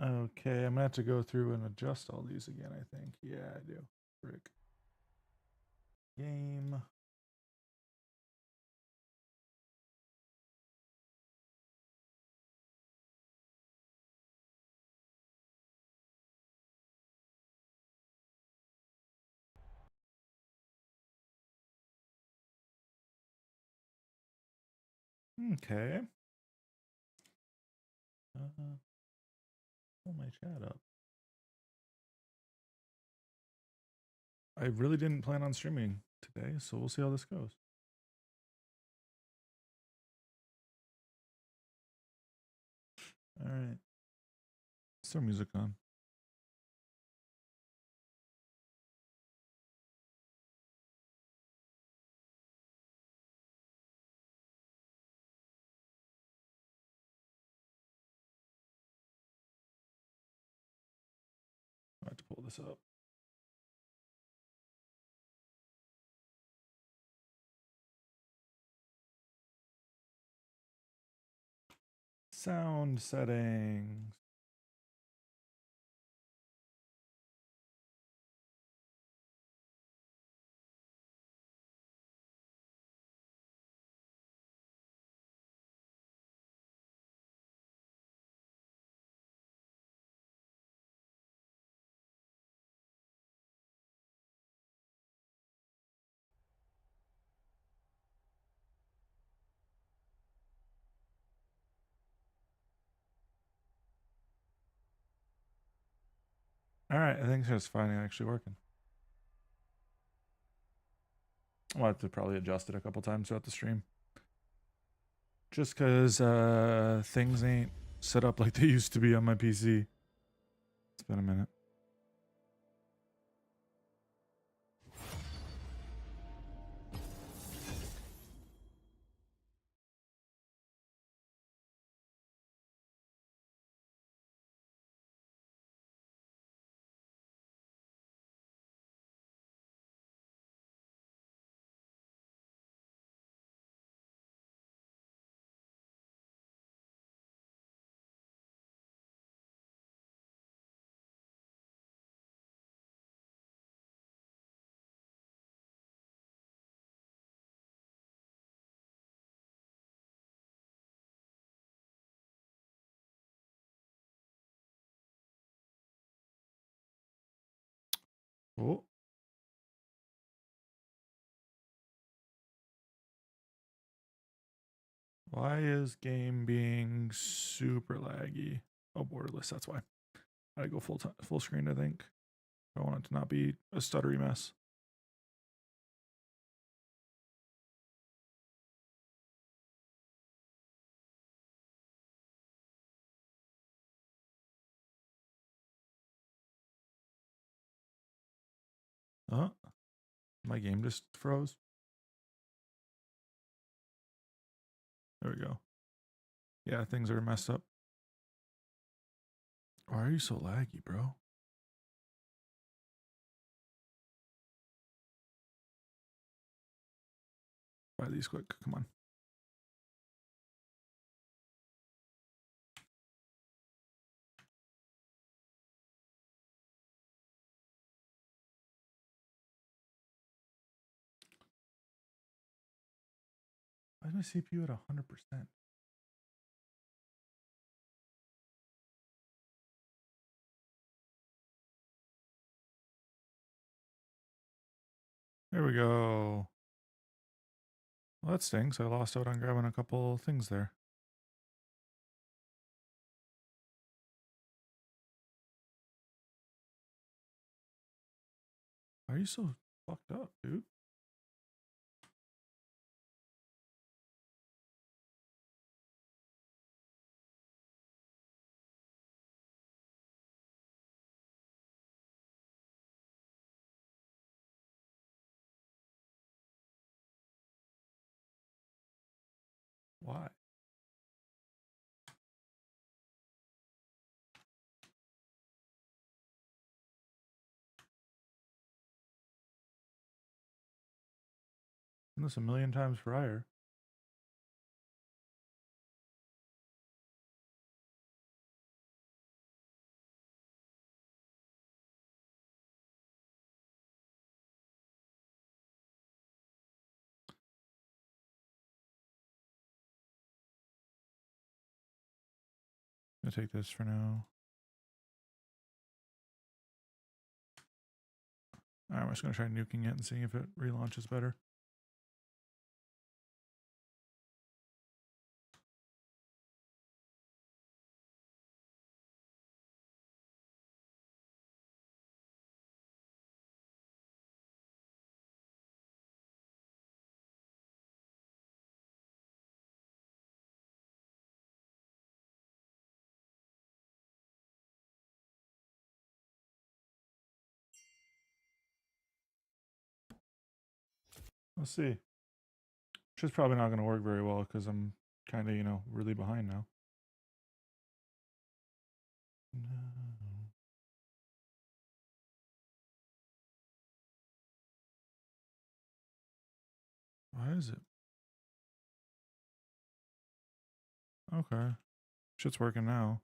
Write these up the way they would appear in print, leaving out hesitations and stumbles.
Okay, I'm gonna have to go through and adjust all these again, I think. Yeah, I do. Frick. Game. Okay. Pull my chat up. I really didn't plan on streaming today, so we'll see how this goes. All right. Let's throw music on. I have to pull this up. Sound settings. All right, I think it's finally actually working. I'll have to probably adjust it a couple times throughout the stream. Just because things ain't set up like they used to be on my PC. It's been a minute. Oh. Why is game being super laggy? Oh, borderless, that's why. I go full screen, I think. I want it to not be a stuttery mess. My game just froze. There we go. Yeah, things are messed up. Why are you so laggy, bro? Buy these quick. Come on. Why is my CPU at 100%? There we go. Well, that stinks. I lost out on grabbing a couple things there. Why are you so fucked up, dude? Why? Done this a million times prior. I'll take this for now. Alright, I'm just gonna try nuking it and seeing if it relaunches better. Let's see. Which is probably not going to work very well because I'm kind of, you know, really behind now. No. Why is it? Okay. Shit's working now.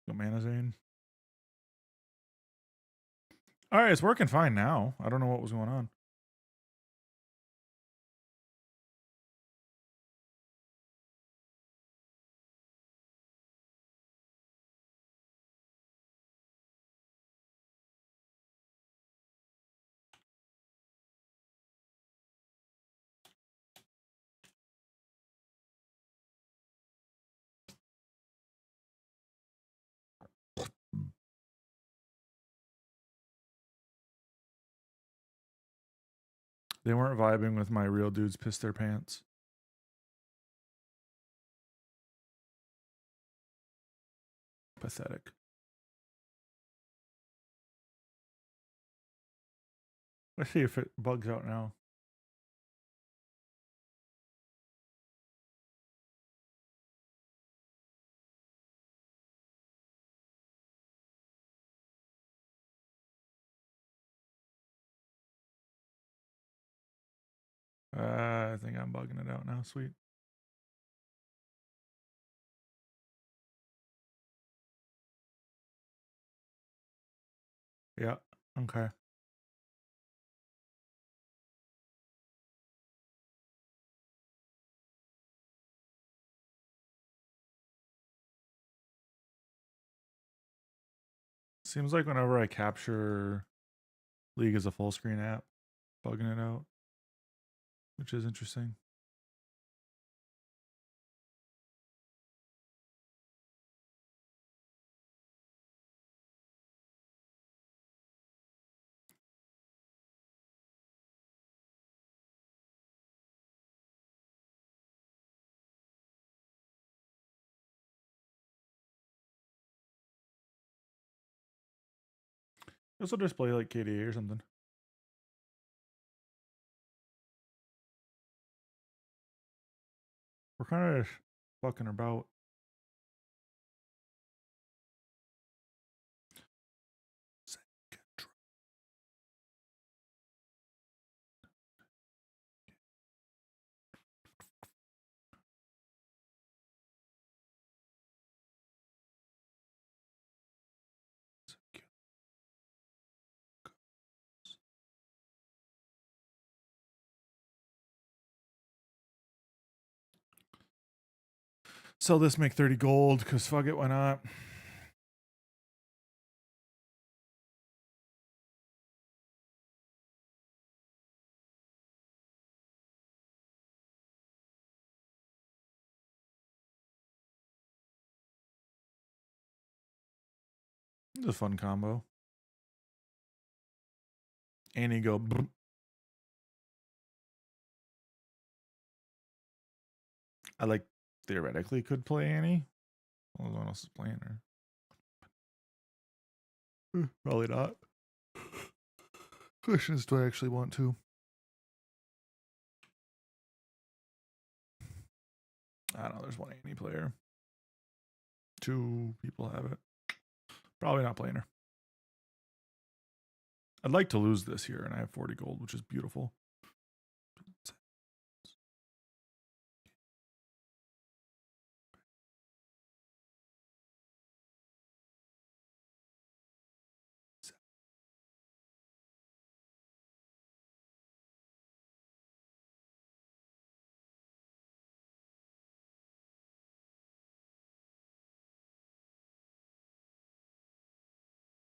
Go Mana Zane. Alright, it's working fine now. I don't know what was going on. They weren't vibing with my real dudes piss their pants. Pathetic. Let's see if it bugs out now. I think I'm bugging it out now. Sweet. Yeah. Okay. Seems like whenever I capture League as a full screen app, bugging it out, which is interesting. This will display like KDA or something. We're kind of fucking about. Sell this, make 30 gold, because fuck it, why not? It's a fun combo. And you go. Boom. I like theoretically could play Annie. Well, no one else is playing her. Probably not. Question is, do I actually want to? I don't know. There's one Annie player. 2 people have it. Probably not playing her. I'd like to lose this here, and I have 40 gold, which is beautiful.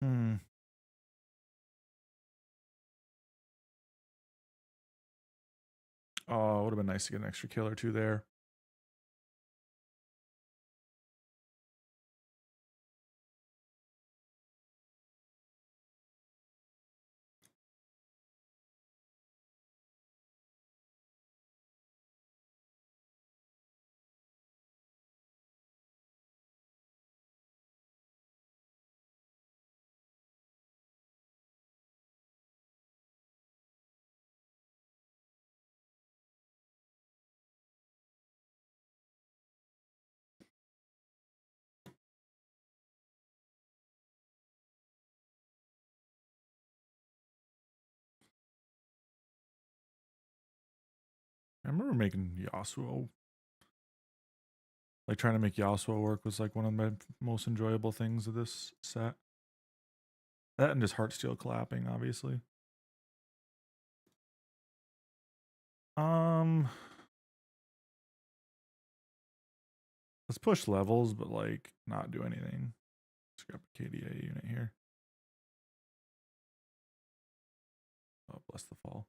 Hmm. Oh, it would have been nice to get an extra kill or two there. I remember making Yasuo. Like trying to make Yasuo work was like one of my most enjoyable things of this set. That and just Heartsteel clapping, obviously. Um, let's push levels, but like not do anything. Scrap a KDA unit here. Oh, bless the fall.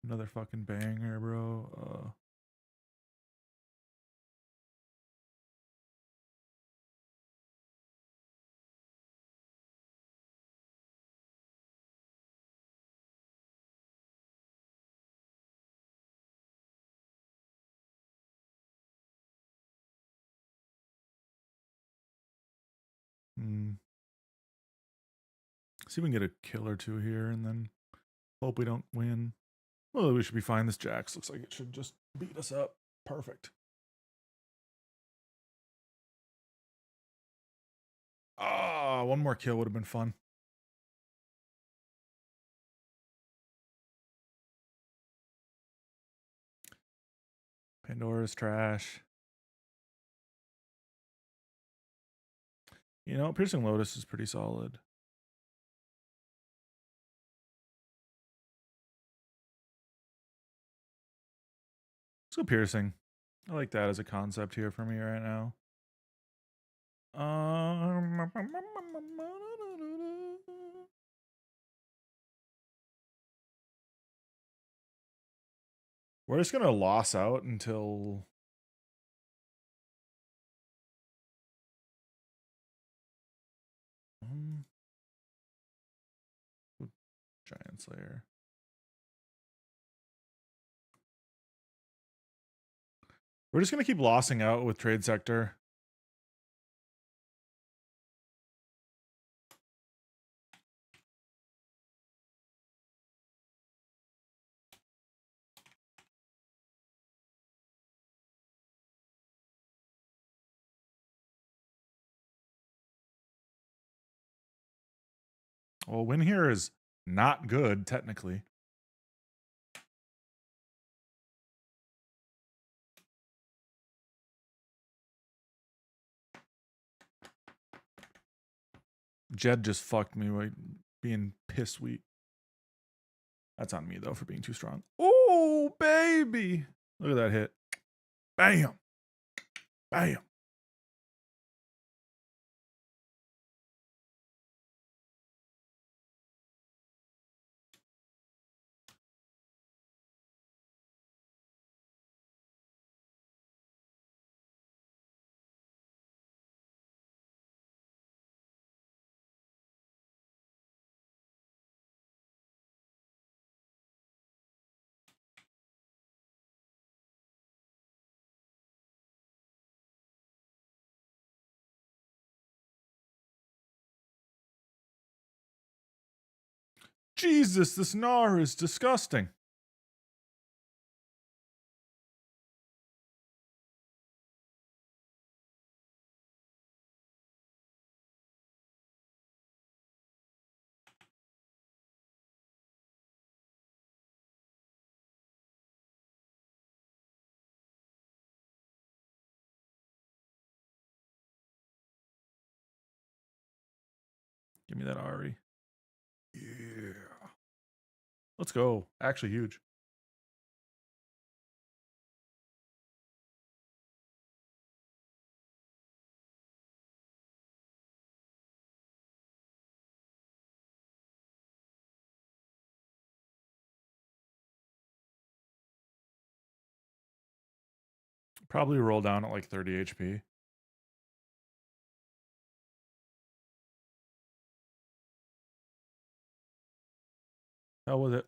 Another fucking banger, bro. See if we can get a kill or two here and then hope we don't win. Well, we should be fine. This Jax looks like it should just beat us up. Perfect. Ah, one more kill would have been fun. Pandora's trash. You know, Piercing Lotus is pretty solid. Let's go Piercing. I like that as a concept here for me right now. We're just gonna loss out until Giant Slayer. We're just gonna keep lossing out with Trade Sector. Well, win here is not good, technically. Jed just fucked me by being piss weak. That's on me, though, for being too strong. Oh, baby. Look at that hit. Bam. Bam. Jesus, this Gnar is disgusting. Give me that Ari. Yeah. Let's go. Actually, huge. Probably roll down at like 30 HP. Hell with it.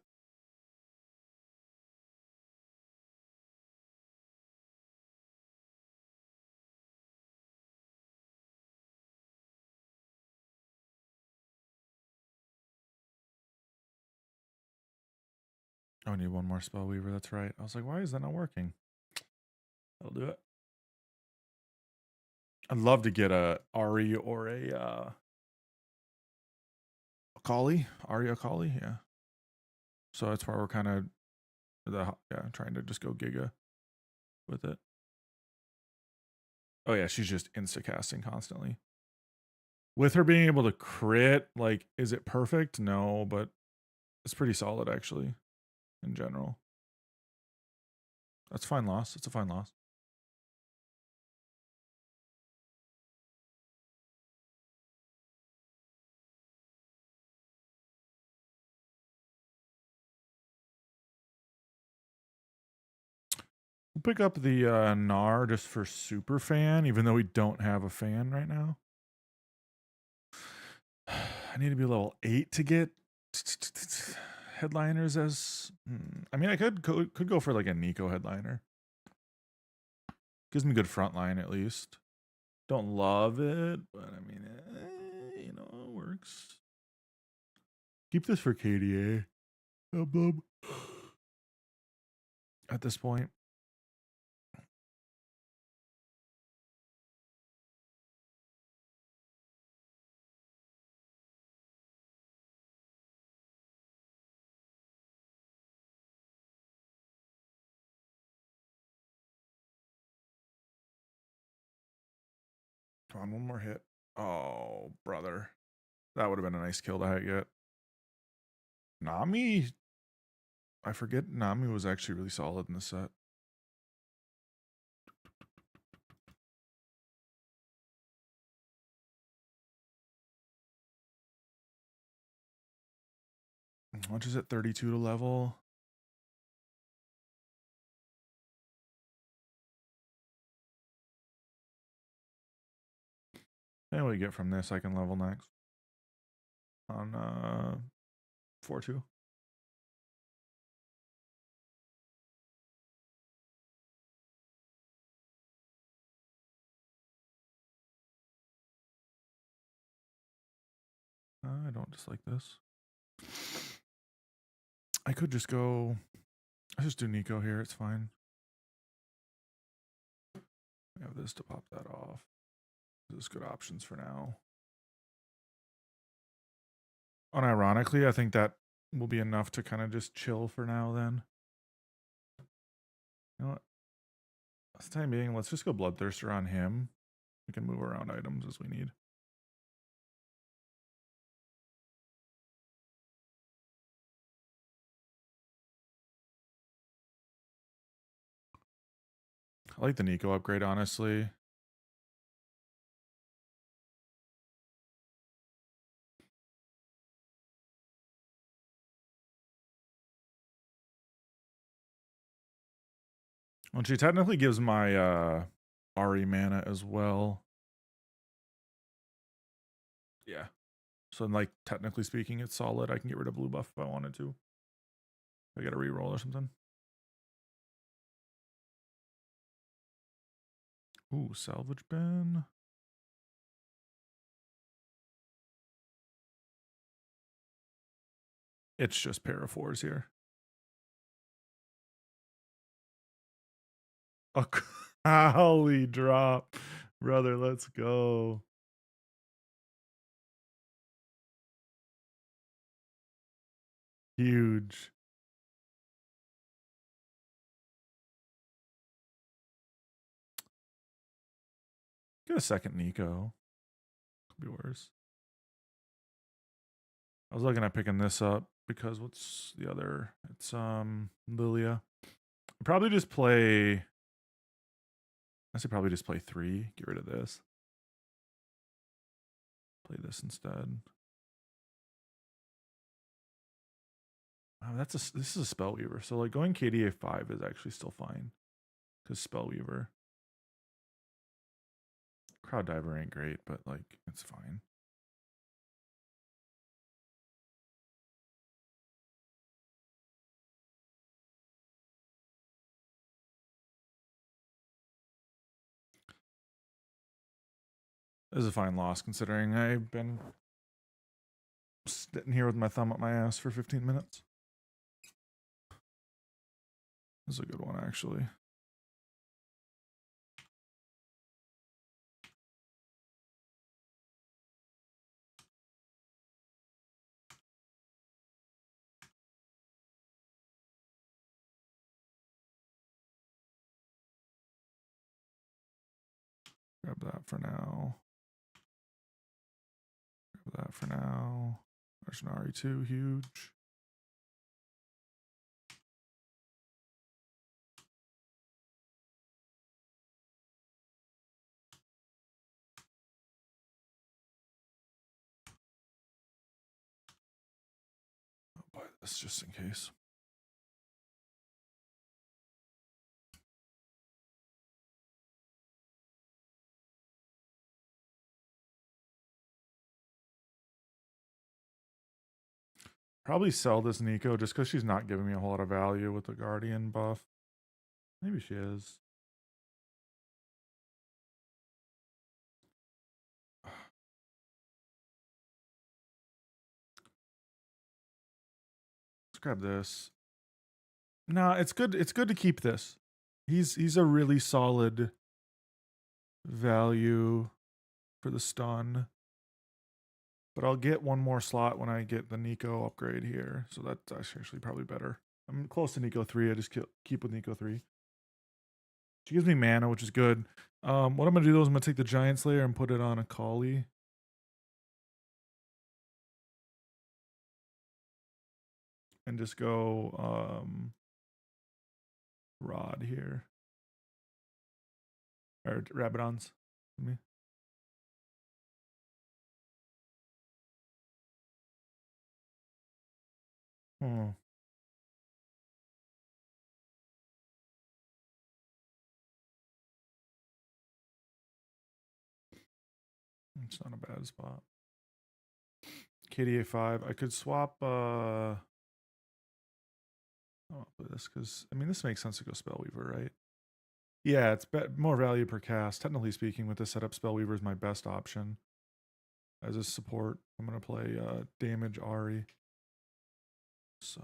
Oh, I need one more spell weaver. That's right. I was like, why is that not working? I'll do it. I'd love to get a Ari or a Akali. Ari Akali, yeah. So that's why we're kind of trying to just go Giga with it. Oh yeah, she's just insta casting constantly. With her being able to crit, like, is it perfect? No, but it's pretty solid actually, in general. That's a fine loss. It's a fine loss. We'll pick up the Gnar just for super fan, even though we don't have a fan right now. I need to be level 8 to get headliners as. I mean, I could go for like a Nico headliner. Gives me good front line at least. Don't love it, but I mean, you know, it works. Keep this for KDA. At this point. Come on, one more hit. Oh, brother. That would have been a nice kill to get. Nami? I forget Nami was actually really solid in the set. How much is it? 32 to level? And what we get from this, I can level next. On 4-2. I don't dislike this. I could just go. I just do Nico here. It's fine. I have this to pop that off. There's good options for now. Unironically, I think that will be enough to kind of just chill for now then. You know what? For the time being, let's just go Bloodthirster on him. We can move around items as we need. I like the Nico upgrade, honestly. Well, she technically gives my Ari mana as well. Yeah. So, like, technically speaking, it's solid. I can get rid of blue buff if I wanted to. I get a reroll or something. Ooh, salvage bin. It's just pair of 4s here. A Holy drop. Brother, let's go. Huge. Get a second Nico. Could be worse. I was looking at picking this up because what's the other? It's Lilia. Probably just play. I say probably just play 3. Get rid of this. Play this instead. Oh, this is a Spellweaver. So like going KDA 5 is actually still fine. Because Spellweaver. Crowd diver ain't great, but like it's fine. This is a fine loss considering I've been sitting here with my thumb up my ass for 15 minutes. This is a good one, actually. Grab that for now. Grab that for now. There's an RE2, huge. I'll buy this just in case. Probably sell this Nico just because she's not giving me a whole lot of value with the Guardian buff. Maybe she is. Let's grab this. No, it's good. It's good to keep this. He's a really solid value for the stun. But I'll get one more slot when I get the Nico upgrade here. So that's actually probably better. I'm close to Nico 3. I just keep with Nico 3. She gives me mana, which is good. What I'm going to do though is I'm going to take the Giant Slayer and put it on a Kali. And just go Rod here. Or Rabadons. Me. Oh. It's not a bad spot. KDA 5. I could swap I'll play this because I mean this makes sense to go Spellweaver, right? Yeah, it's more value per cast. Technically speaking, with this setup, Spellweaver is my best option as a support. I'm gonna play damage Ari. So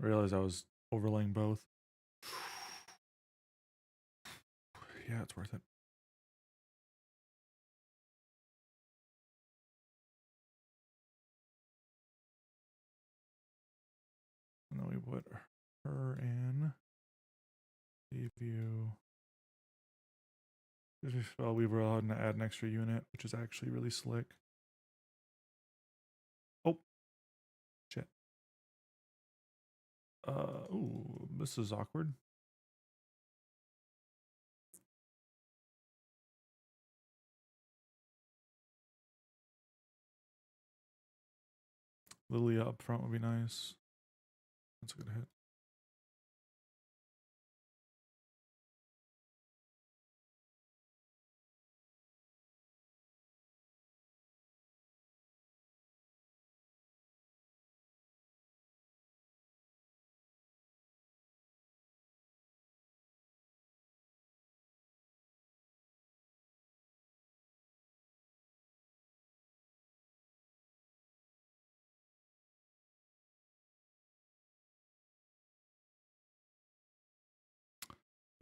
I realized I was overlaying both. Yeah, it's worth it. And then we put her in. Leave you. Spellweaver, I'll add an extra unit, which is actually really slick. Oh, shit. Ooh, this is awkward. Lilia up front would be nice. That's a good hit.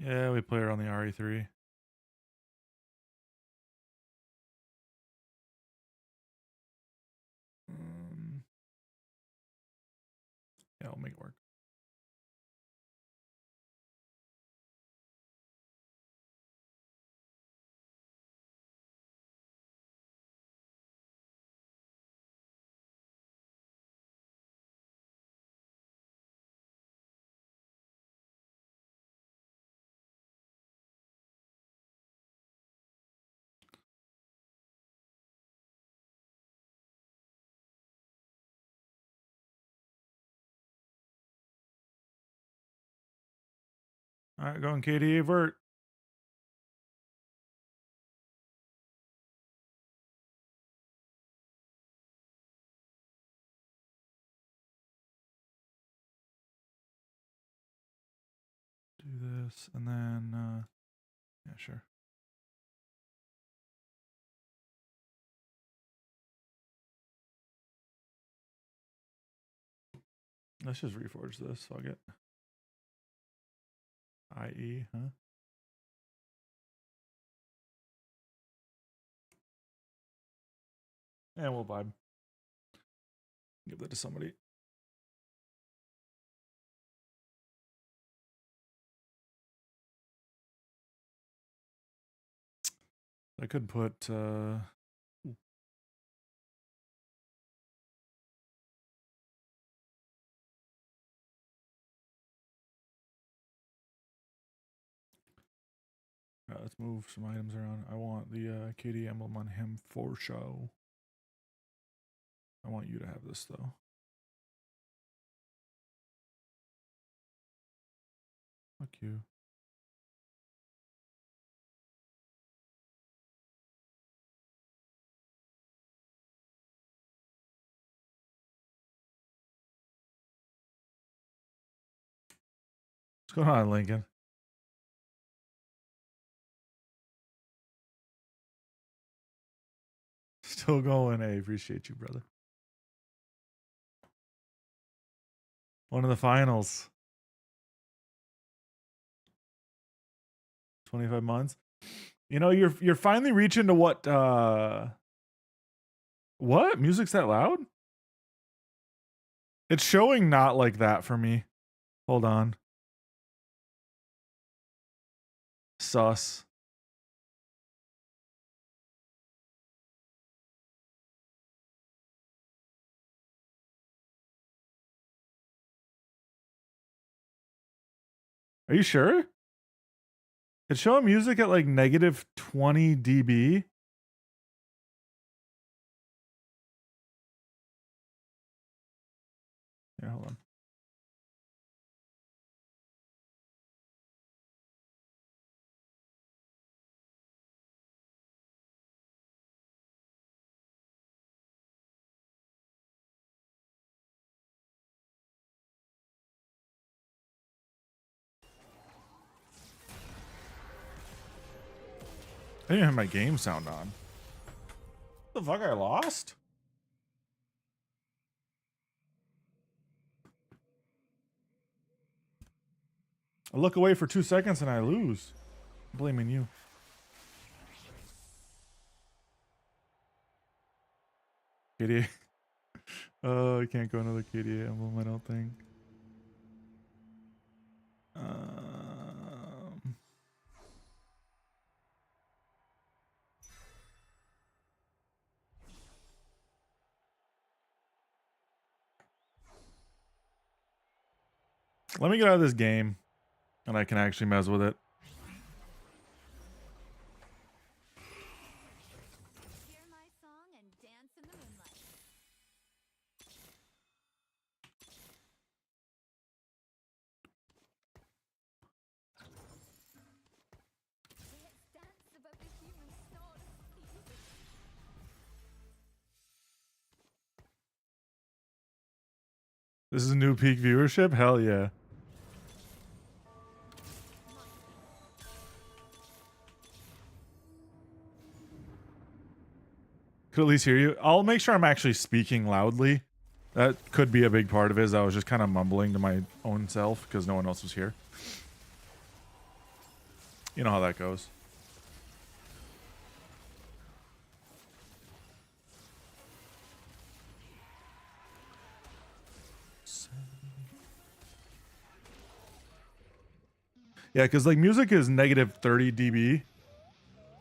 Yeah, we play her on the RE3. Yeah, I'll make it work. All right, going KDA vert. Do this and then, yeah, sure. Let's just reforge this. Fuck it. IE, huh? And we'll vibe. Give that to somebody. I could put let's move some items around. I want the KD emblem on him for show. I want you to have this though. Fuck you. What's going on, Lincoln? Still going. Hey, appreciate you, brother. One of the finals. 25 months. You know, you're finally reaching to what music's that loud? It's showing not like that for me. Hold on. Sus. Are you sure? It's showing music at like negative 20 dB. Yeah, hold on. I didn't have my game sound on. What the fuck, I lost? I look away for 2 seconds and I lose. I'm blaming you. KDA. I can't go another KDA emblem, I don't think. Let me get out of this game and I can actually mess with it. This is a new peak viewership? Hell yeah. Could at least hear you. I'll make sure I'm actually speaking loudly. That could be a big part of it, is I was just kind of mumbling to my own self because no one else was here. You know how that goes. Yeah, because like music is negative 30 dB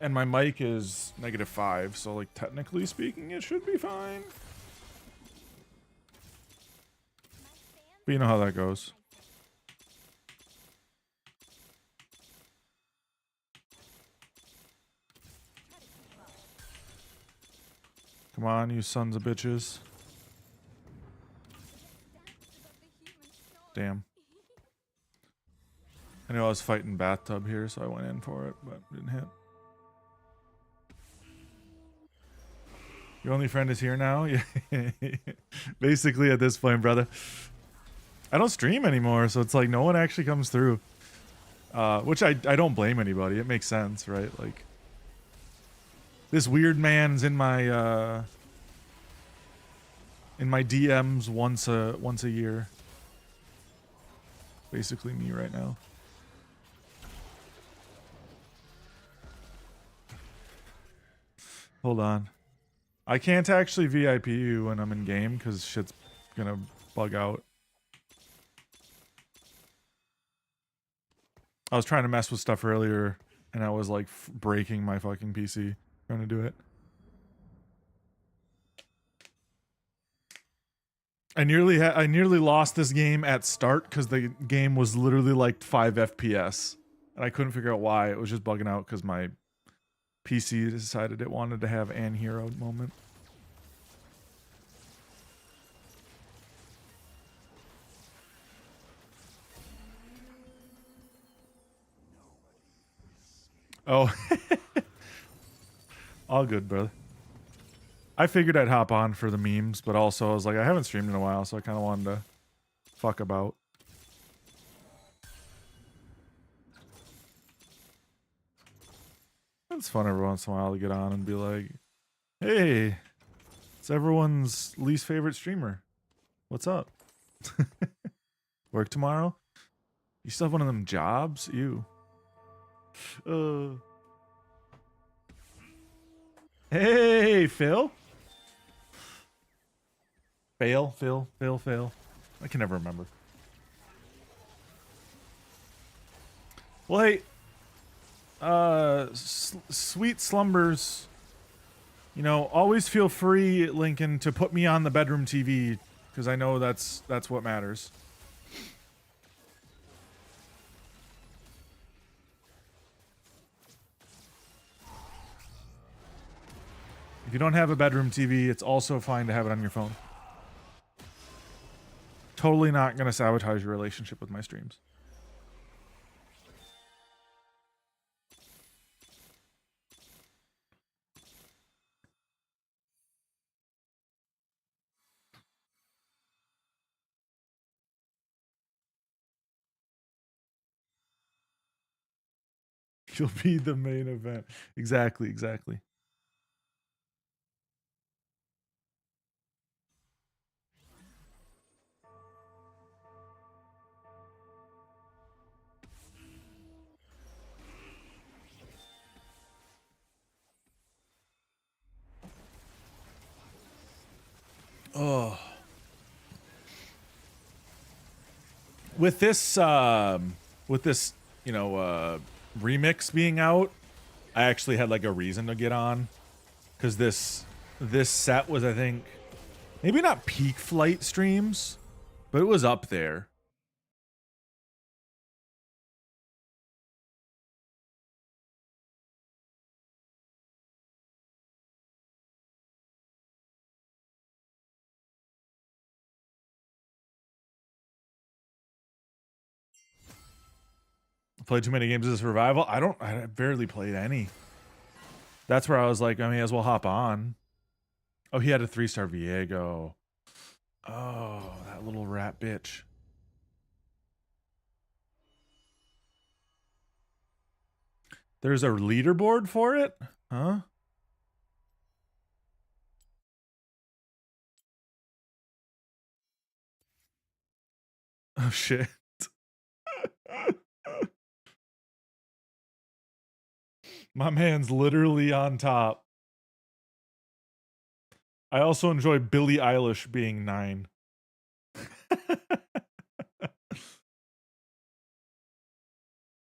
and my mic is negative 5, so like technically speaking it should be fine. But you know how that goes. Come on, you sons of bitches. Damn. I know I was fighting bathtub here, so I went in for it, but didn't hit. Your only friend is here now? Yeah. Basically at this point, brother. I don't stream anymore, so it's like no one actually comes through. Which I don't blame anybody. It makes sense, right? Like this weird man's in my DMs once a year. Basically me right now. Hold on. I can't actually VIP you when I'm in game because shit's gonna bug out. I was trying to mess with stuff earlier and I was like breaking my fucking PC trying to do it. I nearly lost this game at start because the game was literally like 5 FPS. And I couldn't figure out why. It was just bugging out because my PC decided it wanted to have an hero moment. Oh. All good, brother. I figured I'd hop on for the memes, but also I was like, I haven't streamed in a while, so I kind of wanted to fuck about. It's fun every once in a while to get on and be like, hey, it's everyone's least favorite streamer. What's up? Work tomorrow? You still have one of them jobs? You. Hey, Phil? Fail. I can never remember. Well, hey, sweet slumbers. You know, always feel free, Lincoln, to put me on the bedroom TV because I know that's what matters. If you don't have a bedroom TV, it's also fine to have it on your phone. Totally not gonna sabotage your relationship with my streams. You'll be the main event. Exactly. Oh. With this, you know, remix being out, I actually had like a reason to get on, because this set was, I think, maybe not peak flight streams, but it was up there. Played too many games as a survival. I barely played any. That's where I was like, I may as well hop on. Oh, he had a 3-star Viego. Oh, that little rat bitch. There's a leaderboard for it? Huh? Oh, shit. My man's literally on top. I also enjoy Billie Eilish being 9.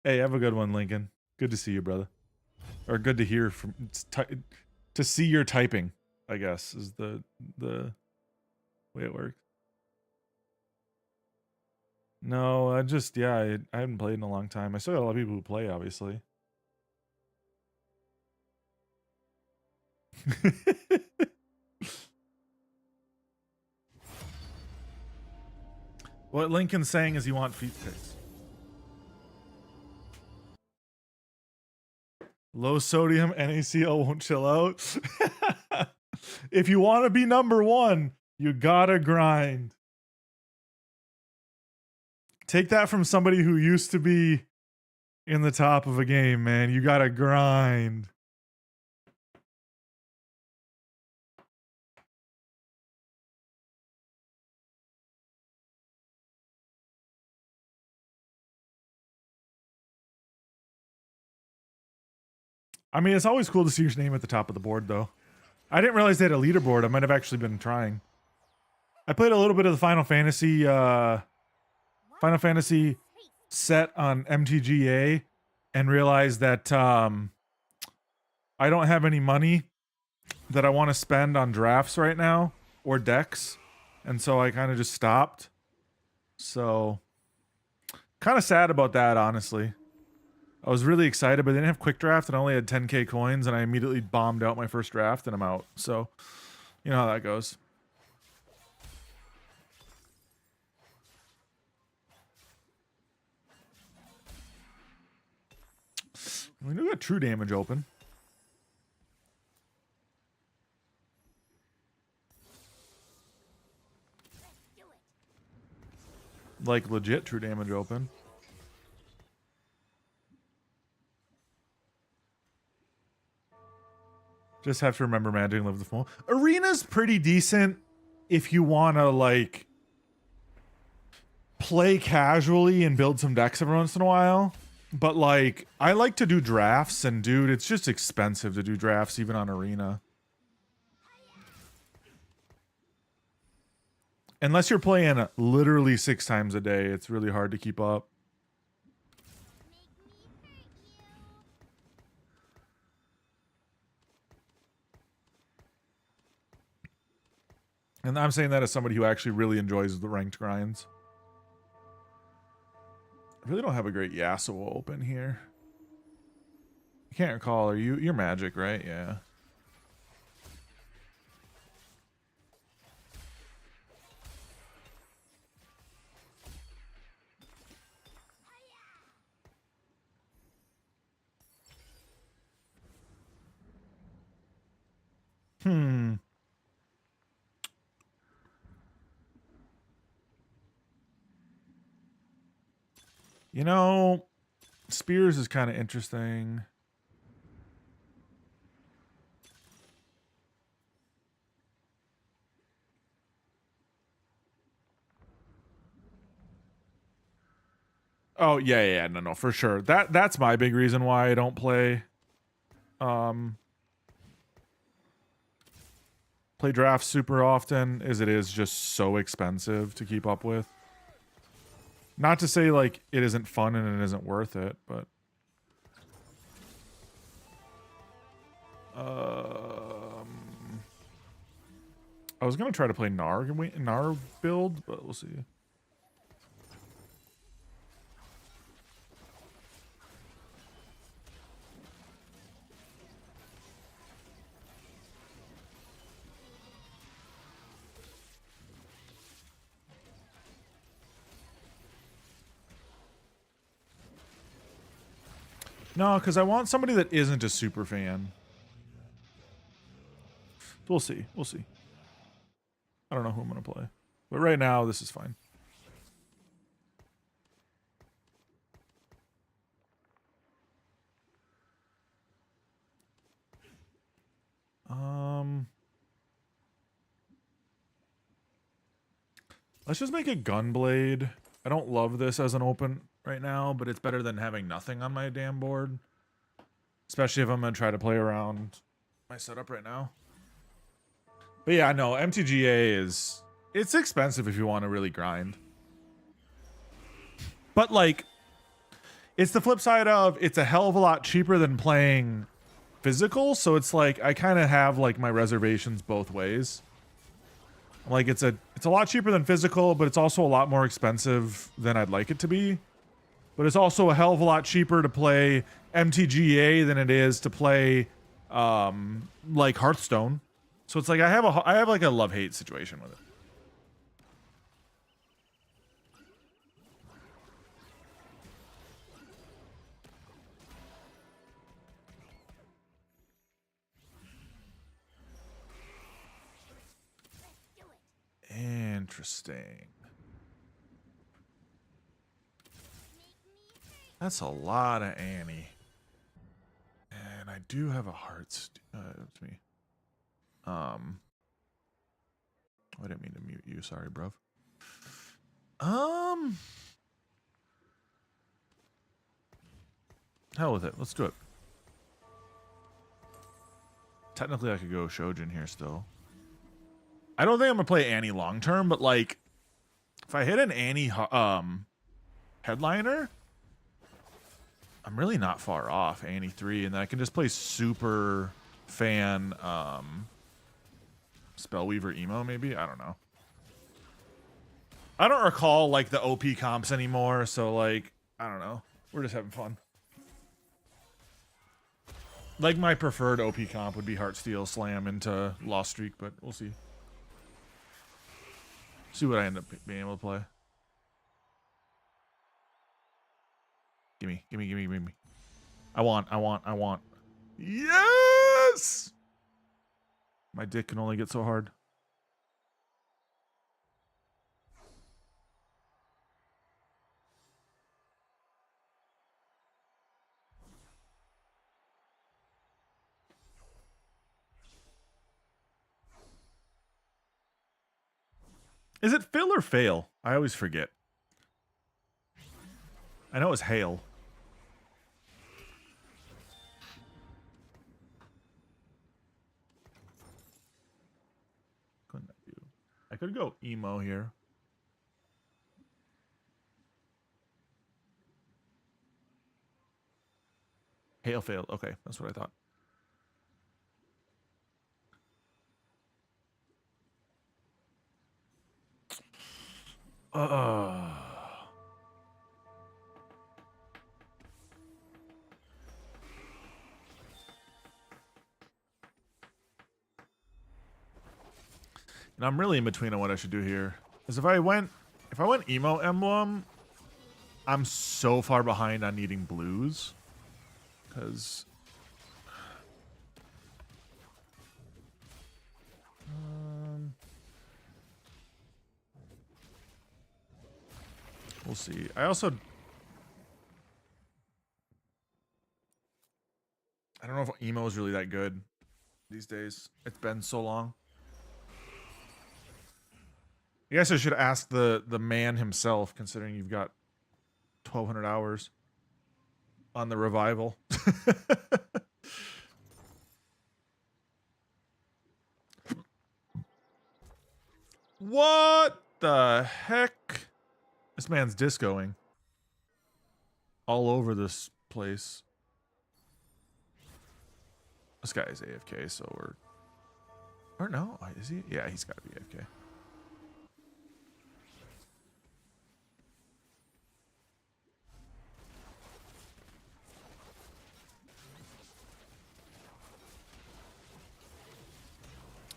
Hey, have a good one, Lincoln. Good to see you, brother. Or good to hear from to see your typing, I guess, is the way it works. No, I haven't played in a long time. I still got a lot of people who play, obviously. What Lincoln's saying is you want feet pics. Low sodium NaCl won't chill out. If you want to be number one, you gotta grind. Take that from somebody who used to be in the top of a game, man. You gotta grind. I mean, it's always cool to see your name at the top of the board, though. I didn't realize they had a leaderboard. I might have actually been trying. I played a little bit of the Final Fantasy set on MTGA and realized that I don't have any money that I want to spend on drafts right now or decks, and so I kind of just stopped. So, kind of sad about that, honestly. I was really excited, but they didn't have quick draft and I only had 10k coins, and I immediately bombed out my first draft and I'm out. So, you know how that goes. We do got true damage open. Like legit true damage open. Just have to remember Magic and live the full. Arena's pretty decent if you want to, like, play casually and build some decks every once in a while. But, like, I like to do drafts, and, dude, it's just expensive to do drafts even on Arena. Unless you're playing literally 6 times a day, it's really hard to keep up. And I'm saying that as somebody who actually really enjoys the ranked grinds. I really don't have a great Yasuo open here. I can't recall. Are you? You're Magic, right? Yeah. You know, Spears is kind of interesting. Oh, yeah, no, for sure. That's my big reason why I don't play play drafts super often, is it is just so expensive to keep up with. Not to say, like, it isn't fun and it isn't worth it, but I was gonna try to play Gnar build, but we'll see. No, because I want somebody that isn't a super fan. We'll see. We'll see. I don't know who I'm going to play. But right now, this is fine. Let's just make a Gunblade. I don't love this as an open right now, but it's better than having nothing on my damn board. Especially if I'm going to try to play around my setup right now. But yeah, no, MTGA is... It's expensive if you want to really grind. But, like, it's the flip side of it's a hell of a lot cheaper than playing physical. So it's like I kind of have, like, my reservations both ways. Like, it's a lot cheaper than physical, but it's also a lot more expensive than I'd like it to be. But it's also a hell of a lot cheaper to play MTGA than it is to play, like, Hearthstone. So it's like I have like a love-hate situation with it. Interesting. That's a lot of Annie. And I do have a heart. It's me. I didn't mean to mute you. Sorry, bruv. Hell with it. Let's do it. Technically, I could go Shojin here still. I don't think I'm gonna play Annie long term, but like, if I hit an Annie headliner, I'm really not far off Annie 3, and then I can just play super fan Spellweaver emo maybe. I don't know. I don't recall like the OP comps anymore, so like I don't know. We're just having fun. Like my preferred OP comp would be Heartsteel Slam into Lost Streak, but we'll see. See what I end up being able to play. Gimme. I want. Yes! My dick can only get so hard. Is it fill or fail? I always forget. I know it's hail. Couldn't I do? I could go emo here. Hail failed. Okay, that's what I thought. And I'm really in between on what I should do here. Because if I went emo emblem, I'm so far behind on needing blues. Because we'll see. I don't know if emo is really that good these days. It's been so long. I guess I should ask the man himself, considering you've got 1,200 hours on the revival. What the heck? This man's discoing all over this place. This guy is AFK, so we're... Or no, is he? Yeah, he's got to be AFK.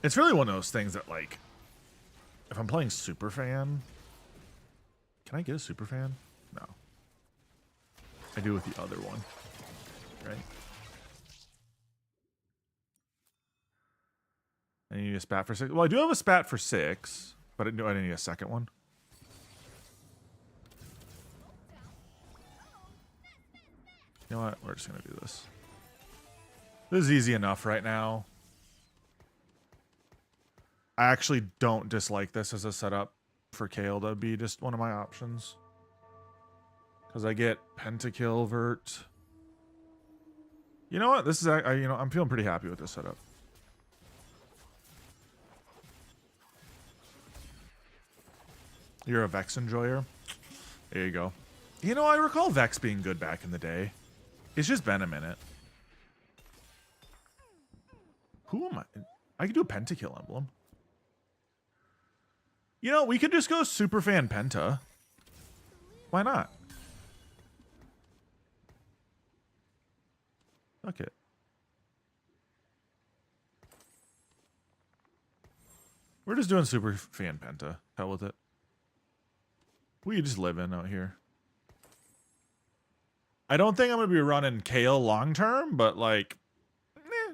It's really one of those things that, like, if I'm playing Superfan... Can I get a Superfan? No. I do with the other one. Right? I need a spat for 6. Well, I do have a spat for 6, but I didn't need a second one. You know what? We're just going to do this. This is easy enough right now. I actually don't dislike this as a setup for Kale to be just one of my options. Because I get pentakill vert. You know what? This is, I'm feeling pretty happy with this setup. You're a Vex enjoyer? There you go. You know, I recall Vex being good back in the day. It's just been a minute. Who am I? I could do a pentakill emblem. You know, we could just go Superfan Penta. Why not? Fuck it. We're just doing Superfan Penta. Hell with it. We just live in out here. I don't think I'm going to be running Kale long term, but like,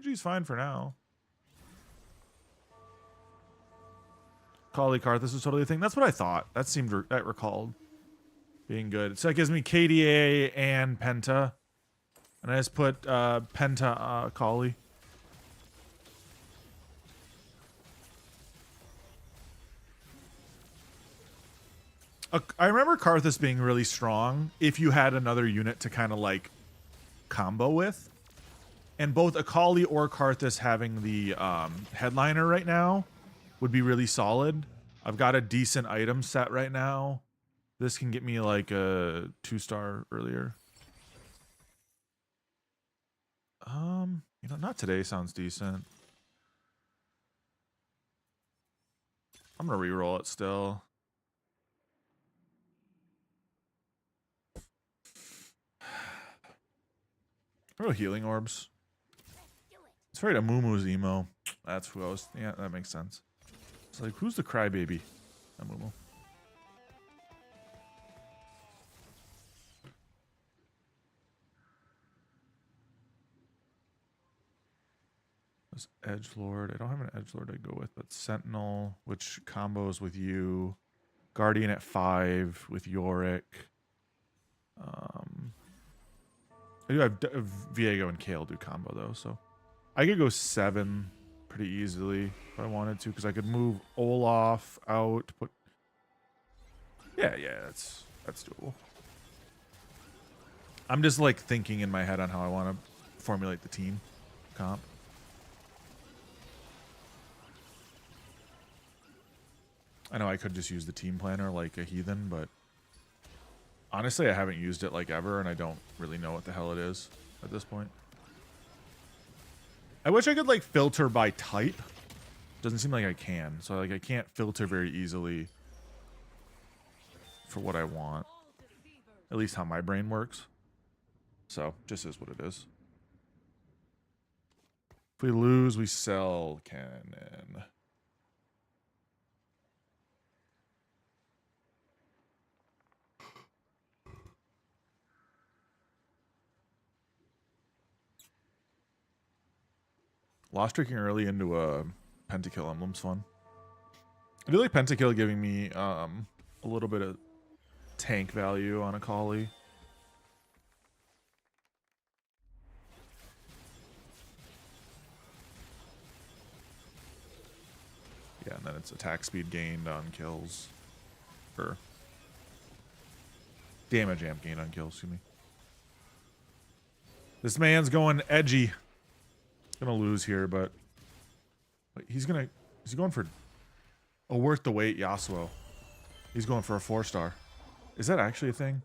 she's fine for now. Kali Karthus is totally a thing. That's what I thought. That seemed that recalled being good. So that gives me KDA and Penta. And I just put Penta Kali. I remember Karthus being really strong if you had another unit to kind of like combo with. And both Akali or Karthus having the headliner right now would be really solid. I've got a decent item set right now. This can get me like a 2-star earlier. You know, not today sounds decent. I'm gonna reroll it still. Oh, healing orbs. It's right, Amumu's emo. That's who I was. Yeah, that makes sense. It's like, who's the crybaby? Amumu. This Edgelord. I don't have an Edgelord to go with, but Sentinel, which combos with you. Guardian at 5 with Yorick. I do have Viego and Kale do combo though, so I could go 7 pretty easily if I wanted to, because I could move Olaf out. Put yeah, that's doable. I'm just like thinking in my head on how I want to formulate the team comp. I know I could just use the team planner like a heathen, but honestly, I haven't used it like ever, and I don't really know what the hell it is at this point. I wish I could like filter by type. Doesn't seem like I can, so like I can't filter very easily for what I want. At least how my brain works. So, just is what it is. If we lose, we sell cannon. Lost tricking early into a pentakill emblem's fun. I do like pentakill giving me a little bit of tank value on a Kali. Yeah, and then it's attack speed gained on kills. Or damage amp gained on kills, excuse me. This man's going edgy. Gonna lose here, but is he going for a worth the wait Yasuo? He's going for a 4-star. Is that actually a thing?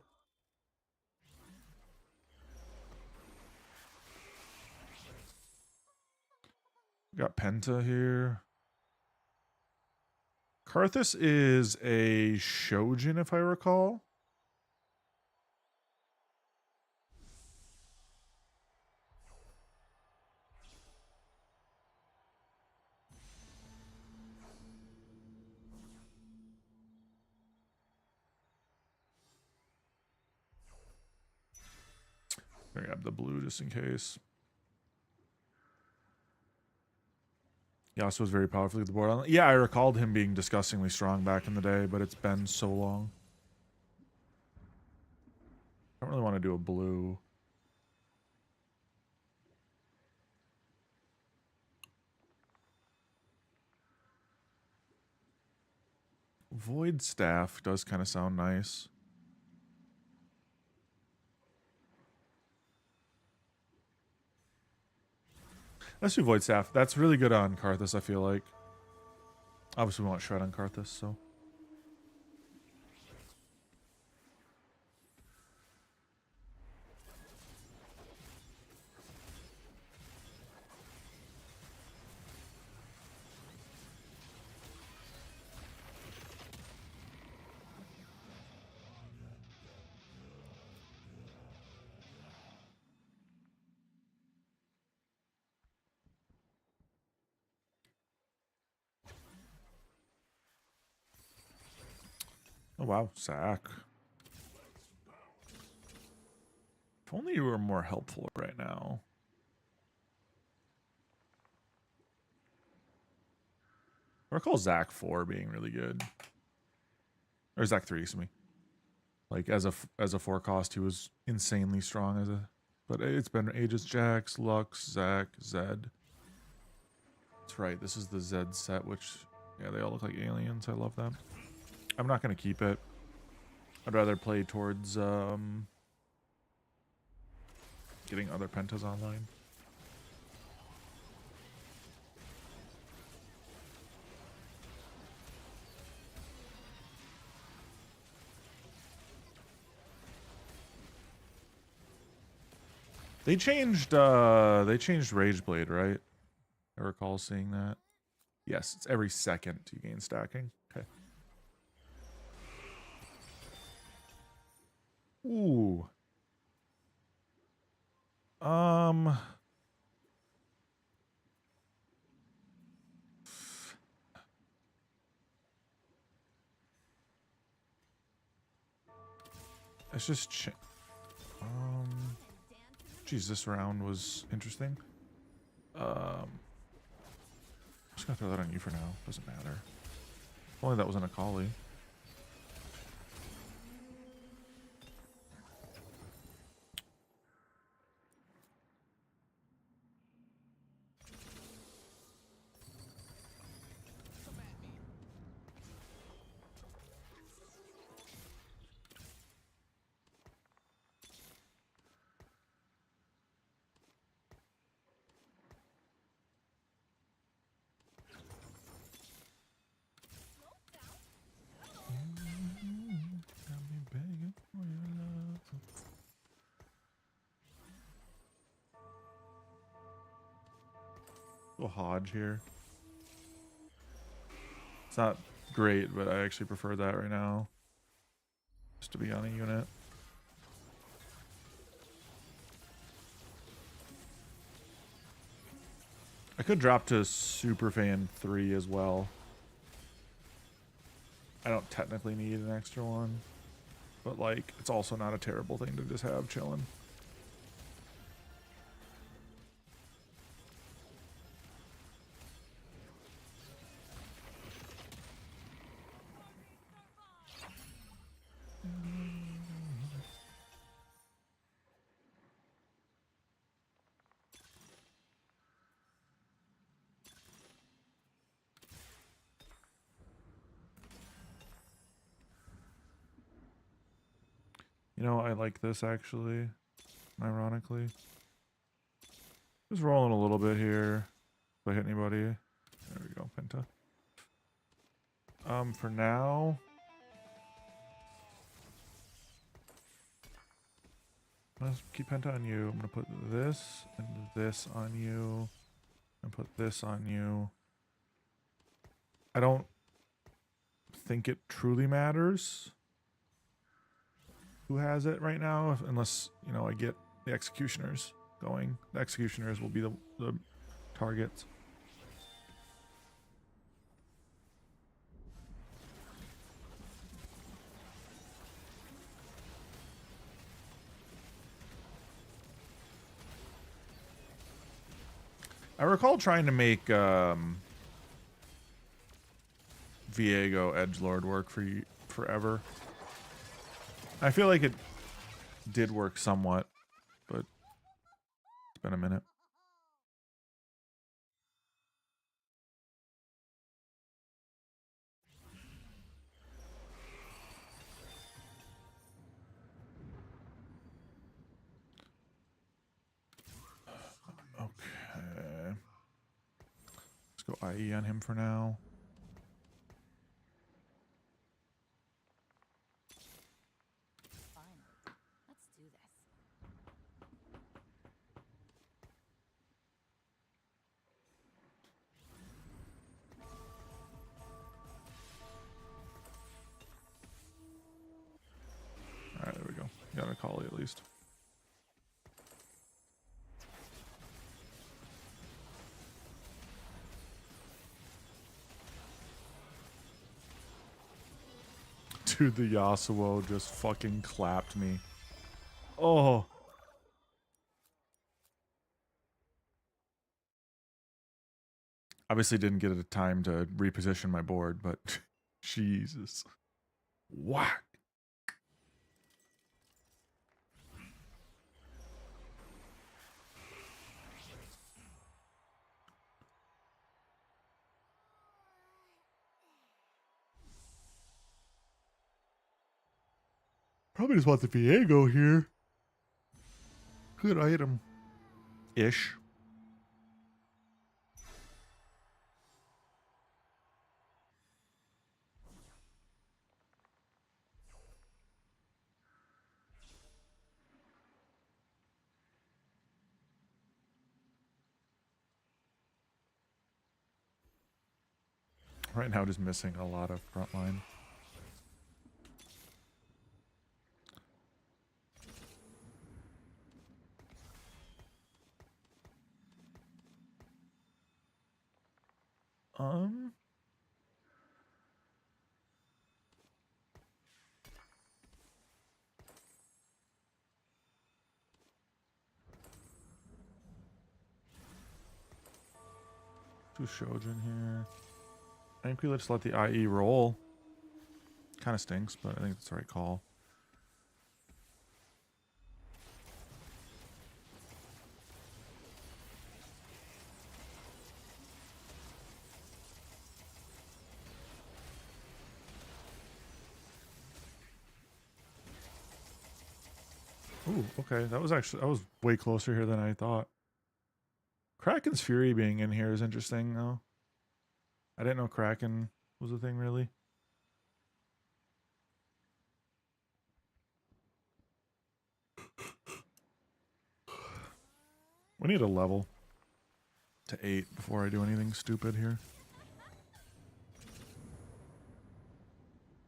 Got Penta here. Karthus is a Shojin, if I recall. I grab the blue just in case. Yasuo was very powerful at the board. Yeah, I recalled him being disgustingly strong back in the day, but it's been so long. I don't really want to do a blue. Void Staff does kind of sound nice. Let's do Void Staff. That's really good on Karthus, I feel like. Obviously, we want Shred on Karthus, so. Oh, wow. Sack. If only you were more helpful right now. I recall Zach 4 being really good. Or Zach 3, excuse me. Like as a 4 cost, he was insanely strong as a. But it's been Aegis Jax, Lux, Zach, Zed. That's right. This is the Zed set, which yeah, they all look like aliens. I love them. I'm not gonna keep it. I'd rather play towards getting other pentas online. They changed Rageblade, right? I recall seeing that. Yes, it's every second you gain stacking. Okay. Ooh. It's just geez, this round was interesting. I'm just gonna throw that on you for now. Doesn't matter. If only that wasn't a collie. Little Hodge here. It's not great, but I actually prefer that right now. Just to be on a unit. I could drop to Super Fan 3 as well. I don't technically need an extra one. But like, it's also not a terrible thing to just have chilling. You know, I like this actually, ironically. Just rolling a little bit here. If I hit anybody. There we go, Penta. For now, I'm gonna keep Penta on you. I'm gonna put this and this on you. And put this on you. I don't think it truly matters who has it right now, unless, you know, I get the executioners going. The executioners will be the targets. I recall trying to make Viego Edgelord work for you forever. I feel like it did work somewhat, but it's been a minute. Okay. Let's go IE on him for now. Alright, there we go. Got a collie at least. Dude, the Yasuo just fucking clapped me. Oh. Obviously didn't get a time to reposition my board, but Jesus. Whack. Probably just want the Viego here. Good item. Ish. Right now just missing a lot of front line. Do Shojin here. I think we just let the IE roll. Kind of stinks, but I think it's the right call. Ooh, okay. That was way closer here than I thought. Kraken's Fury being in here is interesting, though. I didn't know Kraken was a thing, really. We need a level to 8 before I do anything stupid here.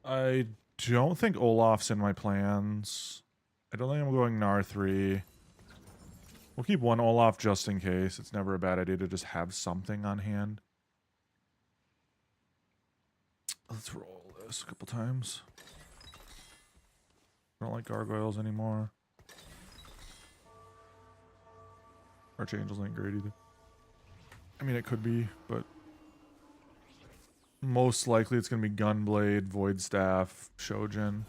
I don't think Olaf's in my plans. I don't think I'm going Gnar 3. We'll keep one Olaf just in case. It's never a bad idea to just have something on hand. Let's roll this a couple times. I don't like gargoyles anymore. Archangel's ain't great either. I mean, it could be, but most likely it's going to be Gunblade, Void Staff, Shojin.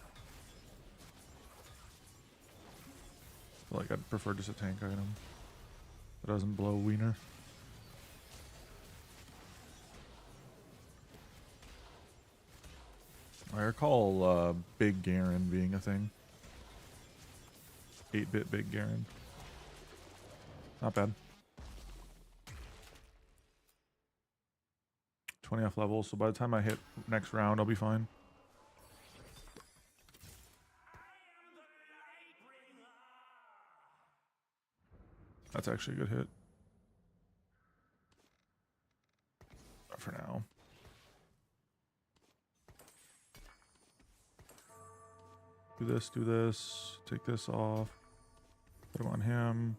I feel like I'd prefer just a tank item that doesn't blow Wiener. I recall Big Garen being a thing. 8-bit Big Garen. Not bad. 20 off level, so by the time I hit next round, I'll be fine. That's actually a good hit. For now. Do this, take this off. Put him on him.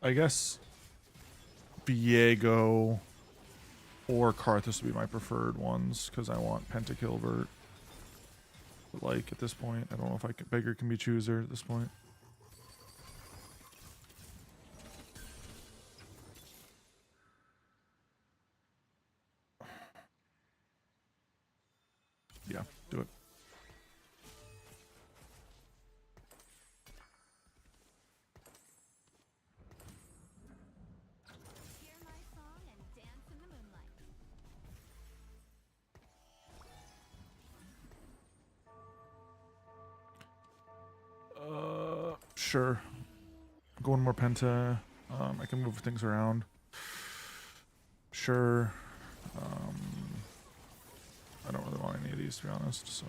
I guess Viego or Karthus would be my preferred ones, because I want Pentakilvert. But like, at this point, I don't know if I can, Beggar can be chooser at this point. Yeah, do it. Sure. Go one more Penta. I can move things around. Sure. I don't really want any of these, to be honest, so.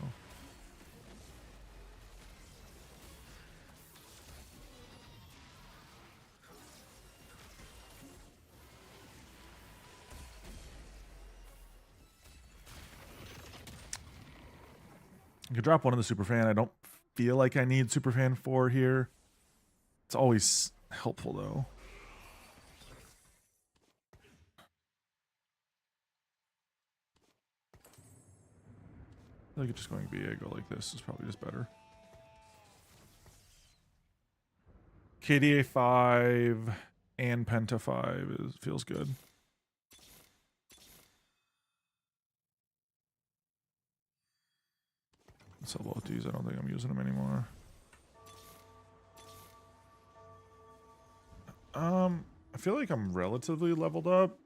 I could drop one of the Superfan. I don't feel like I need Superfan 4 here. It's always helpful, though. I think just going Viego like this is probably just better. KDA 5 and Penta 5 feels good. Sell both these. I don't think I'm using them anymore. I feel like I'm relatively leveled up.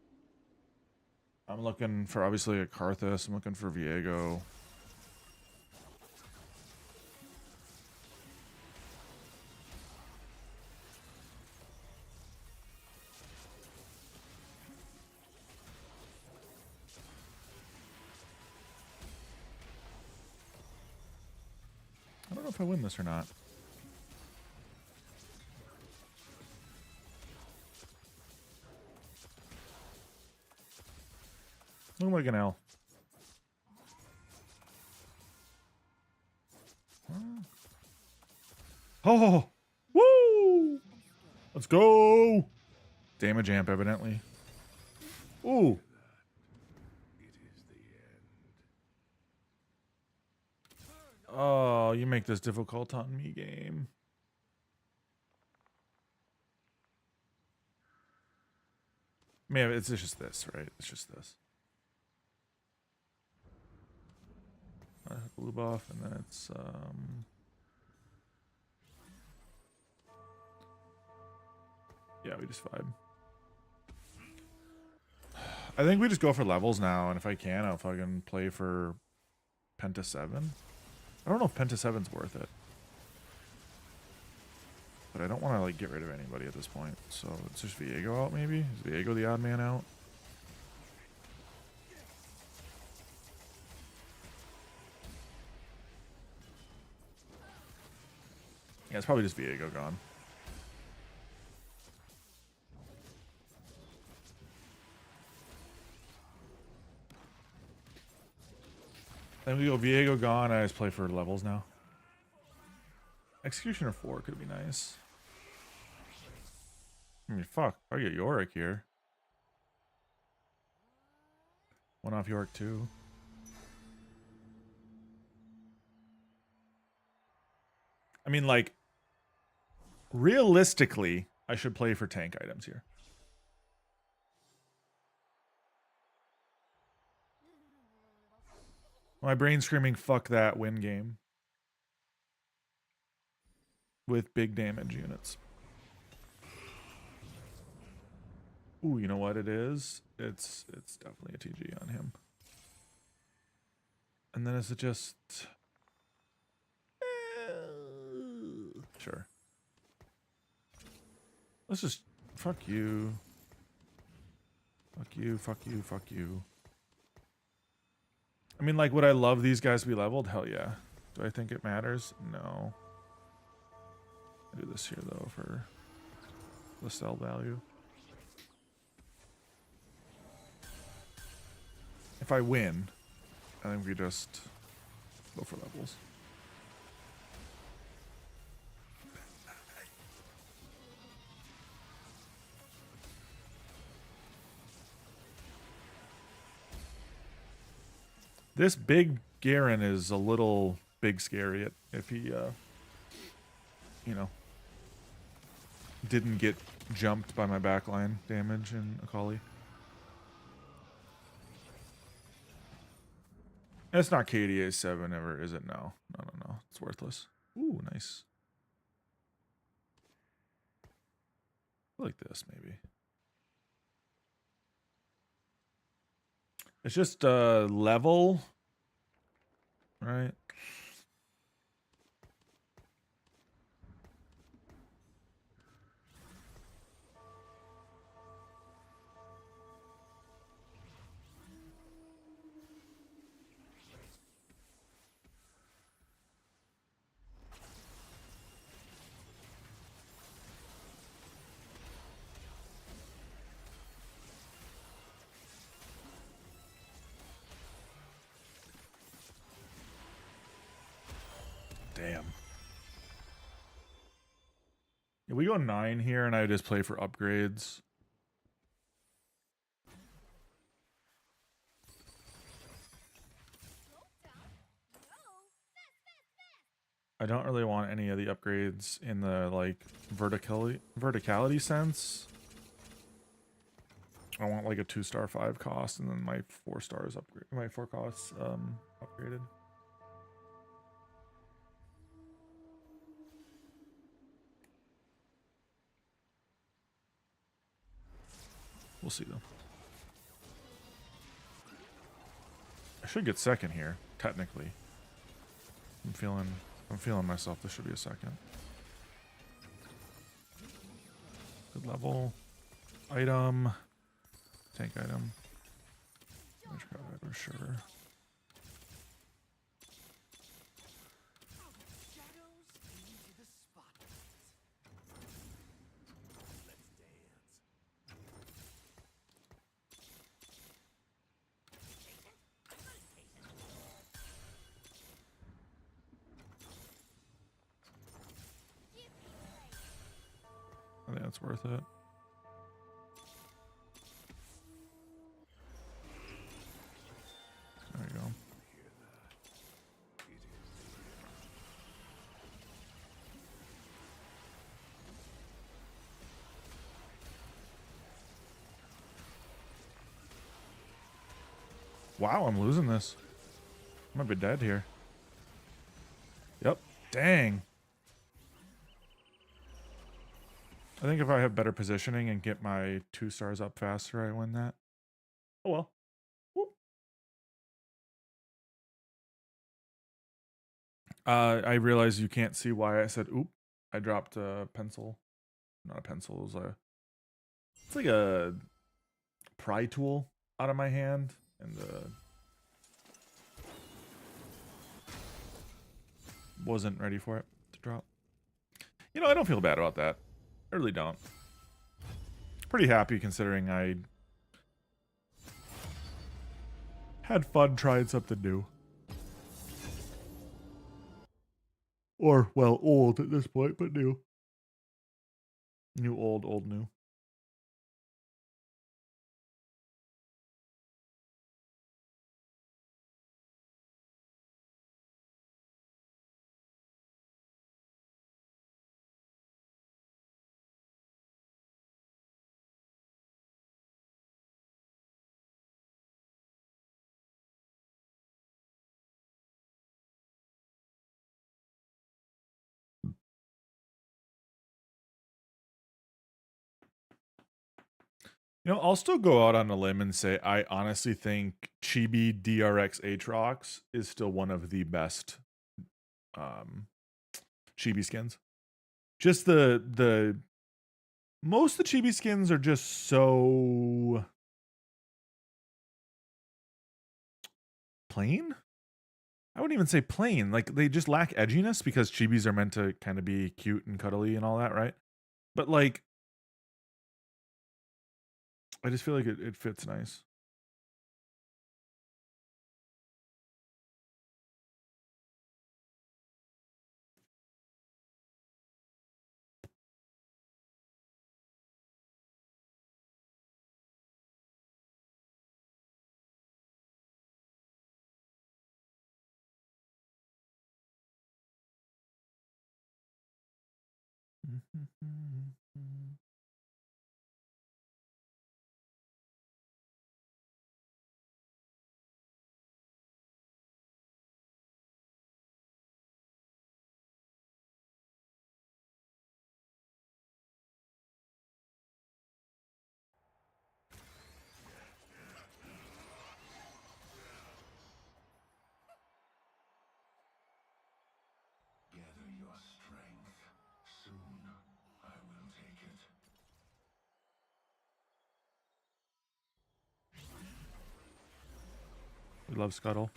I'm looking for obviously a Karthus. I'm looking for Viego. I don't know if I win this or not. Look like an L. Oh! Woo! Let's go! Damage amp, evidently. Ooh! Oh, you make this difficult on me, game. Man, it's just this, right? It's just this. Blue buff, and then it's yeah, we just vibe. I think we just go for levels now, and if I can, I'll fucking play for Penta 7. I don't know if Penta 7's worth it. But I don't want to like get rid of anybody at this point. So it's just Viego out maybe? Is Viego the odd man out? Yeah, it's probably just Viego gone. Then we go Viego gone, I just play for levels now. Executioner 4 could be nice. I mean, fuck. I get Yorick here. One off Yorick 2. I mean, like, realistically, I should play for tank items here. My brain's screaming, fuck that, win game. With big damage units. Ooh, you know what it is? It's definitely a TG on him. And then is it just... Sure. Let's just... Fuck you. Fuck you, fuck you, fuck you. I mean, like, would I love these guys to be leveled? Hell yeah. Do I think it matters? No. I do this here, though, for the sell value. If I win, I think we just go for levels. This big Garen is a little big scary if he, you know, didn't get jumped by my backline damage in Akali. It's not KDA 7 ever, is it? No. No. It's worthless. Ooh, nice. I like this, maybe. It's just level, right? Damn. Yeah, we go 9 here, and I just play for upgrades. I don't really want any of the upgrades in the like verticality sense. I want like a 2-star 5 cost, and then my 4 stars upgrade. My 4 costs upgraded. We'll see though. I should get second here, technically. I'm feeling myself. This should be a second. Good level. Item. Tank item. Damage crowd item, sure. I think that's worth it. There you go. Wow, I'm losing this. I might be dead here. Yep. Dang. I think if I have better positioning and get my 2 stars up faster, I win that. Oh well. Whoop. I realize you can't see why I said oop. I dropped a pencil. Not a pencil, it was a... It's like a pry tool out of my hand, and wasn't ready for it to drop. You know, I don't feel bad about that. I really don't. Pretty happy considering I had fun trying something new. Or, well, old at this point, but new. New, old, old, new. You know, I'll still go out on a limb and say I honestly think Chibi DRX Aatrox is still one of the best Chibi skins. Just the most of the Chibi skins are just so plain. I wouldn't even say plain. Like, they just lack edginess because Chibis are meant to kind of be cute and cuddly and all that, right? But like, I just feel like it fits nice. Gather your strength. Soon I will take it. We love Scuttle.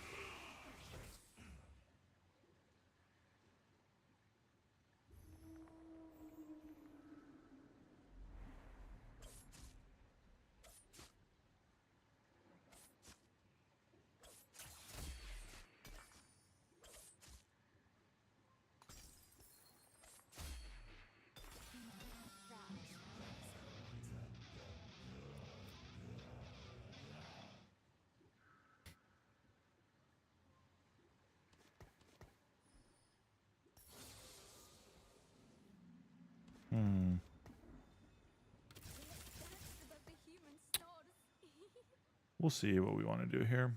We'll see what we want to do here.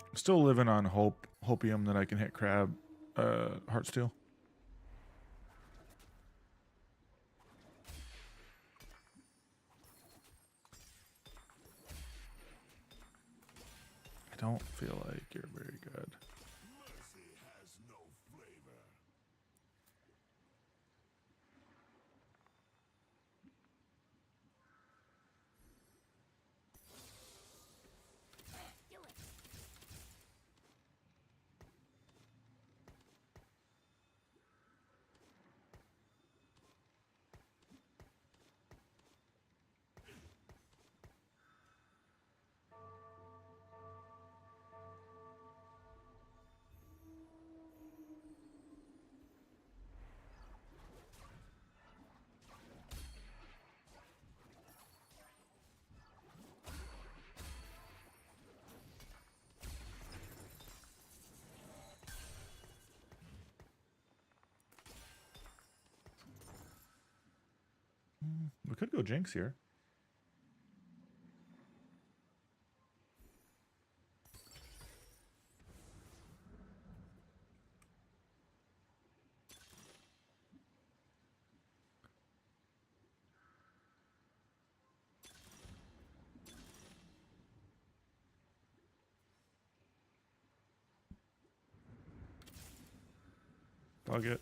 I'm still living on hopium that I can hit crab, Heartsteel. I don't feel like you're very good. Mercy has no flavor. We could go Jinx here. Dog it.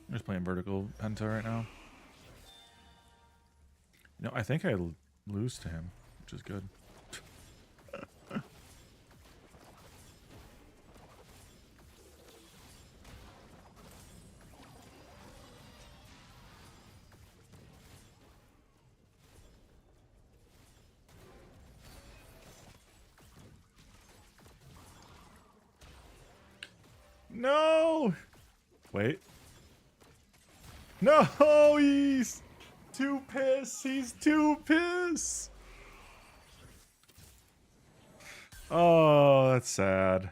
I'm just playing vertical penta right now. You know, I think I lose to him, which is good. No! Wait. No, he's too pissed. He's too pissed. Oh, that's sad.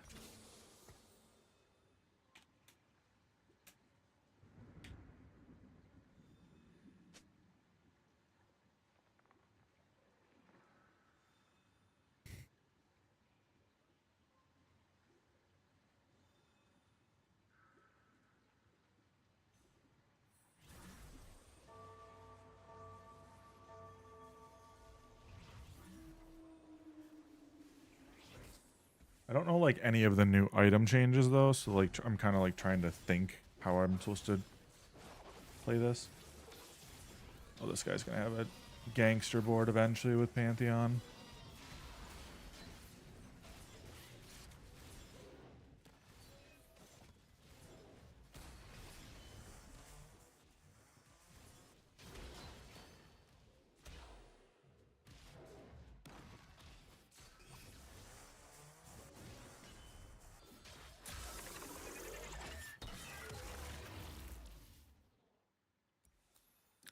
I don't know like any of the new item changes though, so like I'm kind of like trying to think how I'm supposed to play this. Oh, this guy's gonna have a gangster board eventually with Pantheon.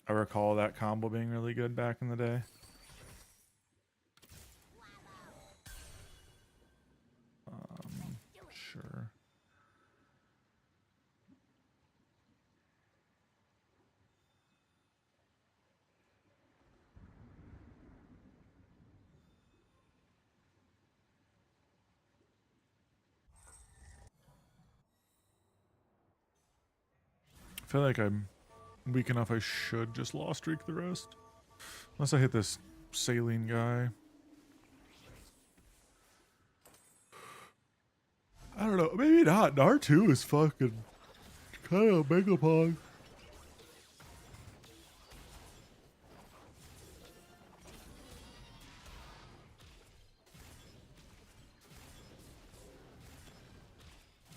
I recall that combo being really good back in the day. Sure. I feel like I'm weak enough I should just lost streak the rest. Unless I hit this saline guy. I don't know. Maybe not. R2 is fucking kind of mega pog.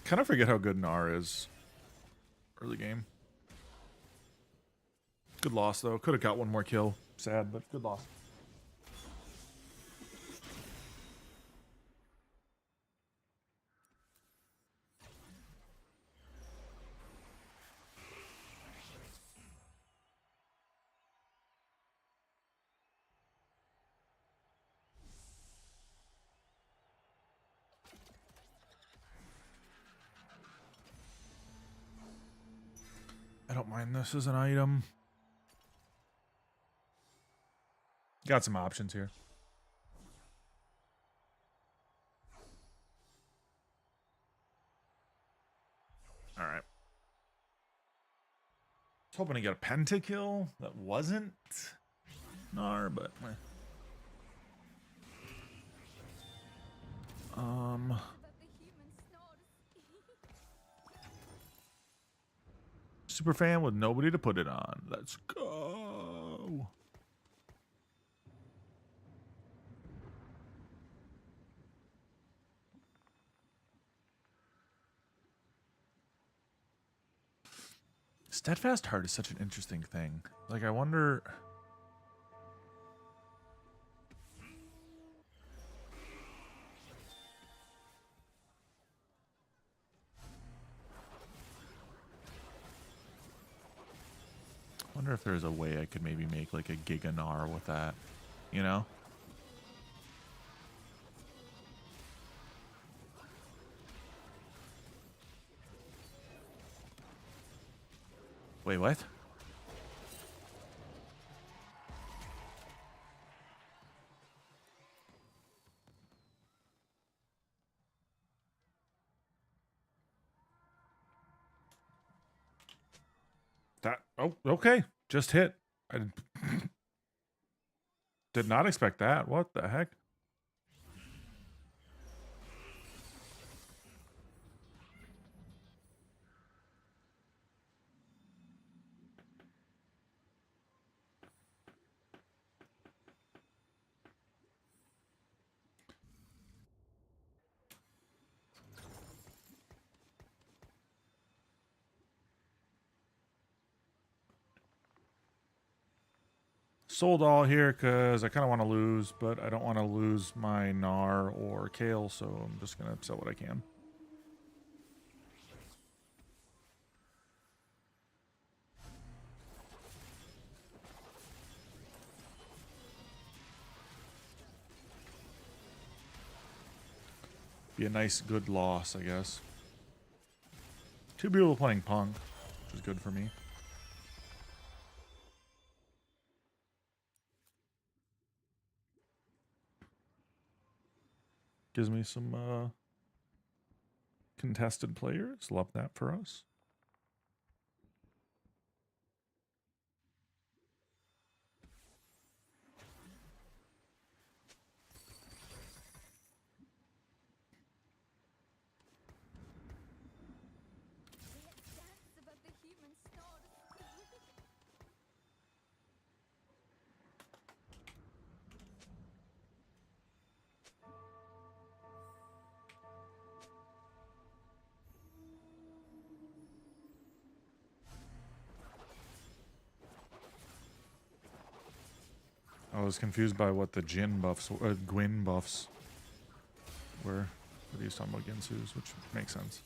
Kind of forget how good Gnar is early game. Good loss though. Could have got one more kill. Sad, but good loss. find this as an item. Got some options here. All right. I was hoping to get a pentakill that wasn't Gnar, but super fan with nobody to put it on. Let's go. Steadfast Heart is such an interesting thing. Like, I wonder. Wonder if there's a way I could maybe make like a Giga Gnar with that, you know? Wait, what? That, oh, okay. Just hit. I did not expect that. What the heck? Sold all here because I kind of want to lose, but I don't want to lose my Gnar or Kale, so I'm just going to sell what I can. Be a nice, good loss, I guess. 2 people playing Punk, which is good for me. Gives me some contested players. Love that for us. I was confused by what the Jin buffs, Gwyn buffs were. But he was talking about Ginsu's, which makes sense.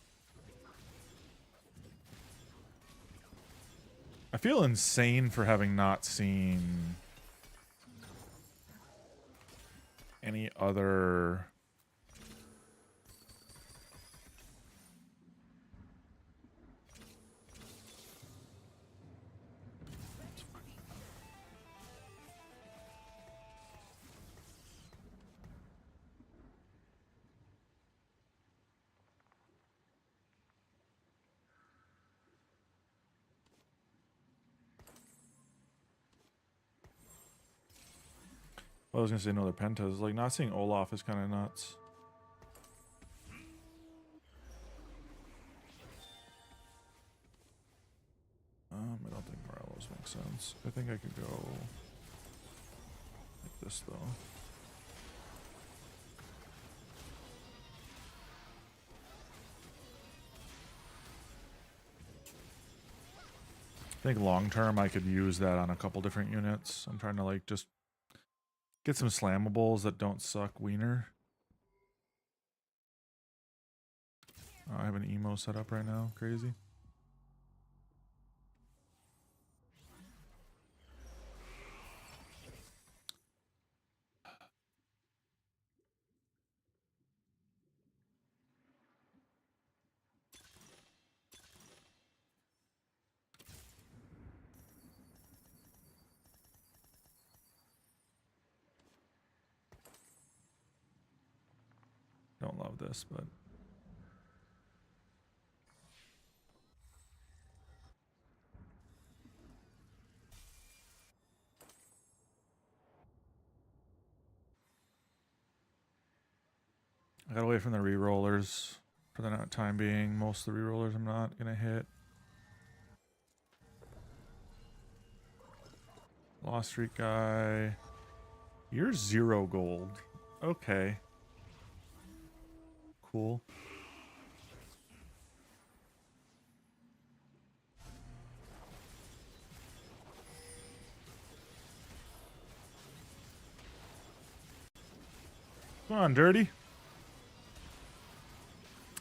I feel insane for having not seen any other I was gonna say another pentas. Like, not seeing Olaf is kind of nuts. I don't think Morello's makes sense. I think I could go like this though. I think long term I could use that on a couple different units. I'm trying to like just get some slammables that don't suck wiener. I have an emo set up right now. Crazy. don't love this, but I gotta wait from the re-rollers for the time being. Most of the re-rollers I'm not gonna hit. Lost Street guy. You're 0 gold. Okay. Cool. Come on, Dirty.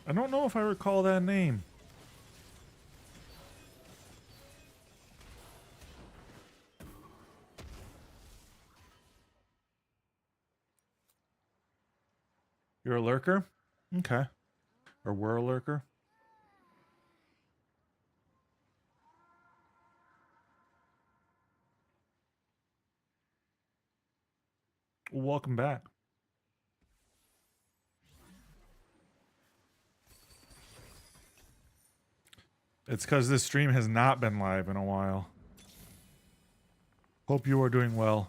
I don't know if I recall that name. You're a lurker? Okay. Or we're a lurker? Welcome back. It's because this stream has not been live in a while. Hope you are doing well.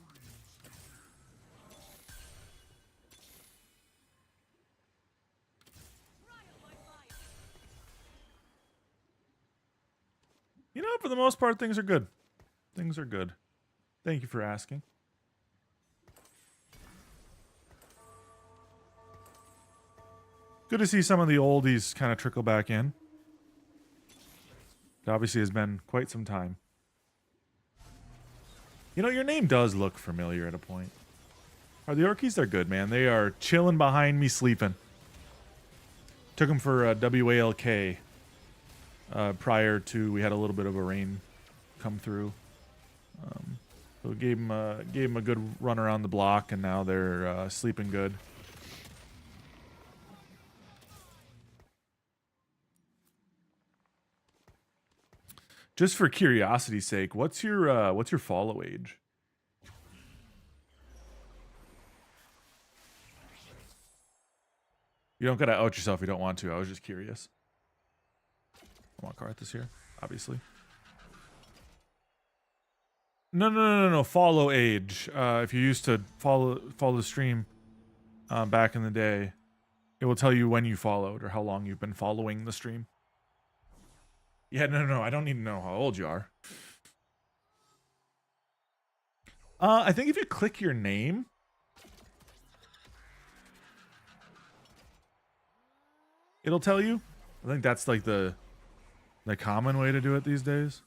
You know, for the most part, things are good. Things are good. Thank you for asking. Good to see some of the oldies kind of trickle back in. It obviously has been quite some time. You know, your name does look familiar at a point. Are the Orkies? They're good, man. They are chilling behind me sleeping. Took them for WALK prior to we had a little bit of a rain come through. So we gave them a good run around the block, and now they're sleeping good. Just for curiosity's sake, what's your follow age? You don't gotta out yourself if you don't want to. I was just curious. I want Karthus here, obviously. No. Follow age. If you used to follow the stream back in the day, it will tell you when you followed or how long you've been following the stream. Yeah, no. I don't need to know how old you are. I think if you click your name, it'll tell you. I think that's like the common way to do it these days.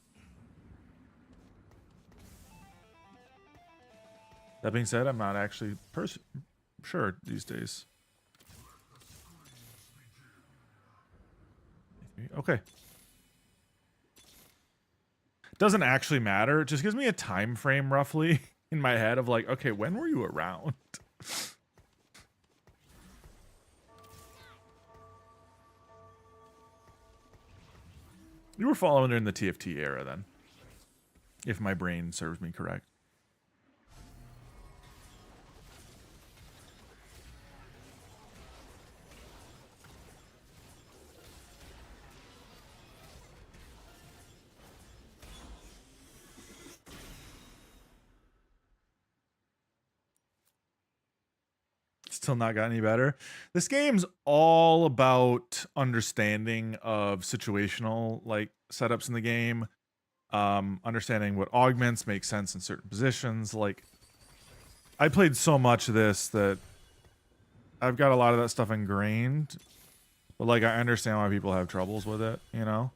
That being said, I'm not actually sure these days. Okay. Doesn't actually matter. It just gives me a time frame roughly in my head of like, okay, when were you around? You were following during the TFT era then, if my brain serves me correct. Still not got any better. This game's all about understanding of situational like setups in the game, understanding what augments make sense in certain positions. Like, I played so much of this that I've got a lot of that stuff ingrained, but like I understand why people have troubles with it, you know.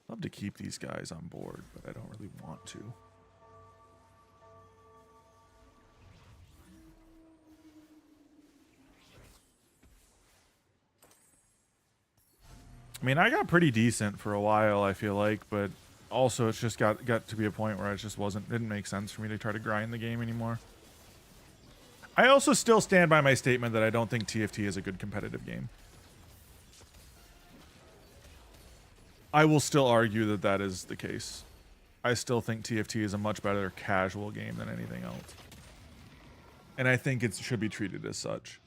Love to keep these guys on board, but I don't really want to. I mean, I got pretty decent for a while, I feel like, but also it's just got to be a point where it just didn't make sense for me to try to grind the game anymore. I also still stand by my statement that I don't think TFT is a good competitive game. I will still argue that that is the case. I still think TFT is a much better casual game than anything else. And I think it should be treated as such.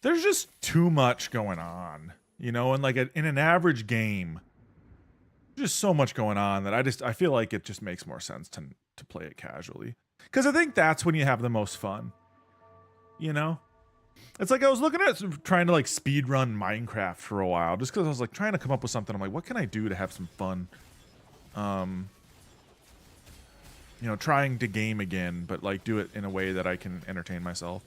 There's just too much going on, you know, and like in an average game, just so much going on that I feel like it just makes more sense to play it casually. Because I think that's when you have the most fun, you know? It's like I was looking at trying to like speed run Minecraft for a while, just because I was like trying to come up with something. I'm like, what can I do to have some fun? You know, trying to game again, but like do it in a way that I can entertain myself.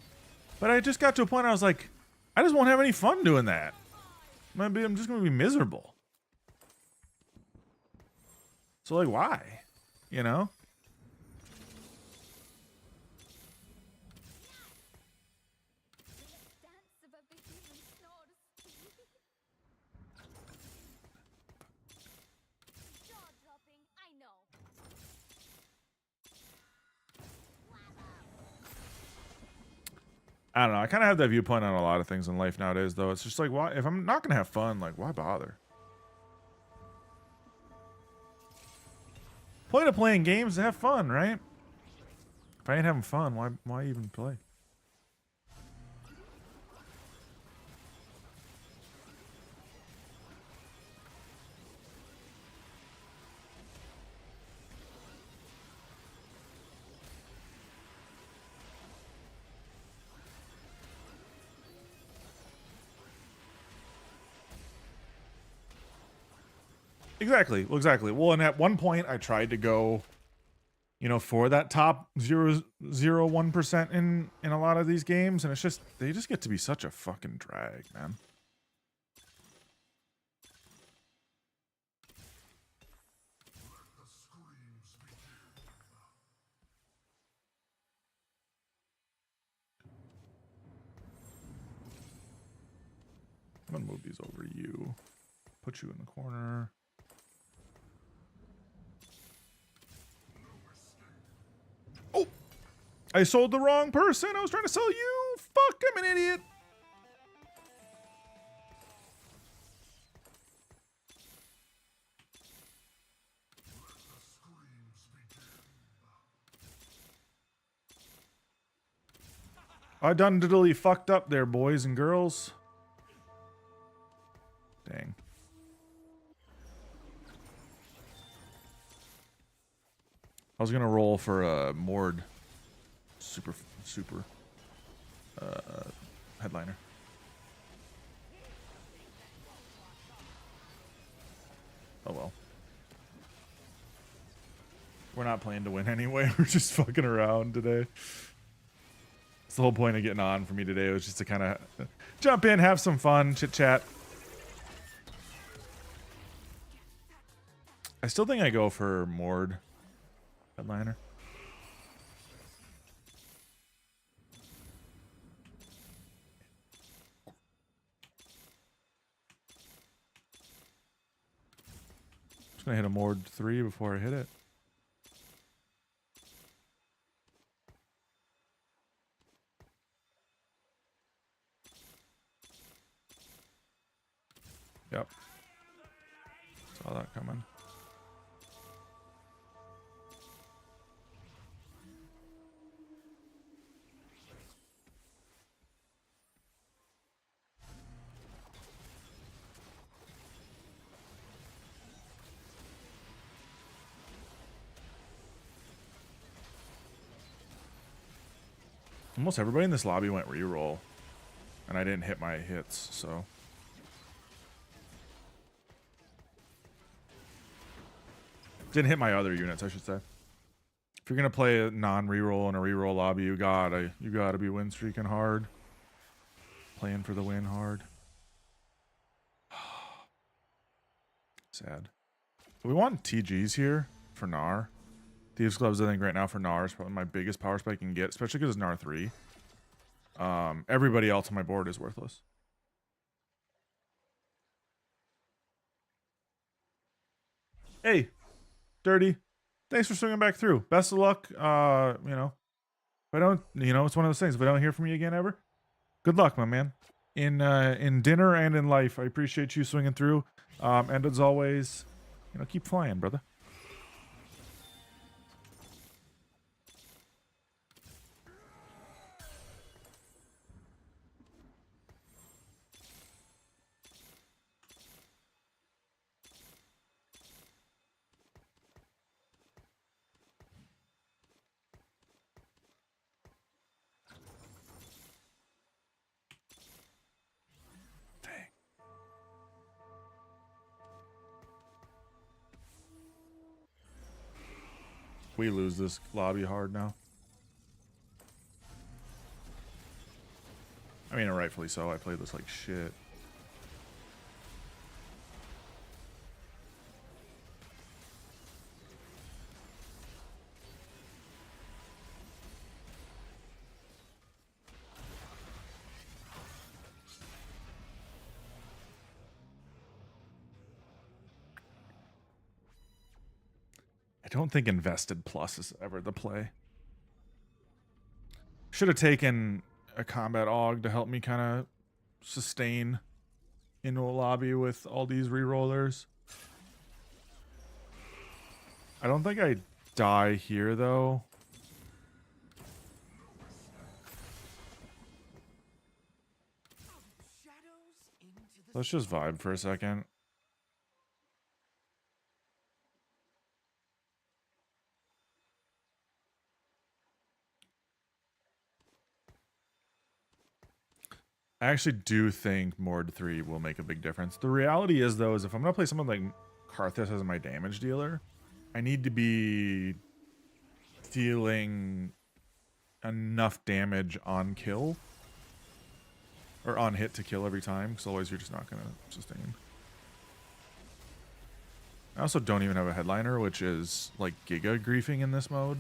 But I just got to a point where I was like, I just won't have any fun doing that. I'm just gonna be miserable. So like, why? You know? I don't know. I kind of have that viewpoint on a lot of things in life nowadays, though. It's just like, why? If I'm not gonna have fun, like, why bother? Point of playing games to have fun, right? If I ain't having fun, why even play? Exactly. Well, exactly. Well, and at one point I tried to go, you know, for that top 0.001% in a lot of these games, and it's just they just get to be such a fucking drag, man. I'm gonna move these over to you. Put you in the corner. Oh! I sold the wrong person! I was trying to sell you! Fuck, I'm an idiot! I done diddly fucked up there, boys and girls. Dang. I was gonna roll for a Mord super headliner. Oh well. We're not playing to win anyway. We're just fucking around today. That's the whole point of getting on for me today, was just to kind of jump in, have some fun, chit chat. I still think I go for Mord headliner. Just gonna hit a Mord 3 before I hit it. Yep. Saw that coming. Almost everybody in this lobby went reroll, and I didn't hit my hits, so. Didn't hit my other units, I should say. If you're gonna play a non-reroll in a reroll lobby, you gotta be win streaking hard. Playing for the win hard. Sad. We want TGs here for Gnar. Thieves Gloves, I think, right now for Gnar is probably my biggest power spike I can get, especially because it's Gnar 3. Everybody else on my board is worthless. Hey, Dirty. Thanks for swinging back through. Best of luck, you know, If I don't, you know, it's one of those things. If I don't hear from you again ever, good luck, my man. In dinner and in life, I appreciate you swinging through. And as always, you know, keep flying, brother. Dang. We lose this lobby hard now. I mean, rightfully so. I played this like shit. I don't think invested plus is ever the play. Should have taken a combat aug to help me kind of sustain into a lobby with all these rerollers. I don't think I die here though. Let's just vibe for a second. I actually do think Mord 3 will make a big difference. The reality is, though, is if I'm going to play someone like Karthus as my damage dealer, I need to be dealing enough damage on kill. Or on hit to kill every time, because otherwise you're just not going to sustain. I also don't even have a headliner, which is like giga griefing in this mode.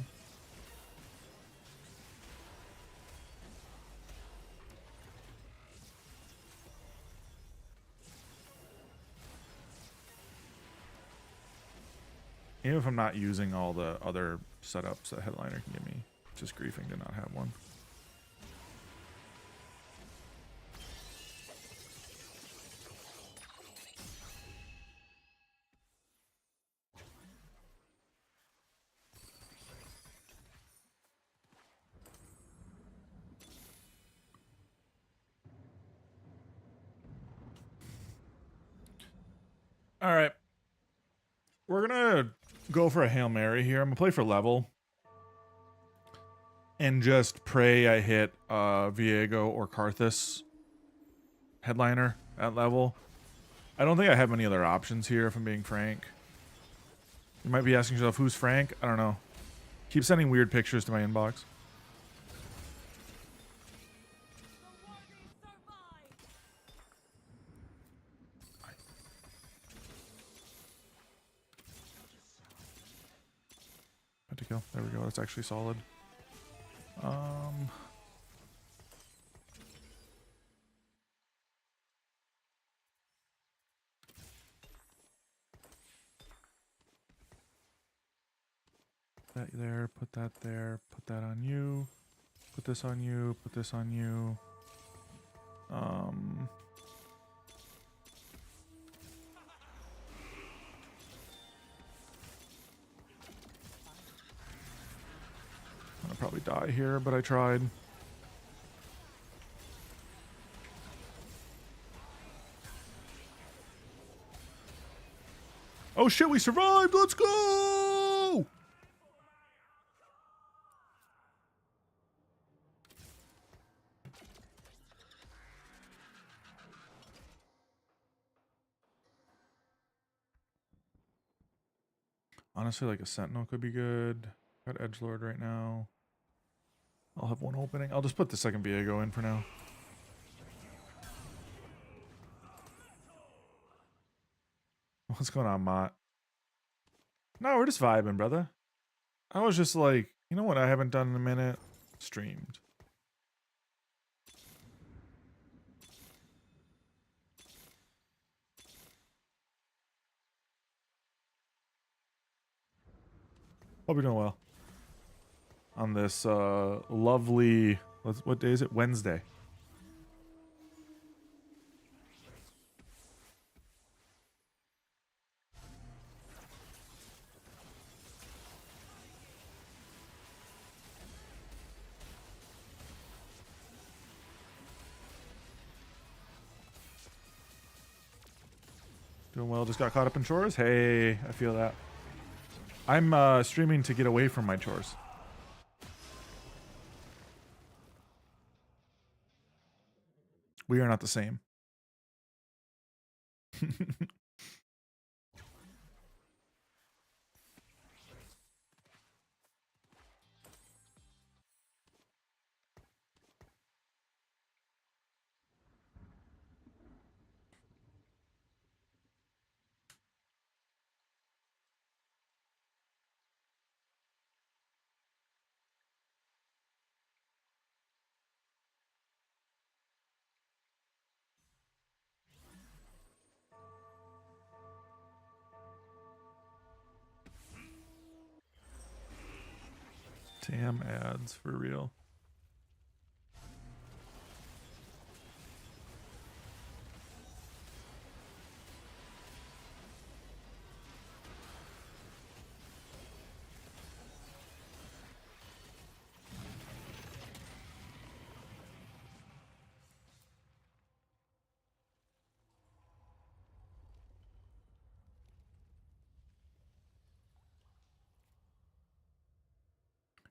Even if I'm not using all the other setups that headliner can give me, just griefing to not have one. All right. We're going to go for a Hail Mary here. I'm going to play for level. And just pray I hit Viego or Karthus headliner at level. I don't think I have any other options here, if I'm being frank. You might be asking yourself, who's Frank? I don't know. Keep sending weird pictures to my inbox. Had to kill. There we go. That's actually solid. That there, put that there, put that on you, put this on you, put this on you. I'll probably die here, but I tried. Oh shit, we survived! Let's go! Honestly, like a Sentinel could be good. Got Edgelord right now. I'll have one opening. I'll just put the second Viego in for now. What's going on, Mott? No, we're just vibing, brother. I was just like, you know what I haven't done in a minute? Streamed. Hope you're doing well. on this lovely, what day is it? Wednesday. Doing well, just got caught up in chores. Hey, I feel that. I'm streaming to get away from my chores. We are not the same. Damn ads, for real.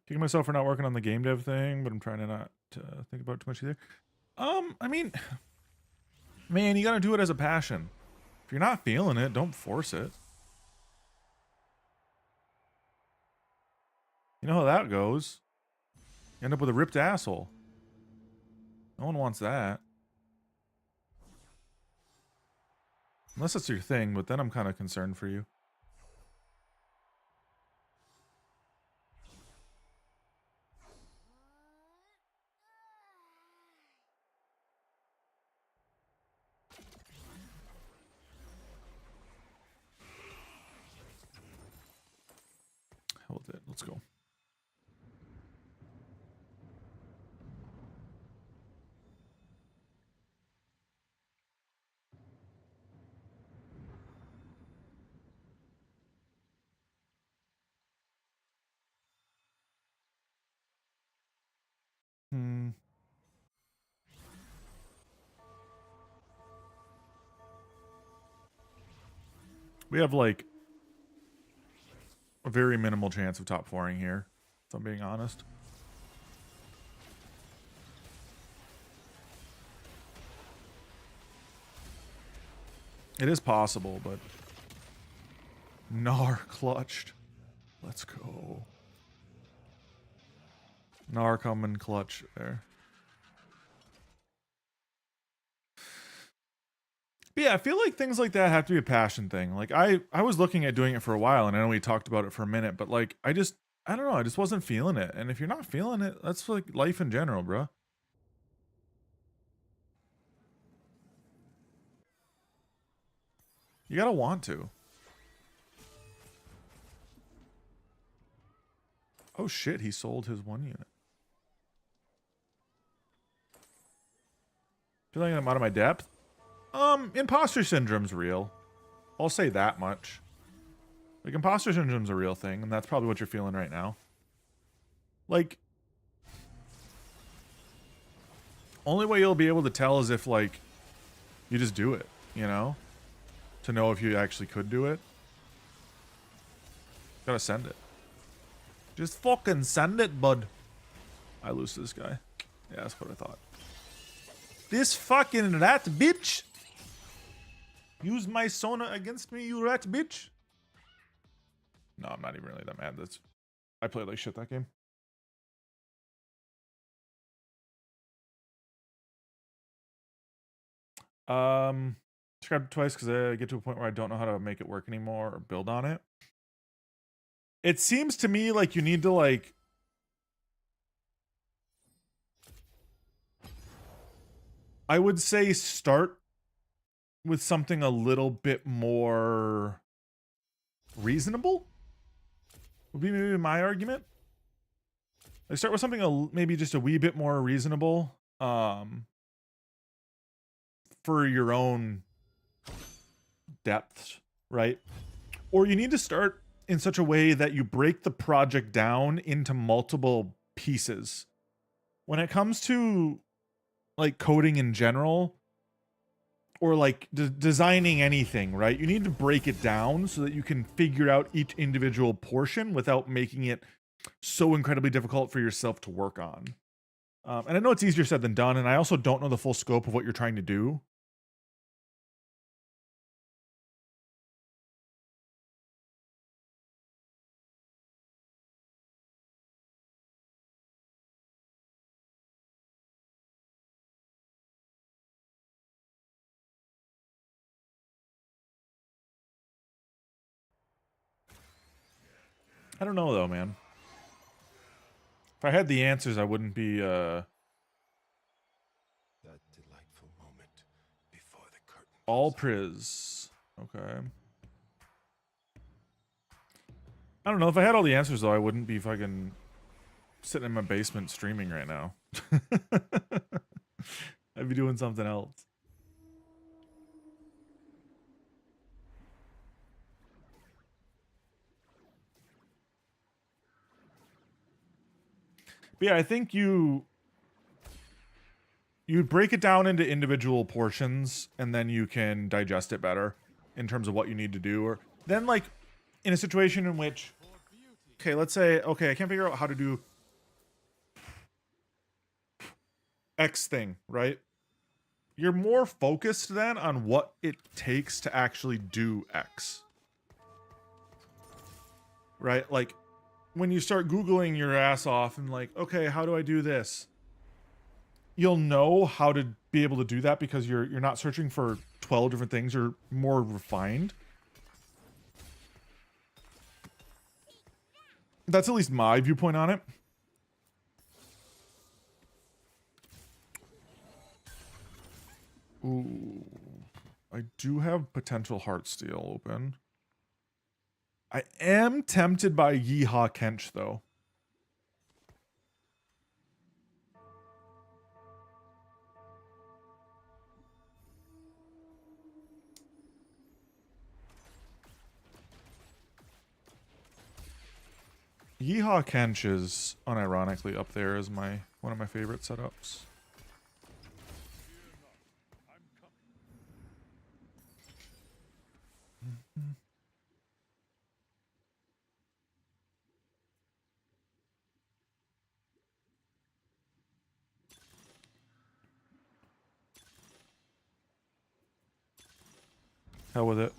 Kicking myself for not working on the game dev thing, but I'm trying to not think about it too much either. I mean, man, you gotta do it as a passion. If you're not feeling it, don't force it. You know how that goes. You end up with a ripped asshole. No one wants that. Unless it's your thing, but then I'm kind of concerned for you. Hold it. Let's go. We have like a very minimal chance of top 4ing here, if I'm being honest. It is possible, but Gnar clutched. Let's go. Gnar coming clutch there. But yeah, I feel like things like that have to be a passion thing. Like I was looking at doing it for a while, and I know we talked about it for a minute, but like I don't know, I just wasn't feeling it. And if you're not feeling it, that's like life in general, bro. You gotta want to. Oh shit, he sold his 1 unit. Feel like I'm out of my depth? Imposter syndrome's real. I'll say that much. Like, imposter syndrome's a real thing, and that's probably what you're feeling right now. Like, only way you'll be able to tell is if, like, you just do it, you know? To know if you actually could do it. Gotta send it. Just fucking send it, bud. I lose to this guy. Yeah, that's what I thought. This fucking rat bitch. Use my Sona against me, you rat bitch. No, I'm not even really that mad. I played like shit that game. Subscribe twice because I get to a point where I don't know how to make it work anymore or build on it. It seems to me like you need to like I would say start with something a little bit more reasonable would be maybe my argument. Like start with something maybe just a wee bit more reasonable for your own depth, right? Or you need to start in such a way that you break the project down into multiple pieces. When it comes to like coding in general, or like designing anything, right? You need to break it down so that you can figure out each individual portion without making it so incredibly difficult for yourself to work on. And I know it's easier said than done, and I also don't know the full scope of what you're trying to do. I don't know though, man. If I had the answers, I wouldn't be That delightful moment before the curtain all comes up. priz. Okay. I don't know. If I had all the answers though, I wouldn't be fucking sitting in my basement streaming right now. I'd be doing something else. But yeah, I think you'd break it down into individual portions and then you can digest it better in terms of what you need to do. Or then like in a situation in which, okay, let's say, okay, I can't figure out how to do X thing, right? You're more focused then on what it takes to actually do X. Right? Like when you start Googling your ass off and like, okay, how do I do this? You'll know how to be able to do that because you're not searching for 12 different things. You're more refined. That's at least my viewpoint on it. Ooh. I do have potential Heartsteel open. I am tempted by Yeehaw Kench, though. Yeehaw Kench is unironically up there as one of my favorite setups. Hell with it.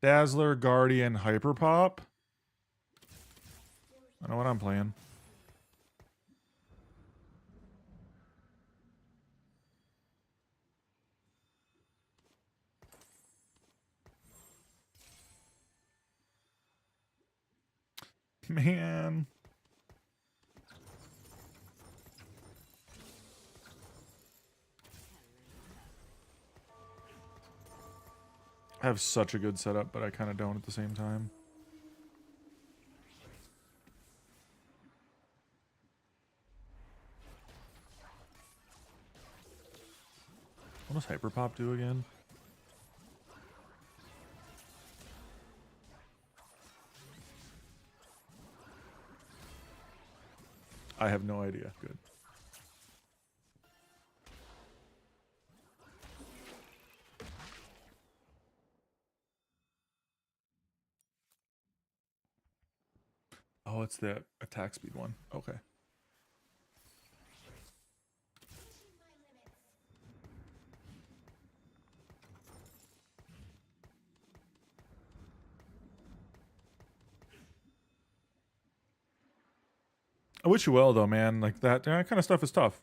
Dazzler, Guardian, Hyperpop. I know what I'm playing. Man. I have such a good setup, but I kind of don't at the same time. What does Hyperpop do again? I have no idea. Good. Oh, it's the attack speed one. Okay. I wish you well, though, man. Like that kind of stuff is tough.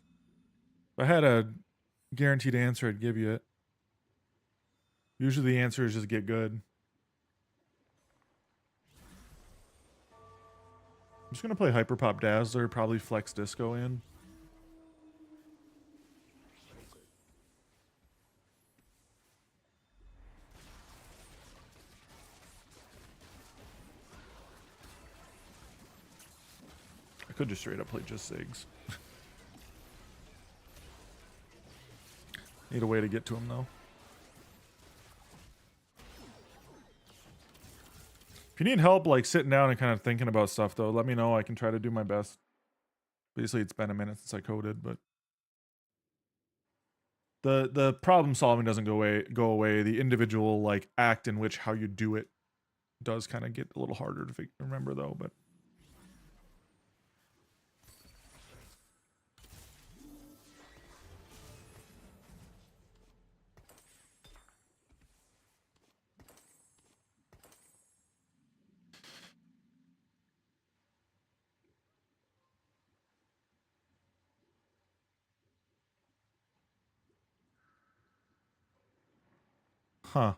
If I had a guaranteed answer, I'd give you it. Usually the answer is just get good. I'm just going to play Hyperpop Dazzler, probably Flex Disco in. could just straight up play just Ziggs. Need a way to get to him though. If you need help like sitting down and kind of thinking about stuff though, let me know. I can try to do my best. Basically, it's been a minute since I coded, but the problem solving doesn't go away. The individual like act in which how you do it does kind of get a little harder to remember though, but huh.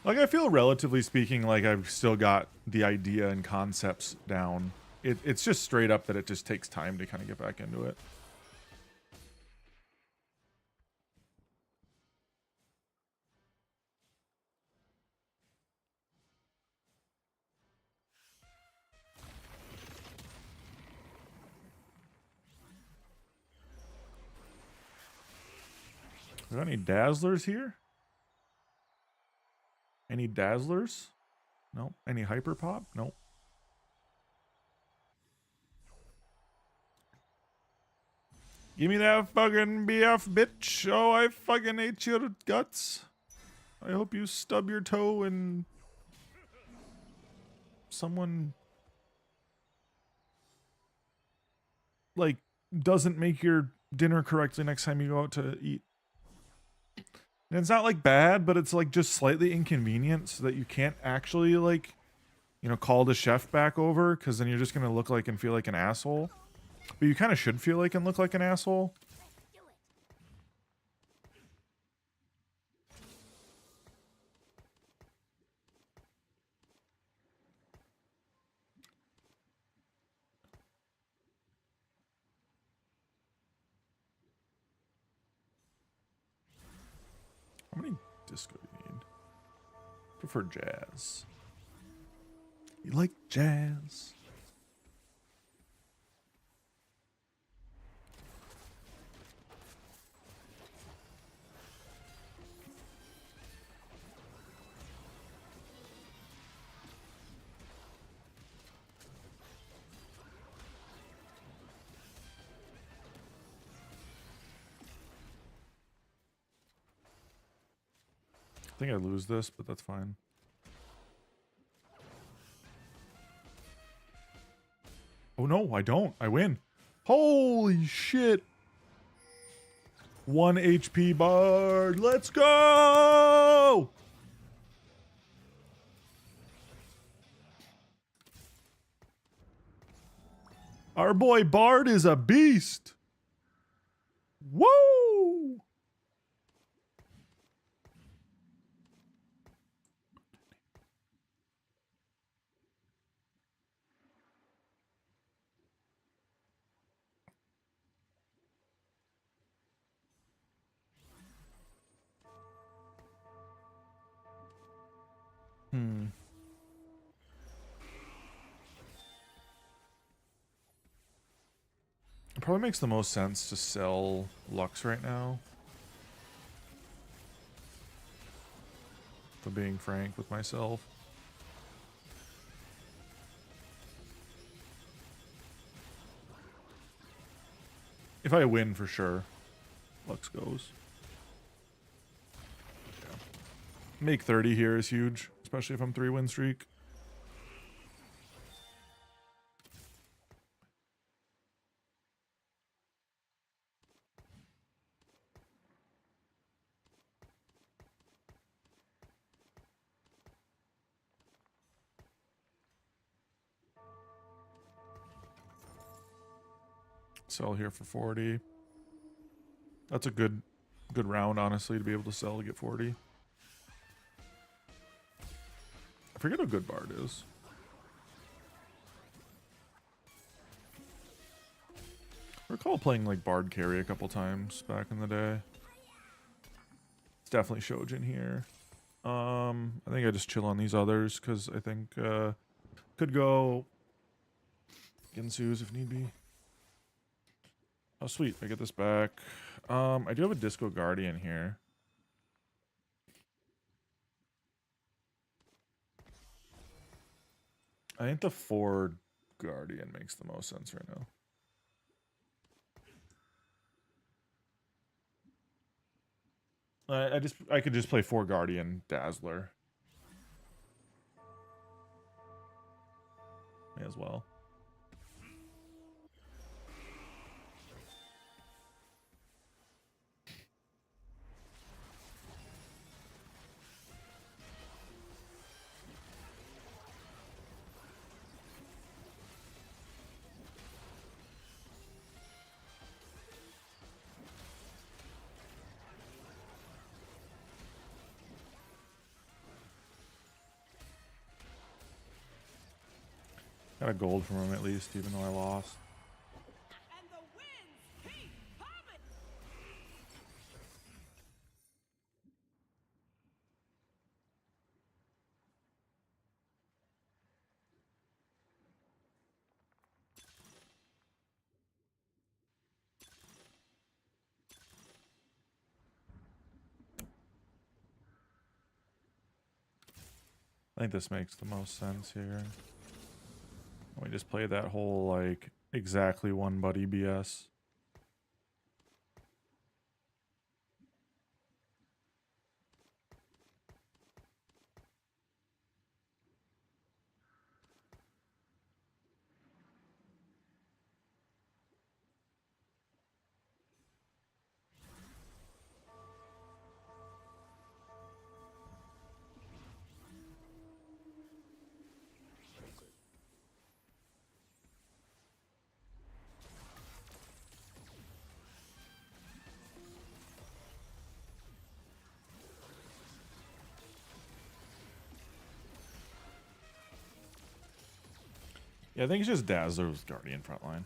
Like, I feel relatively speaking like I've still got the idea and concepts down. It's just straight up that it just takes time to kind of get back into it. Are there any dazzlers here? Any dazzlers? Nope. Any hyper pop? Nope. Give me that fucking BF, bitch. Oh, I fucking hate your guts. I hope you stub your toe and someone like doesn't make your dinner correctly next time you go out to eat. And it's not like bad, but it's like just slightly inconvenient so that you can't actually like, you know, call the chef back over because then you're just gonna look like and feel like an asshole. But you kind of should feel like and look like an asshole. How many disco do you need? Prefer jazz. You like jazz? I think I lose this, but that's fine. Oh no, I don't. I win. Holy shit. 1 HP Bard. Let's go! Our boy Bard is a beast. Woo! It probably makes the most sense to sell Lux right now. If I'm being frank with myself. If I win for sure, Lux goes. Yeah. Make 30 here is huge, especially if I'm 3-win streak. Sell here for 40. That's a good round, honestly, to be able to sell to get 40. forget how good Bard is. I recall playing like Bard carry a couple times back in the day. It's definitely Shojin here. I think I just chill on these others because I think could go Ginsu's if need be. Oh sweet, I get this back. I do have a Disco Guardian here. I think the 4 Guardian makes the most sense right now. I could just play 4 Guardian Dazzler. May as well. Got a gold from him at least, even though I lost. And the winds keep coming. I think this makes the most sense here. We just play that whole, like, exactly one buddy BS. Yeah, I think it's just Dazzler with Guardian frontline.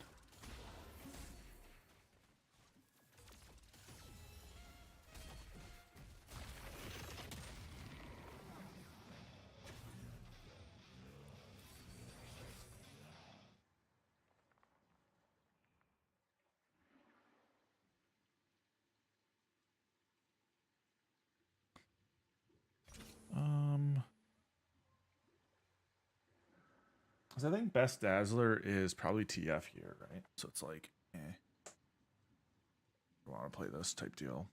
Because I think best Dazzler is probably TF here, right? So it's like, I want to play this type deal.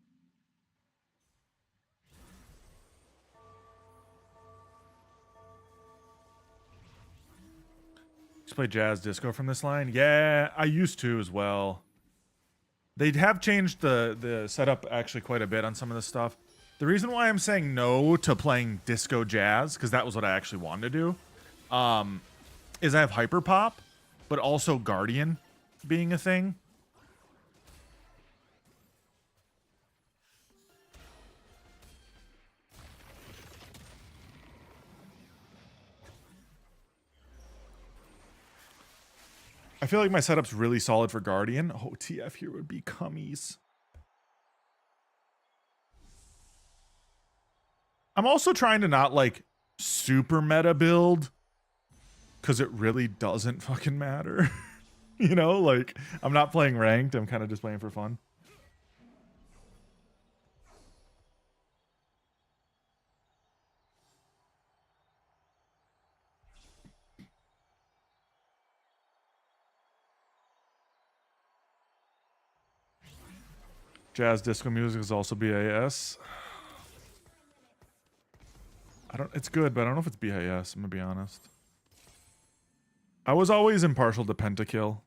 Just play Jazz Disco from this line? Yeah, I used to as well. They have changed the setup actually quite a bit on some of this stuff. The reason why I'm saying no to playing Disco Jazz, because that was what I actually wanted to do, is I have Hyper Pop, but also Guardian being a thing. I feel like my setup's really solid for Guardian. Oh, TF here would be cummies. I'm also trying to not, like, super meta build, because it really doesn't fucking matter. You know, like, I'm not playing ranked. I'm kind of just playing for fun. Jazz disco music is also BAS. It's good, but I don't know if it's BAS, I'm gonna be honest. I was always impartial to Pentakill.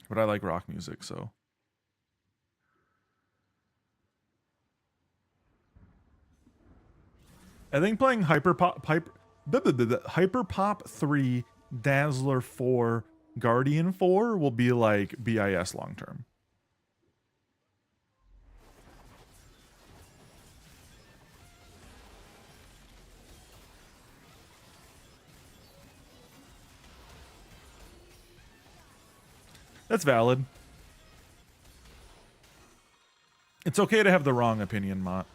But I like rock music, so. I think playing Hyper Pop 3, Dazzler 4, Guardian 4 will be like BIS long term. That's valid. It's okay to have the wrong opinion, Mott.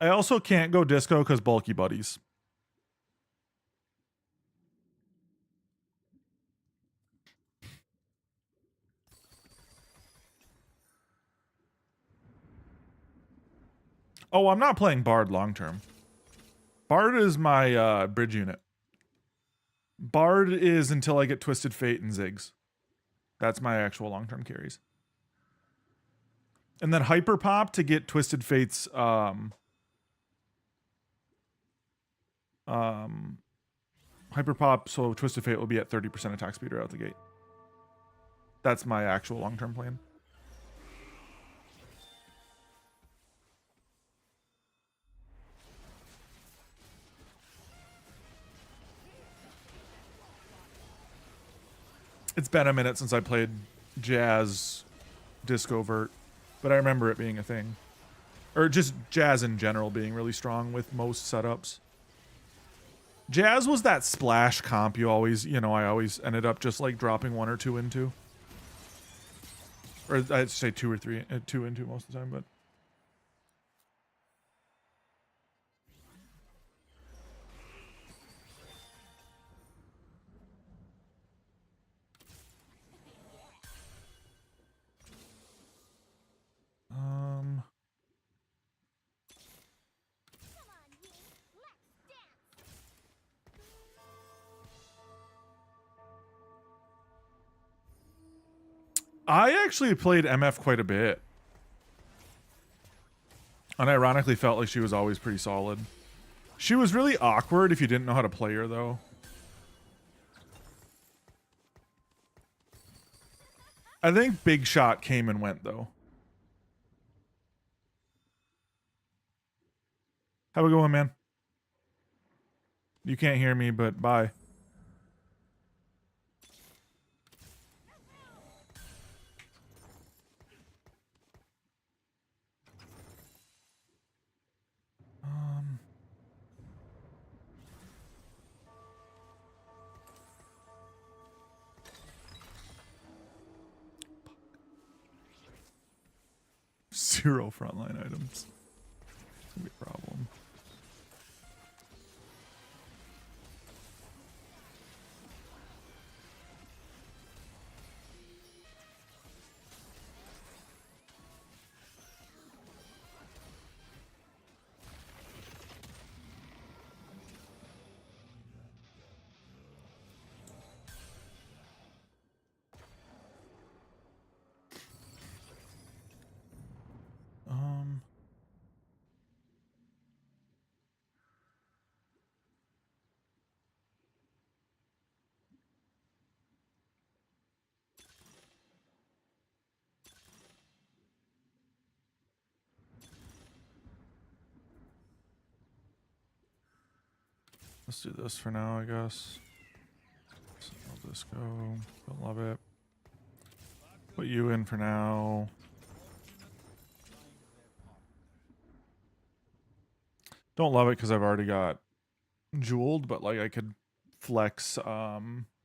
I also can't go disco because bulky buddies. Oh, I'm not playing Bard long term. Bard is my bridge unit. Bard is until I get Twisted Fate and Ziggs. That's my actual long term carries. And then Hyper Pop to get Twisted Fate's Hyper Pop, so Twisted Fate will be at 30% attack speed right out the gate. That's my actual long term plan. It's been a minute since I played Jazz Disco Vert, but I remember it being a thing. Or just Jazz in general being really strong with most setups. Jazz was that splash comp you always, I always ended up just like dropping 1 or 2 into. Or I'd say 2 or 3, 2 into most of the time, but. I actually played MF quite a bit. And ironically felt like she was always pretty solid. She was really awkward if you didn't know how to play her, though. I think Big Shot came and went, though. How we going, man? You can't hear me, but bye. Zero frontline items. It's gonna be a problem. Let's do this for now, I guess. So I'll just go. Don't love it. Put you in for now. Don't love it because I've already got jeweled, but like I could flex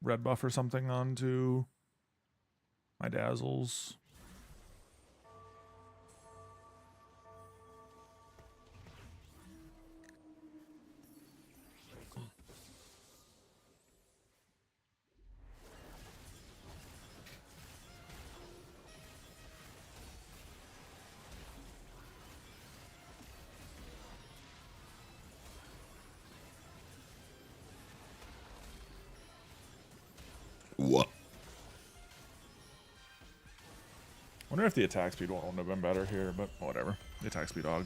red buff or something onto my dazzles. What? Wonder if the attack speed won't have been better here, but whatever. The attack speed dog.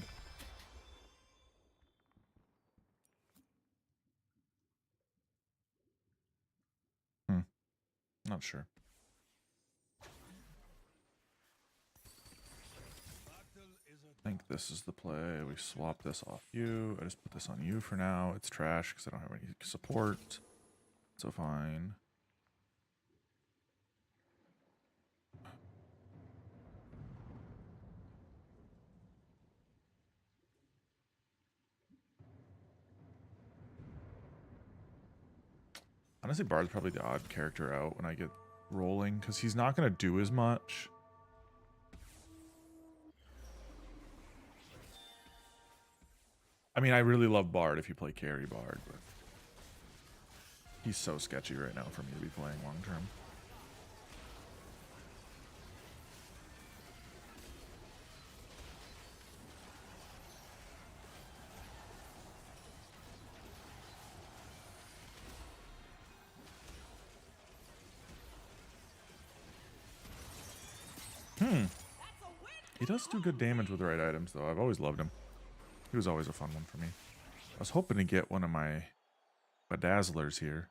Not sure. I think this is the play. We swap this off you. I just put this on you for now. It's trash because I don't have any support. So fine. Honestly, Bard's probably the odd character out when I get rolling, because he's not going to do as much. I mean, I really love Bard if you play carry Bard, but he's so sketchy right now for me to be playing long term. He does do good damage with the right items, though. I've always loved him. He was always a fun one for me. I was hoping to get one of my bedazzlers here.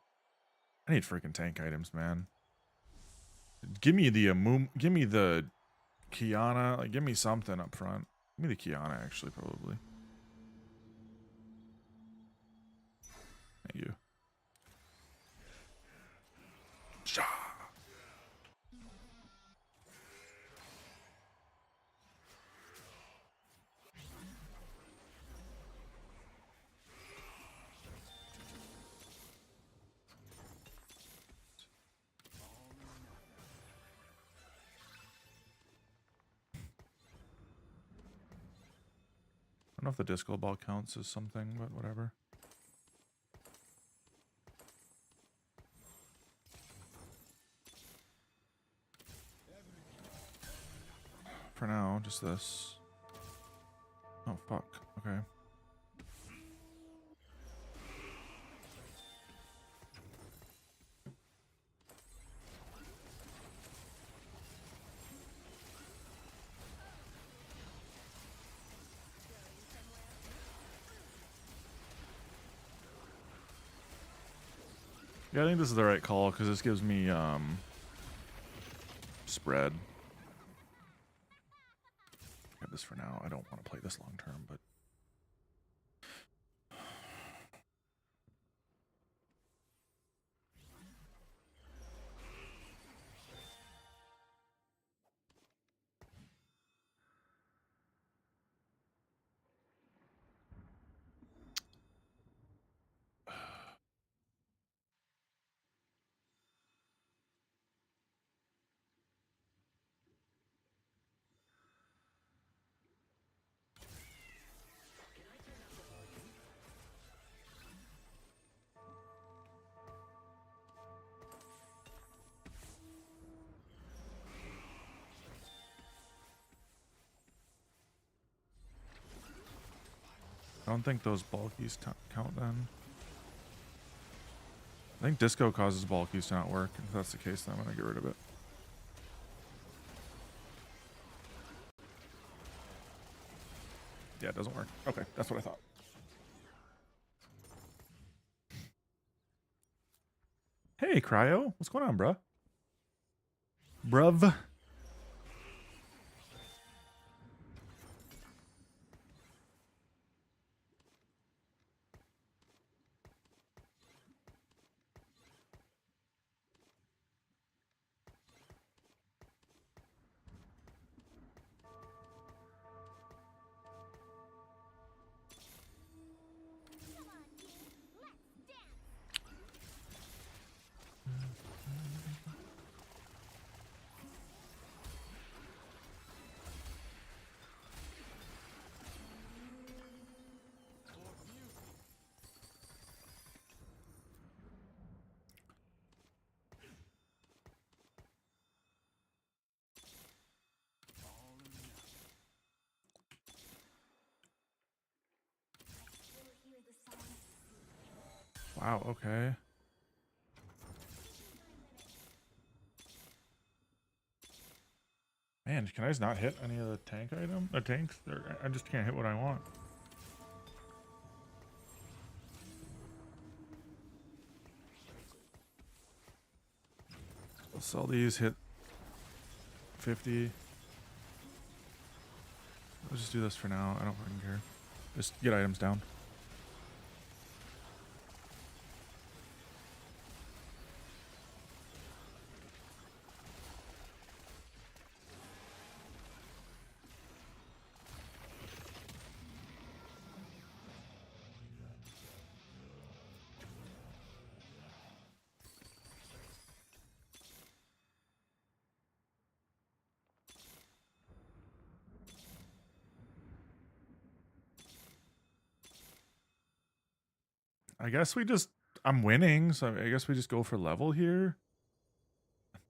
I need freaking tank items, man. Give me the give me the Kiana. Like, give me something up front. Give me the Kiana, actually, probably. Thank you. Shah. I don't know if the disco ball counts as something, but whatever. For now, just this. Oh, fuck. Okay. Yeah, I think this is the right call, because this gives me, spread. Got this for now. I don't want to play this long term, but I don't think those bulkies count then. I think disco causes bulkies to not work. If that's the case, then I'm going to get rid of it. Yeah, it doesn't work. Okay, that's what I thought. Hey, Cryo. What's going on, bruh? Bruv. Wow, okay. Man, can I just not hit any of the tank item? The tanks? I just can't hit what I want. I'll sell these, hit 50. Let's just do this for now. I don't fucking care. Just get items down. I guess we just, I'm winning, so I guess we just go for level here.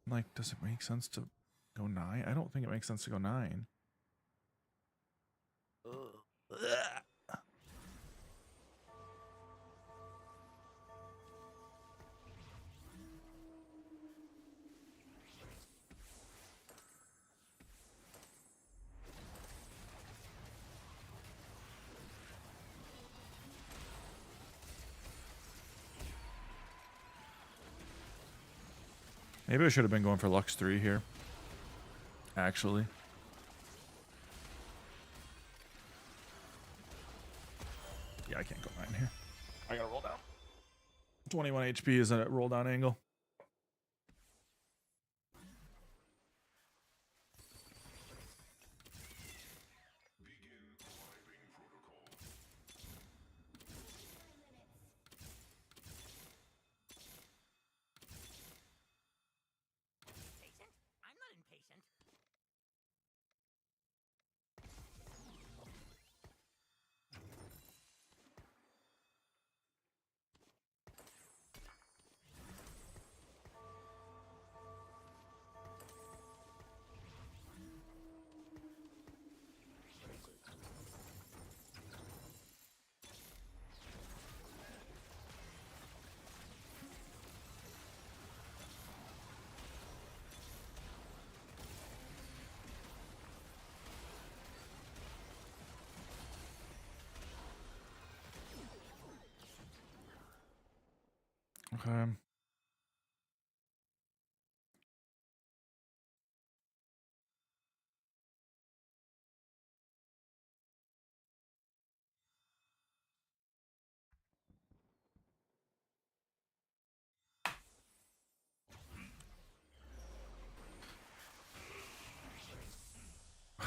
Like, does it make sense to go 9? I don't think it makes sense to go 9. Maybe I should have been going for Lux 3 here. Actually. Yeah, I can't go 9 here. I gotta roll down. 21 HP is a roll down angle. Impatient? I'm not impatient. Okay.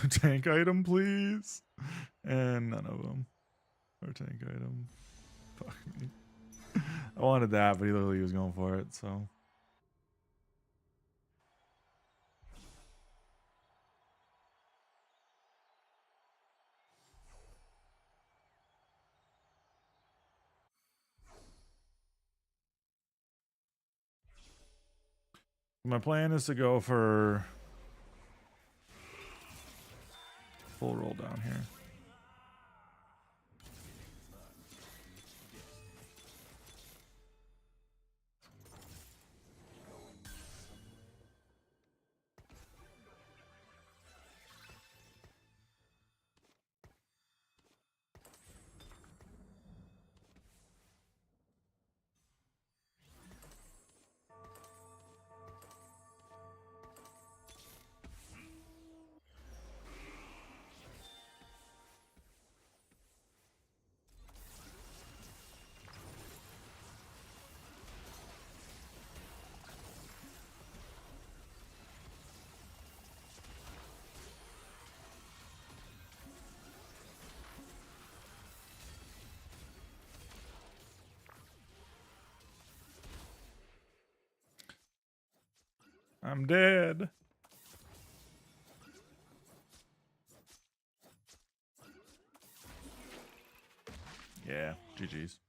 Tank item, please. And none of them are tank item. Fuck me. I wanted that, but he literally was going for it, so. My plan is to go for full roll down here. I'm dead. Yeah, GG's.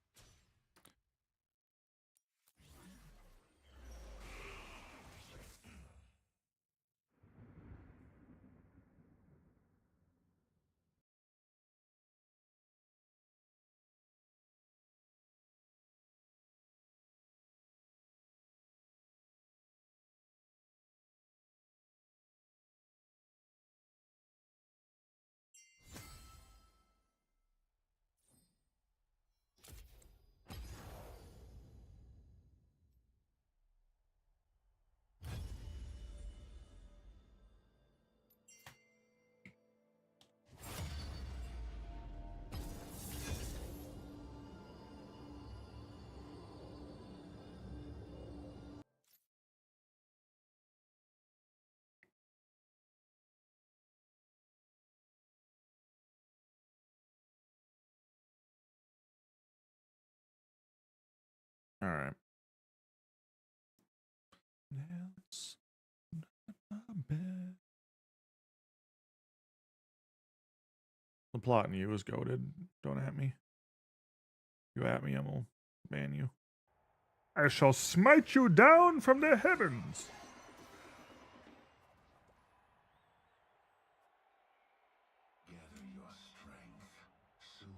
All right. Now it's my bed. The plot in you is goaded. Don't at me. You at me, I'm gonna ban you. I shall smite you down from the heavens. Gather your strength. Soon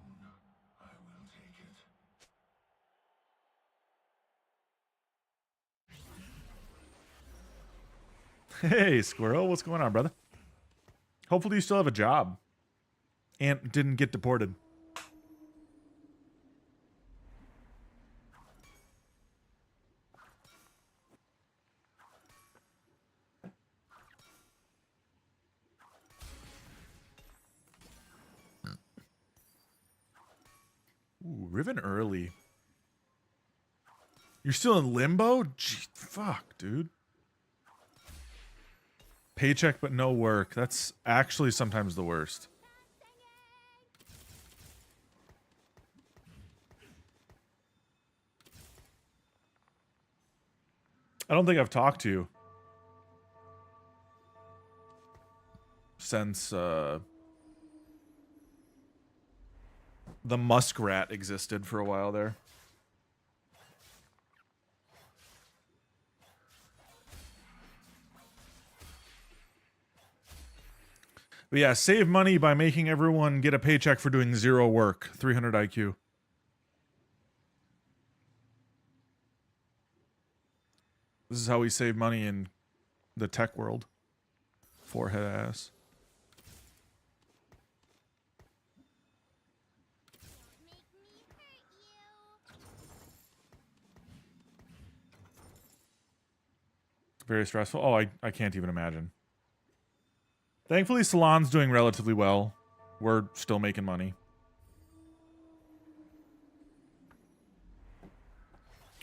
I will take it. Hey, Squirrel, what's going on, brother? Hopefully you still have a job and didn't get deported. Ooh, Riven early. You're still in limbo? Gee, fuck, dude. Paycheck but no work. That's actually sometimes the worst. I don't think I've talked to you since the muskrat existed for a while there. But yeah, save money by making everyone get a paycheck for doing 0 work. 300 IQ. This is how we save money in the tech world. Forehead ass. Very stressful. Oh, I can't even imagine. Thankfully, Salon's doing relatively well. We're still making money.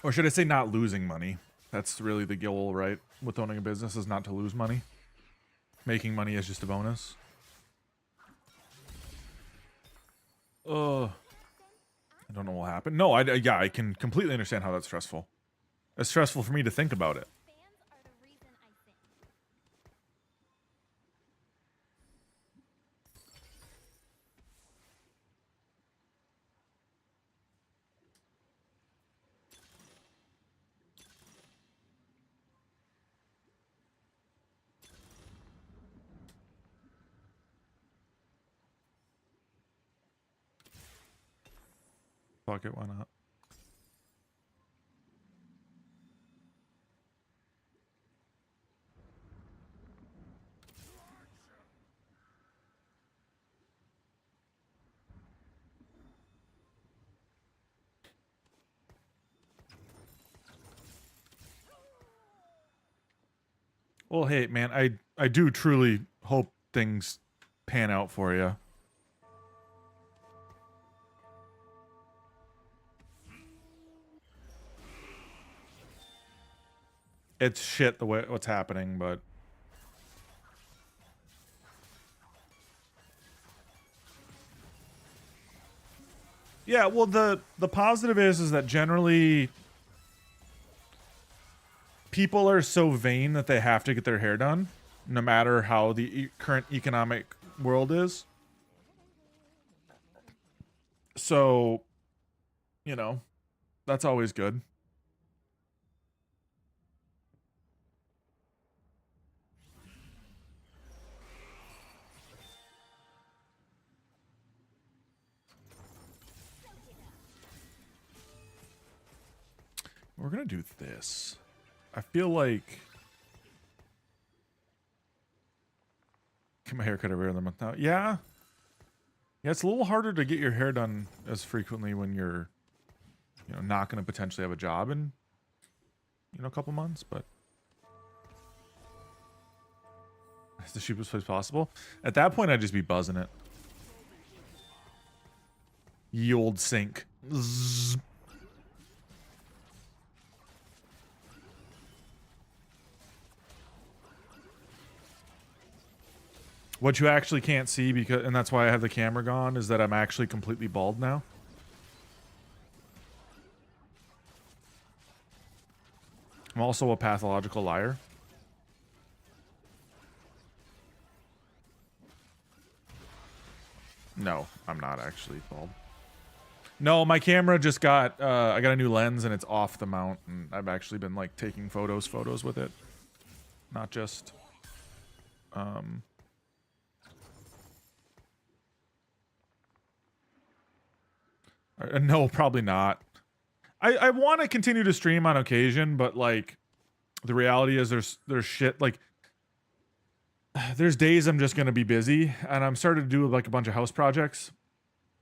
Or should I say not losing money? That's really the goal, right? With owning a business is not to lose money. Making money is just a bonus. I don't know what happened. No, yeah, I can completely understand how that's stressful. It's stressful for me to think about it. Fuck it, why not? Well, hey, man, I do truly hope things pan out for you. It's shit the way what's happening, but yeah, well the positive is that generally people are so vain that they have to get their hair done, no matter how the current economic world is. So, you know, that's always good. We're gonna do this. I feel like get my haircut every other month now. Yeah. Yeah, it's a little harder to get your hair done as frequently when you're, you know, not gonna potentially have a job in, you know, a couple months, but it's the cheapest place possible. At that point, I'd just be buzzing it. Ye old sink. Zzz. What you actually can't see, because, and that's why I have the camera gone, is that I'm actually completely bald now. I'm also a pathological liar. No, I'm not actually bald. No, my camera just got, I got a new lens and it's off the mount, and I've actually been like taking photos with it. Not just, no, probably not. I want to continue to stream on occasion, but like, the reality is there's shit, like, there's days I'm just gonna be busy, and I'm starting to do like a bunch of house projects.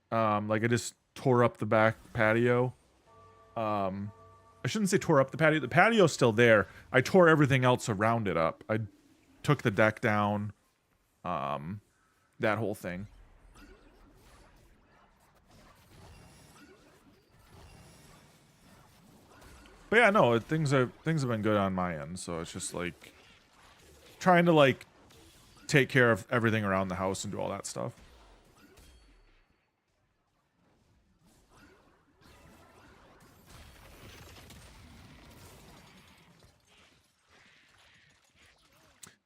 Like I just tore up the back patio. I shouldn't say tore up the patio. The patio's still there. I tore everything else around it up. I took the deck down. That whole thing. But yeah, no, things have been good on my end, so it's just like trying to like take care of everything around the house and do all that stuff.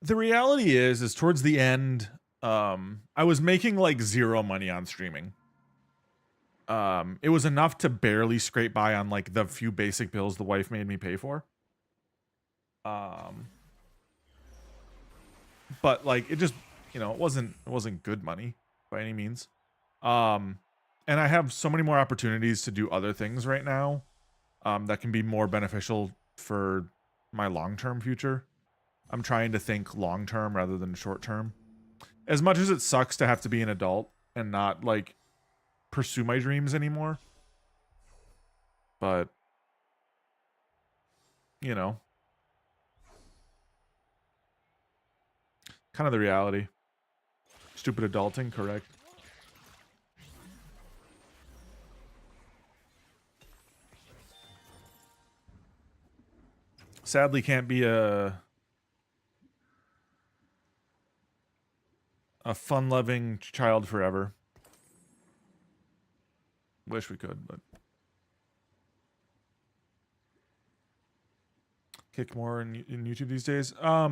The reality is towards the end, I was making like zero money on streaming. It was enough to barely scrape by on like the few basic bills the wife made me pay for. But like it just, you know, it wasn't good money by any means. And I have so many more opportunities to do other things right now, that can be more beneficial for my long-term future. I'm trying to think long-term rather than short-term. As much as it sucks to have to be an adult and not like pursue my dreams anymore, but you know, kind of the reality. Stupid adulting, correct? Sadly can't be a fun-loving child forever. Wish we could, but kick more in YouTube these days. I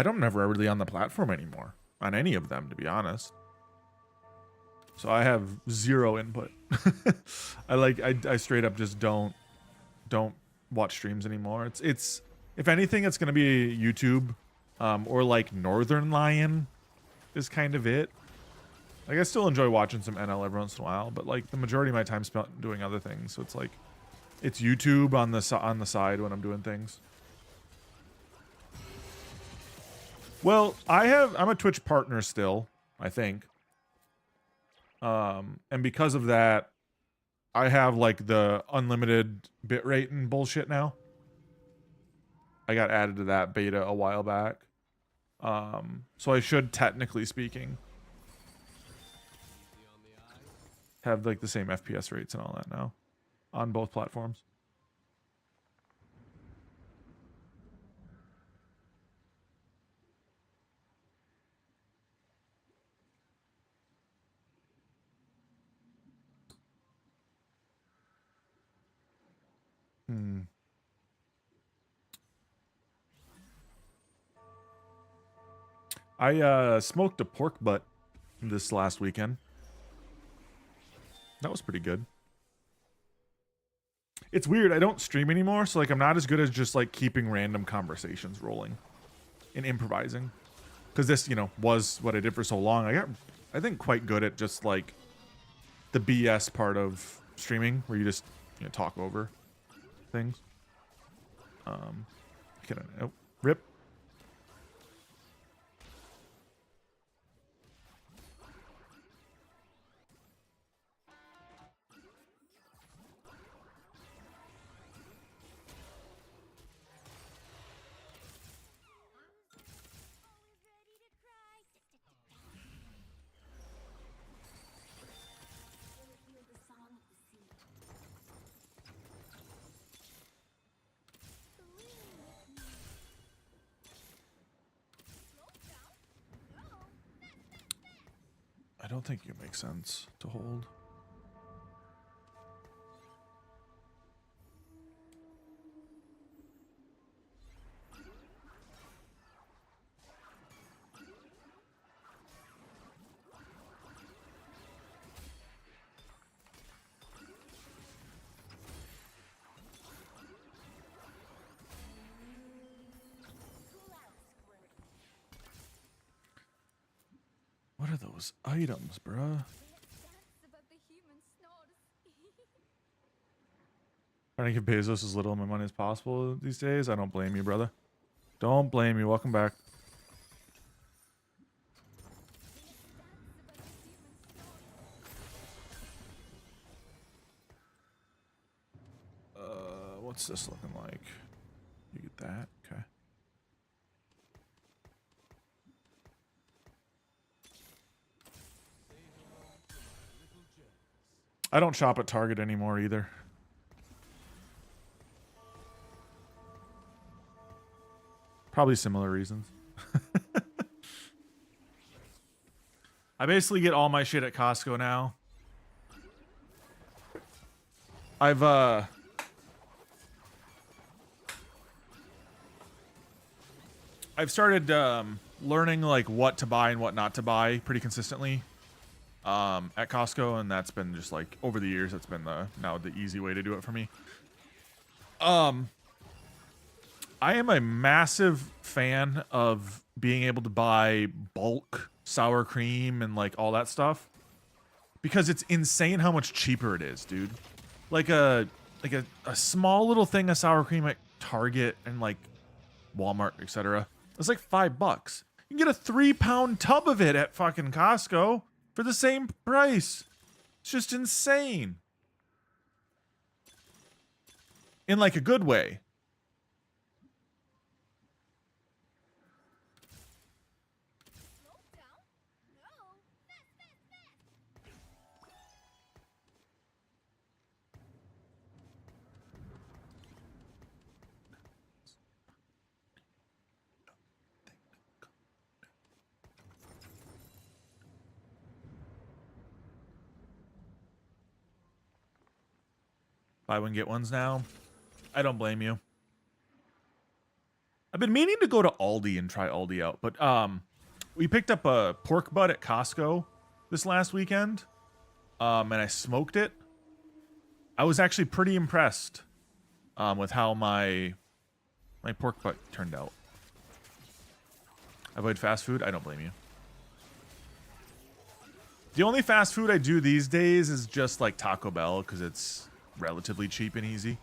don't never really on the platform anymore on any of them, to be honest. So I have zero input. I straight up just don't watch streams anymore. It's if anything, it's gonna be YouTube, or like Northern Lion is kind of it. Like I still enjoy watching some NL every once in a while, but like the majority of my time spent doing other things. So it's like it's YouTube on the side when I'm doing things. Well, I'm a Twitch partner still, I think. And because of that, I have like the unlimited bitrate and bullshit now. I got added to that beta a while back. So I should, technically speaking, have like the same FPS rates and all that now on both platforms. I smoked a pork butt this last weekend. That was pretty good. It's weird. I don't stream anymore, so like I'm not as good as just like keeping random conversations rolling and improvising. Because this, you know, was what I did for so long. I got, I think, quite good at just like the BS part of streaming, where you just, you know, talk over things. Oh, rip. I don't think it makes sense to hold. are those items, bruh? Trying to give Bezos as little of my money as possible these days. I don't blame you, brother. Don't blame you. Welcome back. What's this looking like? You get that? Okay. I don't shop at Target anymore either. Probably similar reasons. I basically get all my shit at Costco now. I've started learning like what to buy and what not to buy pretty consistently at Costco, and that's been just like over the years that's been now the easy way to do it for me. I am a massive fan of being able to buy bulk sour cream and like all that stuff because it's insane how much cheaper it is, dude. Like a small little thing of sour cream at Target and like Walmart, etc. It's like $5. You can get a 3-pound tub of it at fucking Costco for the same price. It's just insane. In like a good way. Buy one, get ones now. I don't blame you. I've been meaning to go to Aldi and try Aldi out, but we picked up a pork butt at Costco this last weekend, and I smoked it. I was actually pretty impressed with how my pork butt turned out. Avoid fast food? I don't blame you. The only fast food I do these days is just like Taco Bell because it's relatively cheap and easy.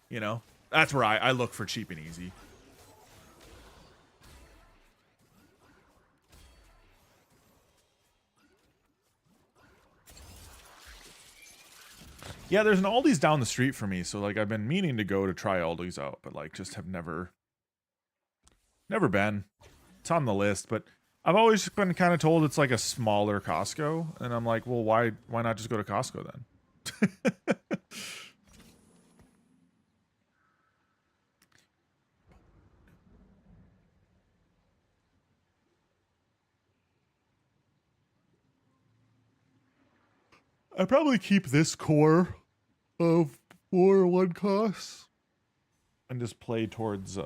You know? That's where I look for cheap and easy. Yeah, there's an Aldi's down the street for me, so like I've been meaning to go to try Aldi's out, but like just have never been. It's on the list, but I've always been kind of told it's like a smaller Costco, and I'm like, well, why not just go to Costco then? I probably keep this core of 401 costs and just play towards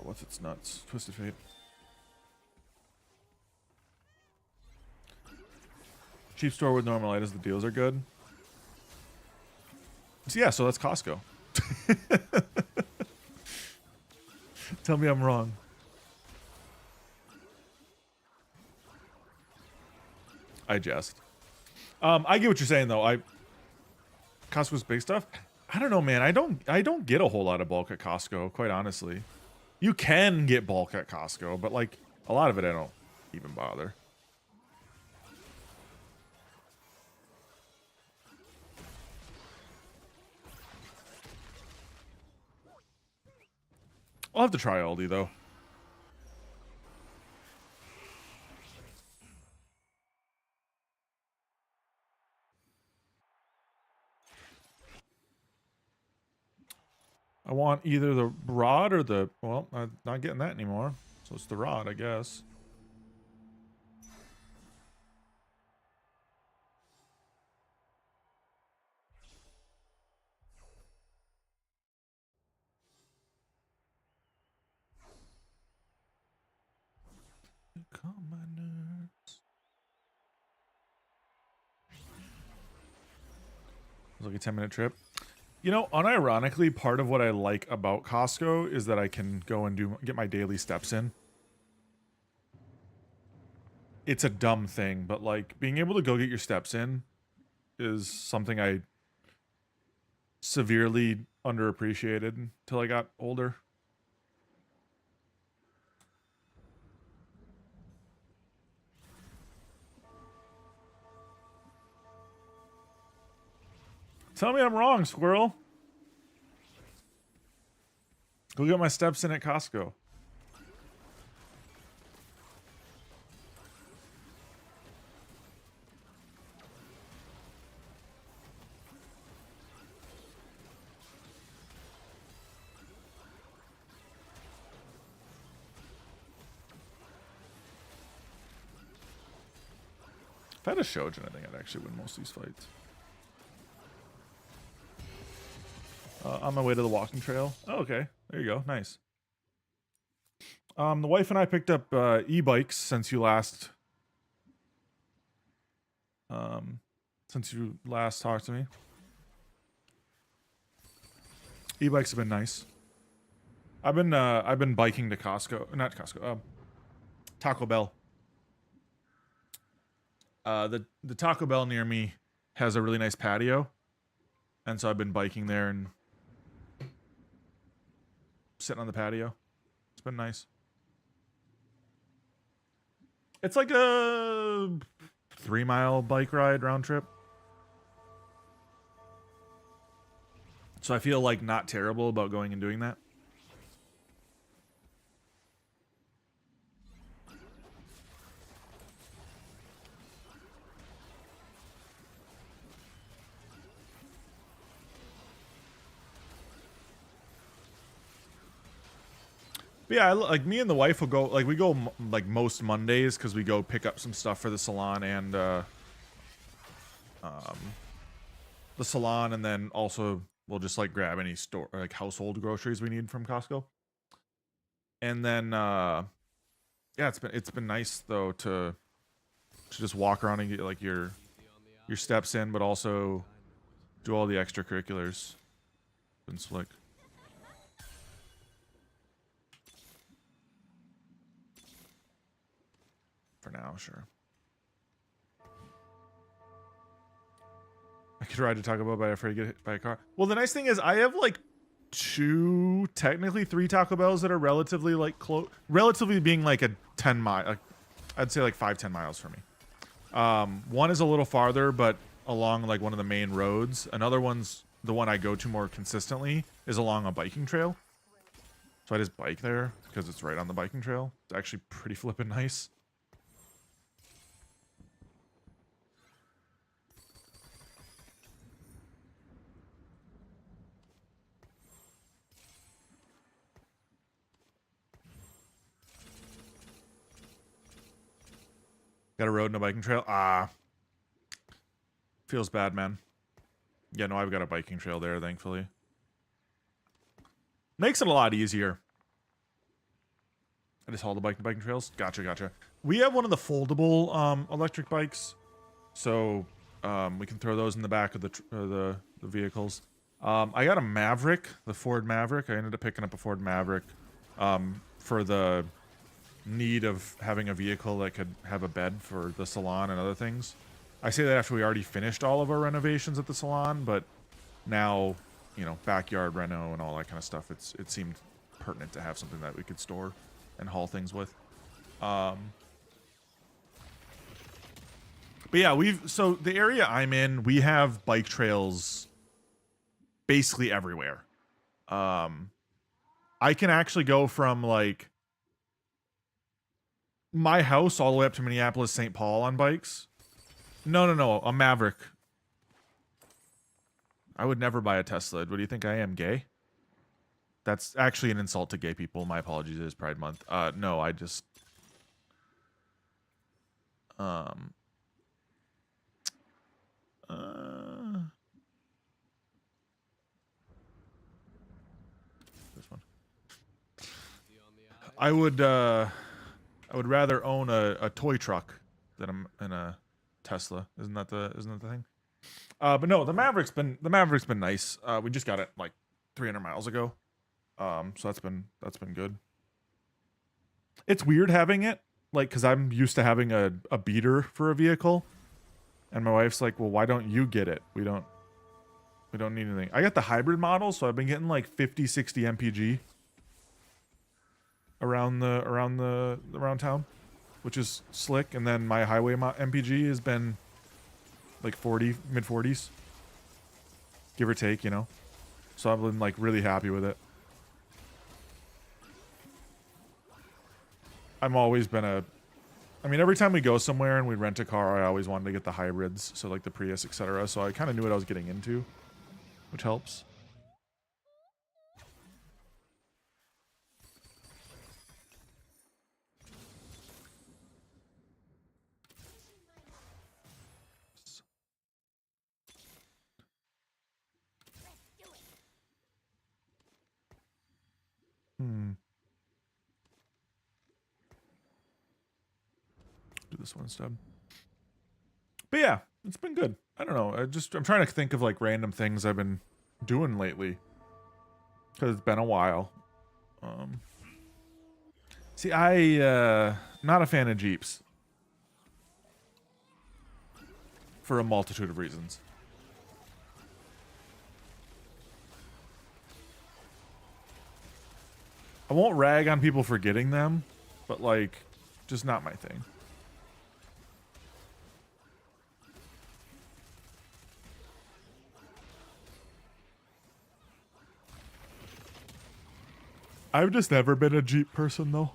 what's its nuts? Twisted Fate. Cheap store with normal items, the deals are good. So yeah, so that's Costco. Tell me I'm wrong. I jest. I get what you're saying though. Costco's big stuff. I don't know, man. I don't get a whole lot of bulk at Costco, quite honestly. You can get bulk at Costco, but like a lot of it I don't even bother. I'll have to try Aldi though. I want either the rod or the... Well, I'm not getting that anymore. So it's the rod, I guess. Calm my nerves. It was like a 10-minute trip. You know, unironically, part of what I like about Costco is that I can go and get my daily steps in. It's a dumb thing, but like being able to go get your steps in is something I severely underappreciated until I got older. Tell me I'm wrong, squirrel. Go get my steps in at Costco. If I had a Shojin, I think I'd actually win most of these fights. On my way to the walking trail. Oh, okay. There you go. Nice. The wife and I picked up e-bikes since you last talked to me. E-bikes have been nice. I've been biking to Costco, not Costco, Taco Bell. The Taco Bell near me has a really nice patio, and so I've been biking there and sitting on the patio. It's been nice. It's like a 3-mile bike ride round trip. So I feel like not terrible about going and doing that. But yeah, like me and the wife will go, like we go like most Mondays because we go pick up some stuff for the salon and then also we'll just like grab any store like household groceries we need from Costco. And then yeah, it's been nice though to just walk around and get like your steps in, but also do all the extracurriculars. Been slick. For now, sure. I could ride to Taco Bell, but I'm afraid to get hit by a car. Well, the nice thing is I have like technically 3 Taco Bells that are relatively like close, relatively being like a 10 mile, like, I'd say like 5-10 miles from me. One is a little farther, but along like one of the main roads. Another one's the one I go to more consistently is along a biking trail. So I just bike there because it's right on the biking trail. It's actually pretty flippin' nice. Got a road and a biking trail? Ah. Feels bad, man. Yeah, no, I've got a biking trail there, thankfully. Makes it a lot easier. I just haul the biking trails? Gotcha. We have one of the foldable electric bikes. So we can throw those in the back of the vehicles. I got a Maverick, the Ford Maverick. I ended up picking up a Ford Maverick for the need of having a vehicle that could have a bed for the salon and other things. I say that after we already finished all of our renovations at the salon, but now, you know, backyard reno and all that kind of stuff, it seemed pertinent to have something that we could store and haul things with. But yeah, so the area I'm in, we have bike trails basically everywhere. I can actually go from like my house all the way up to Minneapolis, St. Paul on bikes. No, a Maverick. I would never buy a Tesla. What do you think I am, gay? That's actually an insult to gay people. My apologies, it is Pride Month. No, I just... This one. I would rather own a toy truck than a Tesla. Isn't that the thing? But no, the Maverick's been nice. We just got it like 300 miles ago. So that's been good. It's weird having it, like, because I'm used to having a beater for a vehicle, and my wife's like, well, why don't you get it? We don't need anything. I got the hybrid model, so I've been getting like 50, 60 mpg around town, which is slick. And then my highway mpg has been like 40, mid 40s, give or take, you know. So I've been like really happy with it. I'm always been I mean, every time we go somewhere and we rent a car, I always wanted to get the hybrids, so like the Prius, etc. So I kind of knew what I was getting into, which helps. Do this one instead. But yeah, it's been good. I don't know. I'm trying to think of like random things I've been doing lately, because it's been a while. See, not a fan of Jeeps for a multitude of reasons. I won't rag on people for getting them, but like, just not my thing. I've just never been a Jeep person, though.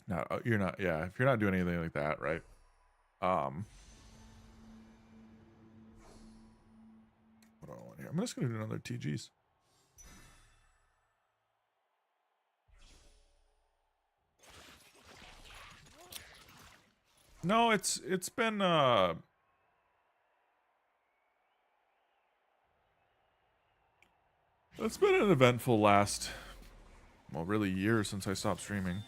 No, you're not. Yeah, if you're not doing anything like that, right? What do I want here? I'm just gonna do another TGs. No, it's been it's been an eventful last, well, really years since I stopped streaming.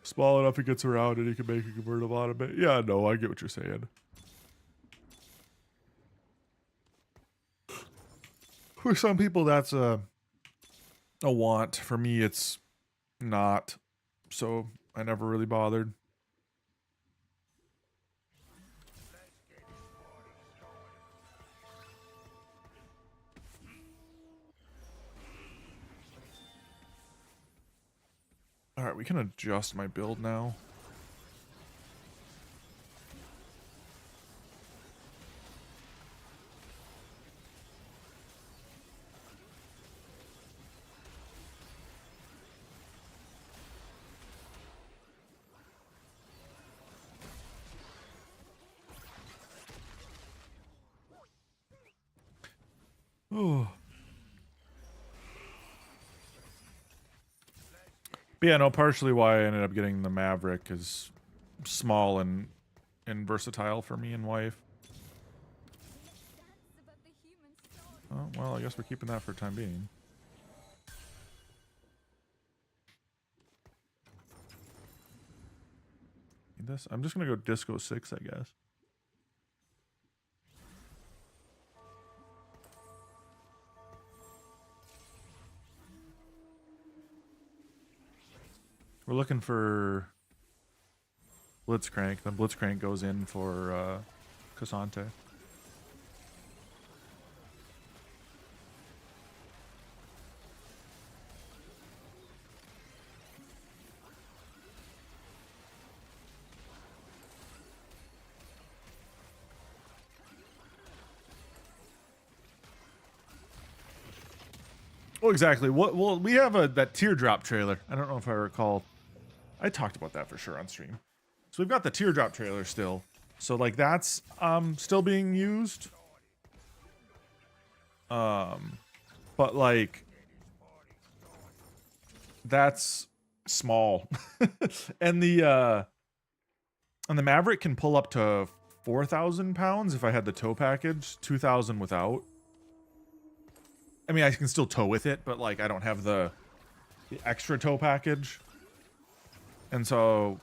Small enough it gets around and you can make a convertible out of it. Yeah, no, I get what you're saying. For some people, that's a want. For me, it's not. So I never really bothered. Alright, we can adjust my build now. Oh. But yeah, no, partially why I ended up getting the Maverick is small and versatile for me and wife. Oh, well, I guess we're keeping that for the time being. Need this? I'm just gonna go Disco 6, I guess. We're looking for Blitzcrank. Then Blitzcrank goes in for Cassante. Oh, exactly. Well, we have that teardrop trailer. I don't know if I recall. I talked about that for sure on stream. So we've got the teardrop trailer still. So like that's still being used. But like that's small. And the Maverick can pull up to 4,000 pounds if I had the tow package, 2,000 without. I mean, I can still tow with it, but like I don't have the extra tow package. And so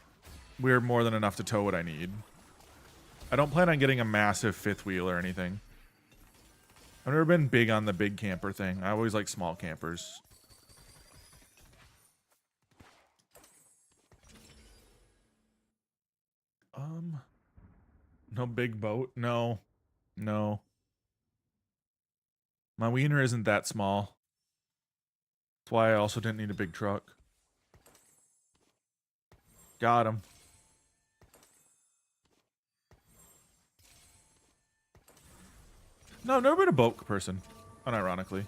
we're more than enough to tow what I need. I don't plan on getting a massive fifth wheel or anything. I've never been big on the big camper thing. I always like small campers. No big boat? No. No. My wiener isn't that small. That's why I also didn't need a big truck. Got him. No, I've never been a boat person, unironically.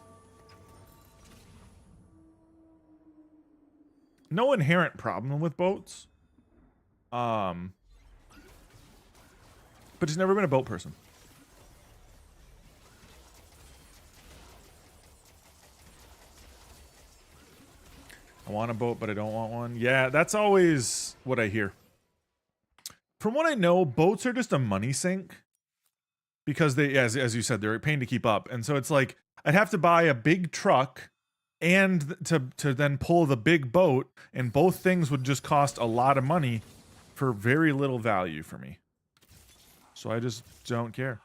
No inherent problem with boats. But just never been a boat person. I want a boat, but I don't want one. Yeah, that's always what I hear. From what I know, boats are just a money sink. Because they, as you said, they're a pain to keep up. And so it's like, I'd have to buy a big truck and to then pull the big boat, and both things would just cost a lot of money for very little value for me. So I just don't care.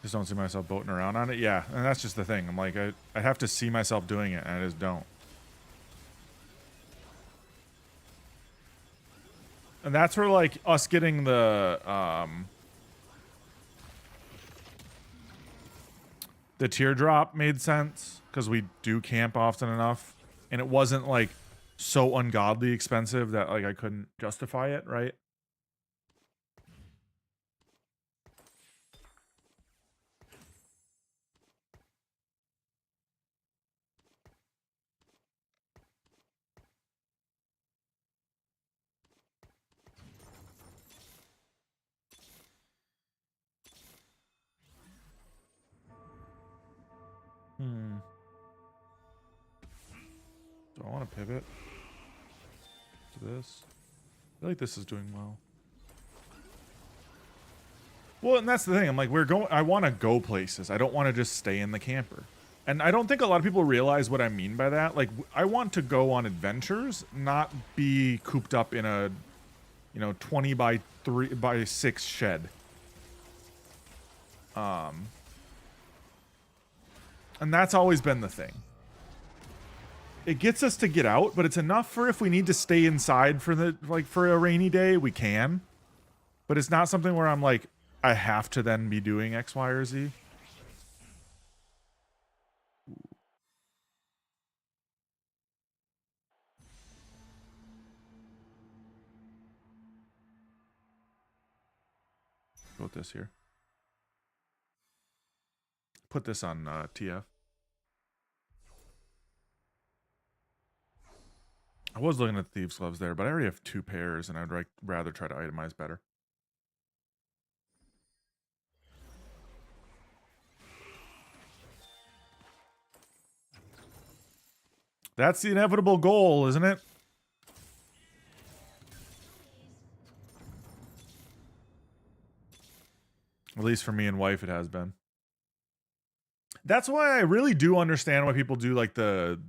Just don't see myself boating around on it. Yeah, and that's just the thing. I'm like, I have to see myself doing it, and I just don't. And that's where, like, us getting the teardrop made sense, because we do camp often enough, and it wasn't, like, so ungodly expensive that, like, I couldn't justify it, right? Do I want to pivot to this? I feel like this is doing well. Well, and that's the thing. I'm like, I want to go places. I don't want to just stay in the camper. And I don't think a lot of people realize what I mean by that. Like, I want to go on adventures, not be cooped up in a, 20 by 3 by 6 shed. And that's always been the thing. It gets us to get out, but it's enough for if we need to stay inside for a rainy day, we can. But it's not something where I'm like, I have to then be doing X, Y, or Z. Put this here. Put this on TF. I was looking at the Thieves' Gloves there, but I already have 2 pairs, and I'd rather try to itemize better. That's the inevitable goal, isn't it? At least for me and wife, it has been. That's why I really do understand why people do like the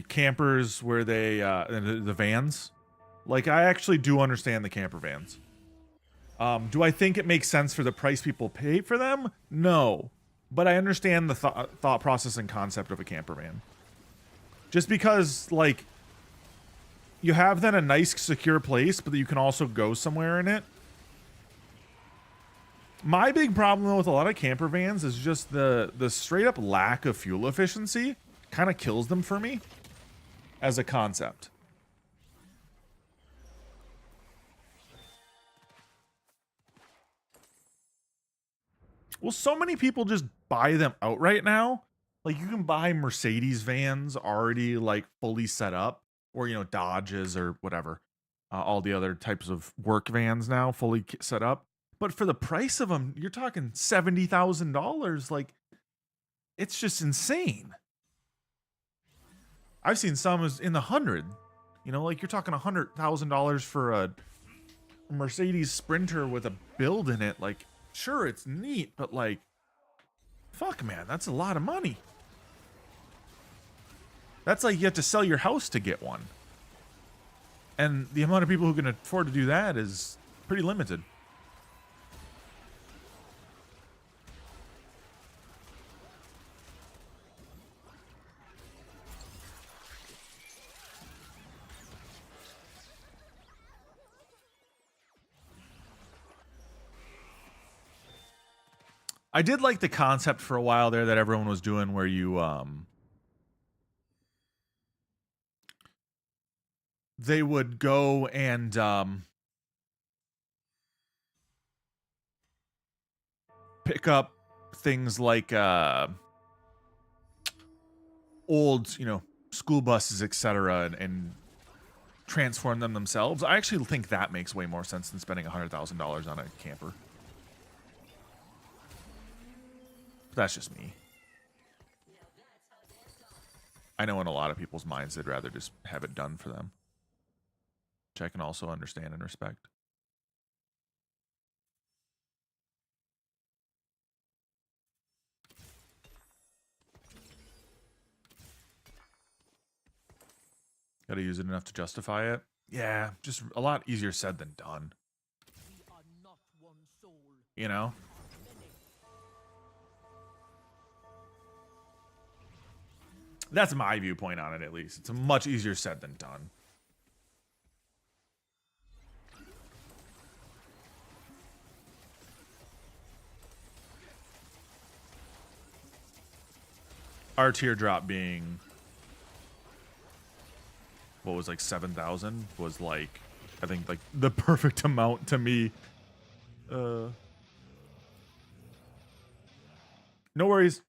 campers where they the vans. Like, I actually do understand the camper vans. Do I think it makes sense for the price people pay for them? No. But I understand the thought process and concept of a camper van. Just because, like, you have then a nice, secure place, but you can also go somewhere in it. My big problem though with a lot of camper vans is just the straight up lack of fuel efficiency kind of kills them for me as a concept. Well, so many people just buy them outright now. Like you can buy Mercedes vans already like fully set up, or you know Dodges or whatever, all the other types of work vans now fully set up. But for the price of them, you're talking $70,000. Like it's just insane. I've seen some is in the hundred. You know, like you're talking $100,000 for a Mercedes Sprinter with a build in it. Like, sure, it's neat, but like, fuck, man, that's a lot of money. That's like you have to sell your house to get one. And the amount of people who can afford to do that is pretty limited. I did like the concept for a while there that everyone was doing where you they would go and pick up things like old, you know, school buses, etc., and transform them themselves. I actually think that makes way more sense than spending $100,000 on a camper. That's just me. I know in a lot of people's minds they'd rather just have it done for them, which I can also understand and respect. Gotta use it enough to justify it. Yeah, just a lot easier said than done. We are not one soul. You know? That's my viewpoint on it, at least. It's much easier said than done. Our teardrop being, what was like 7,000 was like, I think like the perfect amount to me. No worries.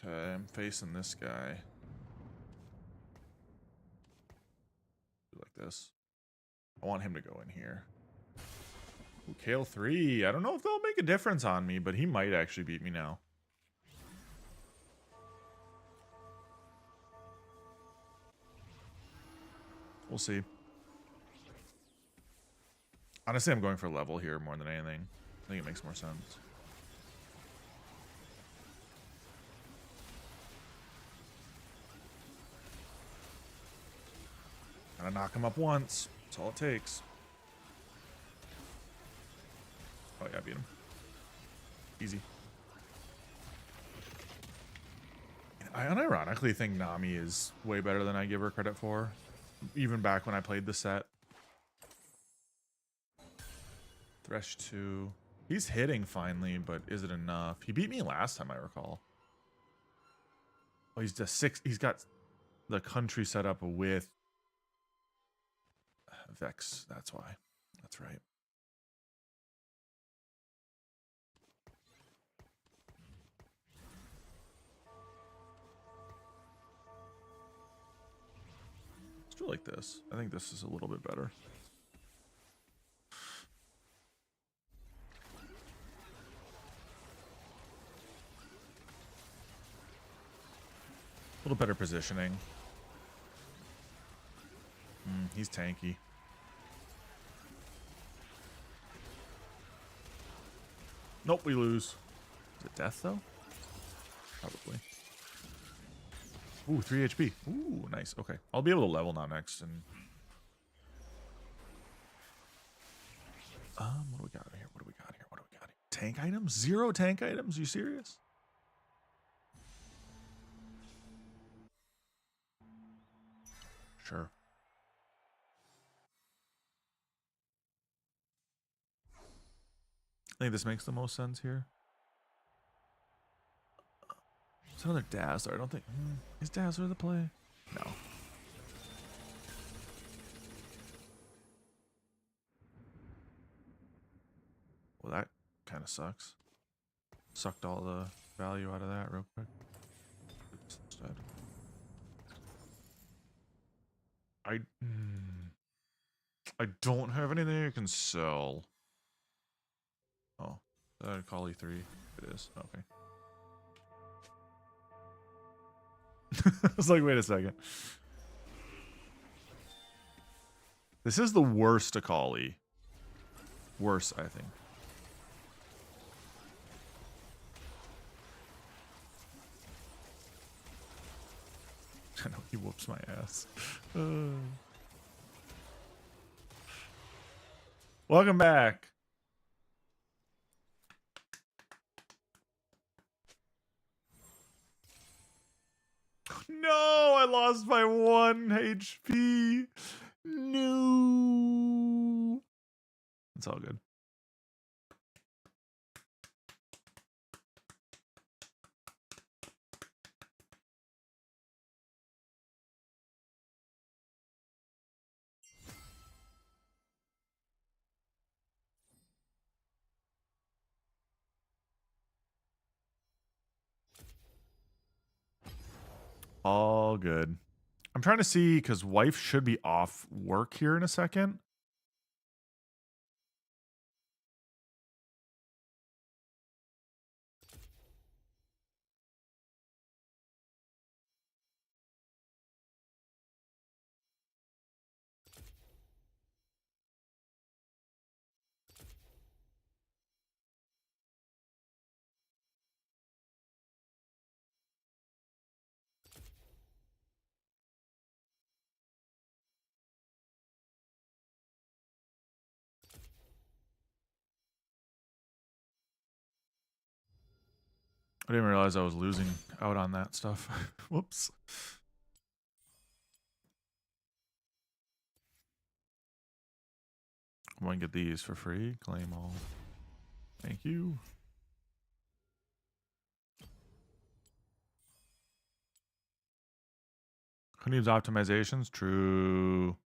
Okay, I'm facing this guy. Like this. I want him to go in here. Ooh, Kale 3. I don't know if they'll make a difference on me, but he might actually beat me now. We'll see. Honestly, I'm going for level here more than anything. I think it makes more sense. Gotta knock him up once. That's all it takes. Oh yeah, beat him. Easy. I unironically think Nami is way better than I give her credit for. Even back when I played the set. Thresh 2. He's hitting finally, but is it enough? He beat me last time, I recall. Oh, he's just 6. He's got the country set up with Vex. That's why. That's right. Let's do it like this. I think this is a little bit better. A little better positioning. He's tanky. Nope, we lose. Is it death, though? Probably. Ooh, 3 HP. Ooh, nice. Okay. I'll be able to level now next. And What do we got here? What do we got here? What do we got here? Tank items? 0 tank items? You serious? Sure. I think this makes the most sense here. It's another Dazzler. I don't think... is Dazzler the play? No. Well, that kind of sucks. Sucked all the value out of that real quick. Instead. I don't have anything I can sell. Oh, call E3. It is. Okay. I was like, wait a second. This is the worst Akali. Worse, I think. I know he whoops my ass. Welcome back. No, I lost my 1 HP. No. It's all good. All good. I'm trying to see because wife should be off work here in a second. I didn't realize I was losing out on that stuff. Whoops. I'm going to get these for free. Claim all. Thank you. Who needs optimizations? True.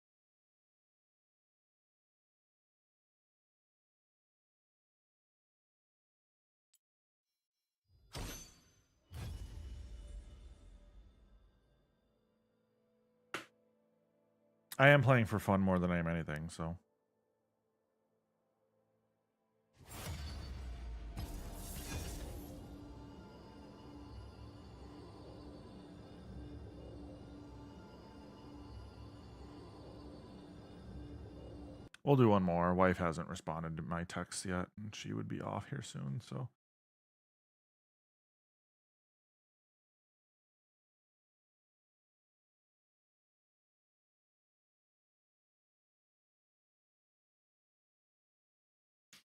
I am playing for fun more than I am anything, so. We'll do one more. Wife hasn't responded to my texts yet, and she would be off here soon, so.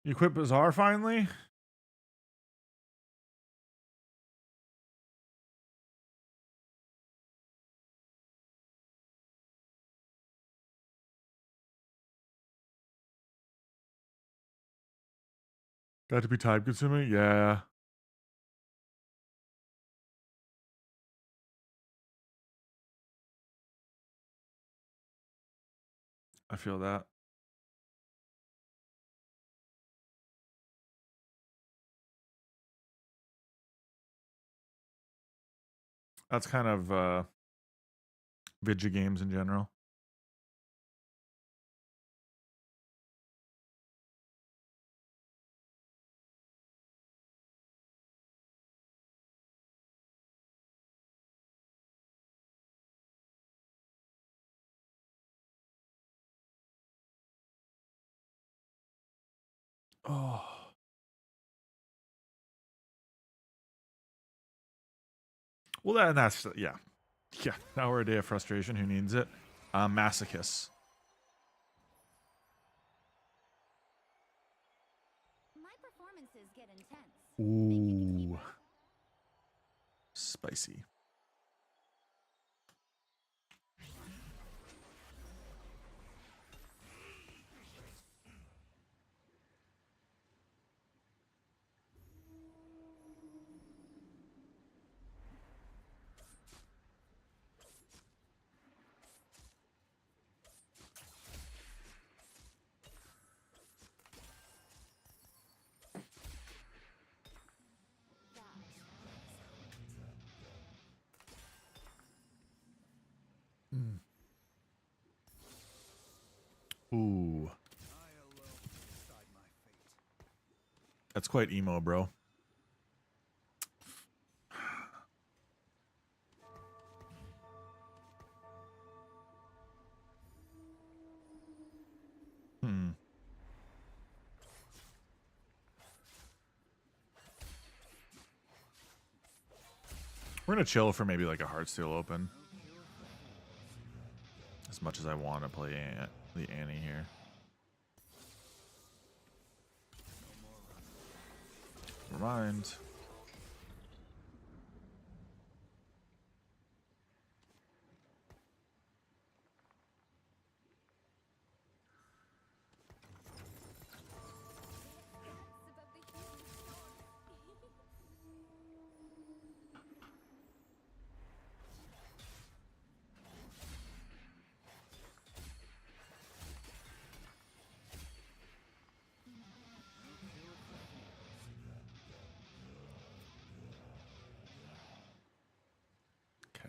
You quit Bazaar finally? Got to be time consuming? Yeah. I feel that. That's kind of video games in general. Oh. Well, that's, yeah. Yeah, now we're a day of frustration. Who needs it? Masochists. My performances get intense. Think you can keep Ooh. up? Spicy. Ooh. That's quite emo, bro. Hmm. We're gonna chill for maybe like a Heartsteel Open. As much as I want to play the Annie here. Never mind.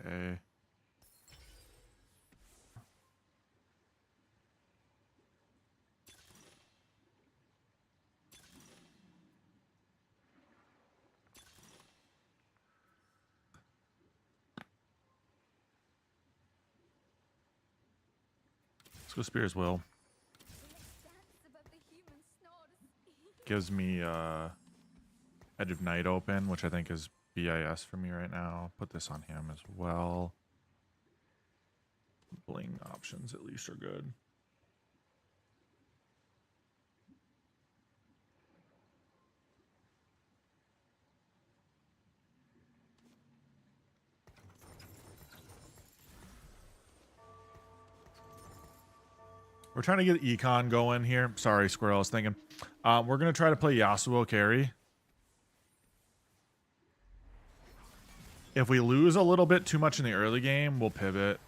Okay. Let's go Spear's Will. Gives me Edge of Night open, which I think is BIS for me right now. Put this on him as well. Bling options at least are good. We're trying to get Econ going here. Sorry, Squirrel, I was thinking. We're going to try to play Yasuo carry. If we lose a little bit too much in the early game, we'll pivot.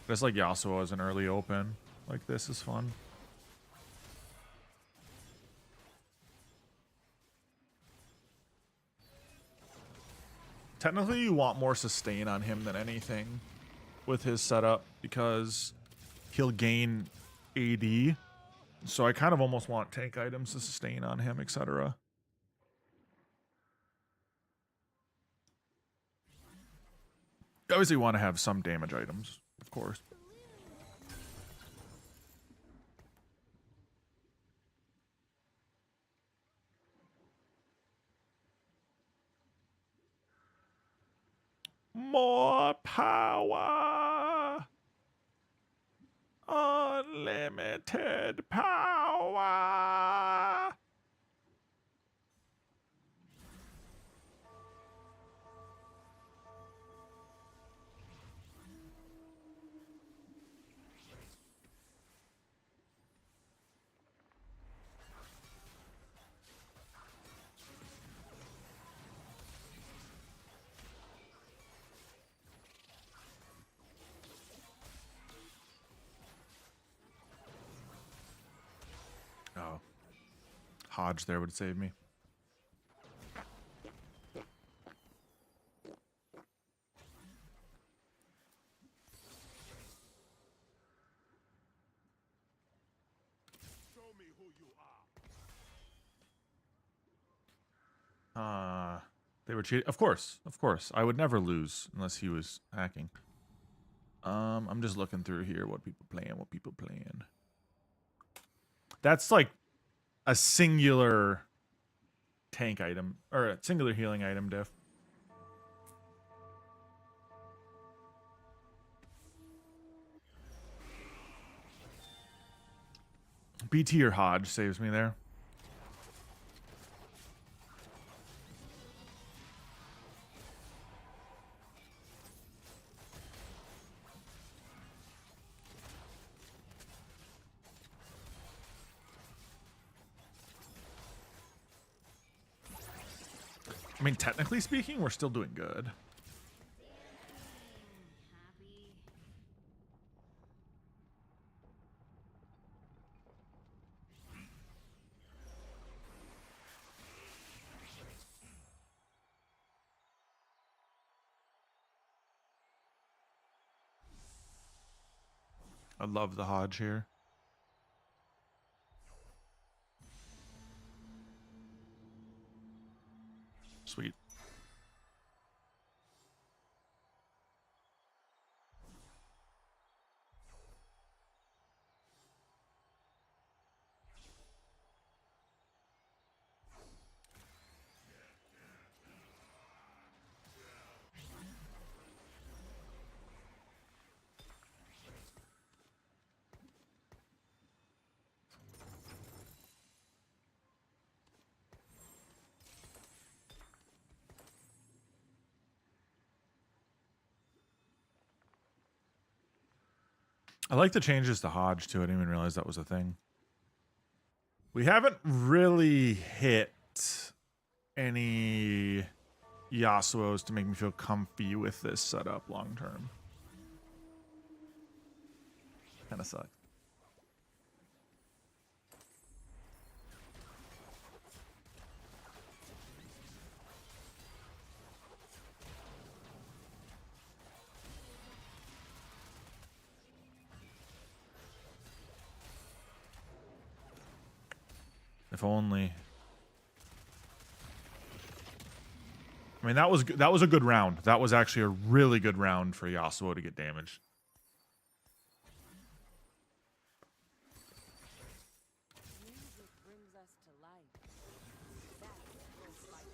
Just like Yasuo as an early open. Like this is fun. Technically, you want more sustain on him than anything with his setup because he'll gain AD. So I kind of almost want tank items to sustain on him, etc. You obviously want to have some damage items, of course. More power. Unlimited power. Oh. Hodge there would save me. Show me who you are. They were cheating. Of course. Of course. I would never lose unless he was hacking. I'm just looking through here what people playing. That's like a singular tank item or a singular healing item diff. BT or Hodge saves me there. I mean, technically speaking, we're still doing good. Happy. I love the Hodge here. Sweet. I like the changes to Hodge too. I didn't even realize that was a thing. We haven't really hit any Yasuos to make me feel comfy with this setup long term. Kind of sucks. If only. I mean, that was a good round. That was actually a really good round for Yasuo to get damaged. Music brings us to life. That's what fighting.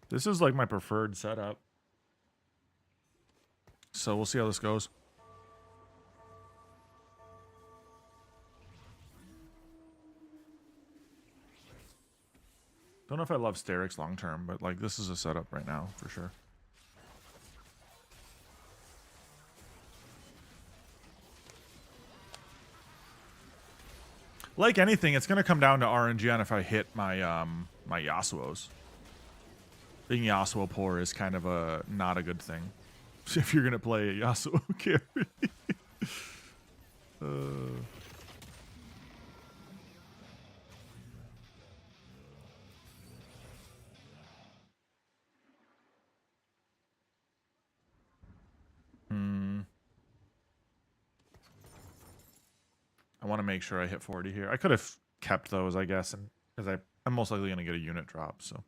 This is like my preferred setup. So we'll see how this goes. Don't know if I love Sterix long term, but like this is a setup right now for sure. Like anything, it's gonna come down to RNG on if I hit my my Yasuos. Being Yasuo poor is kind of not a good thing if you're gonna play a Yasuo carry. I want to make sure I hit 40 here. I could have kept those, I guess, and because I'm most likely gonna get a unit drop. So,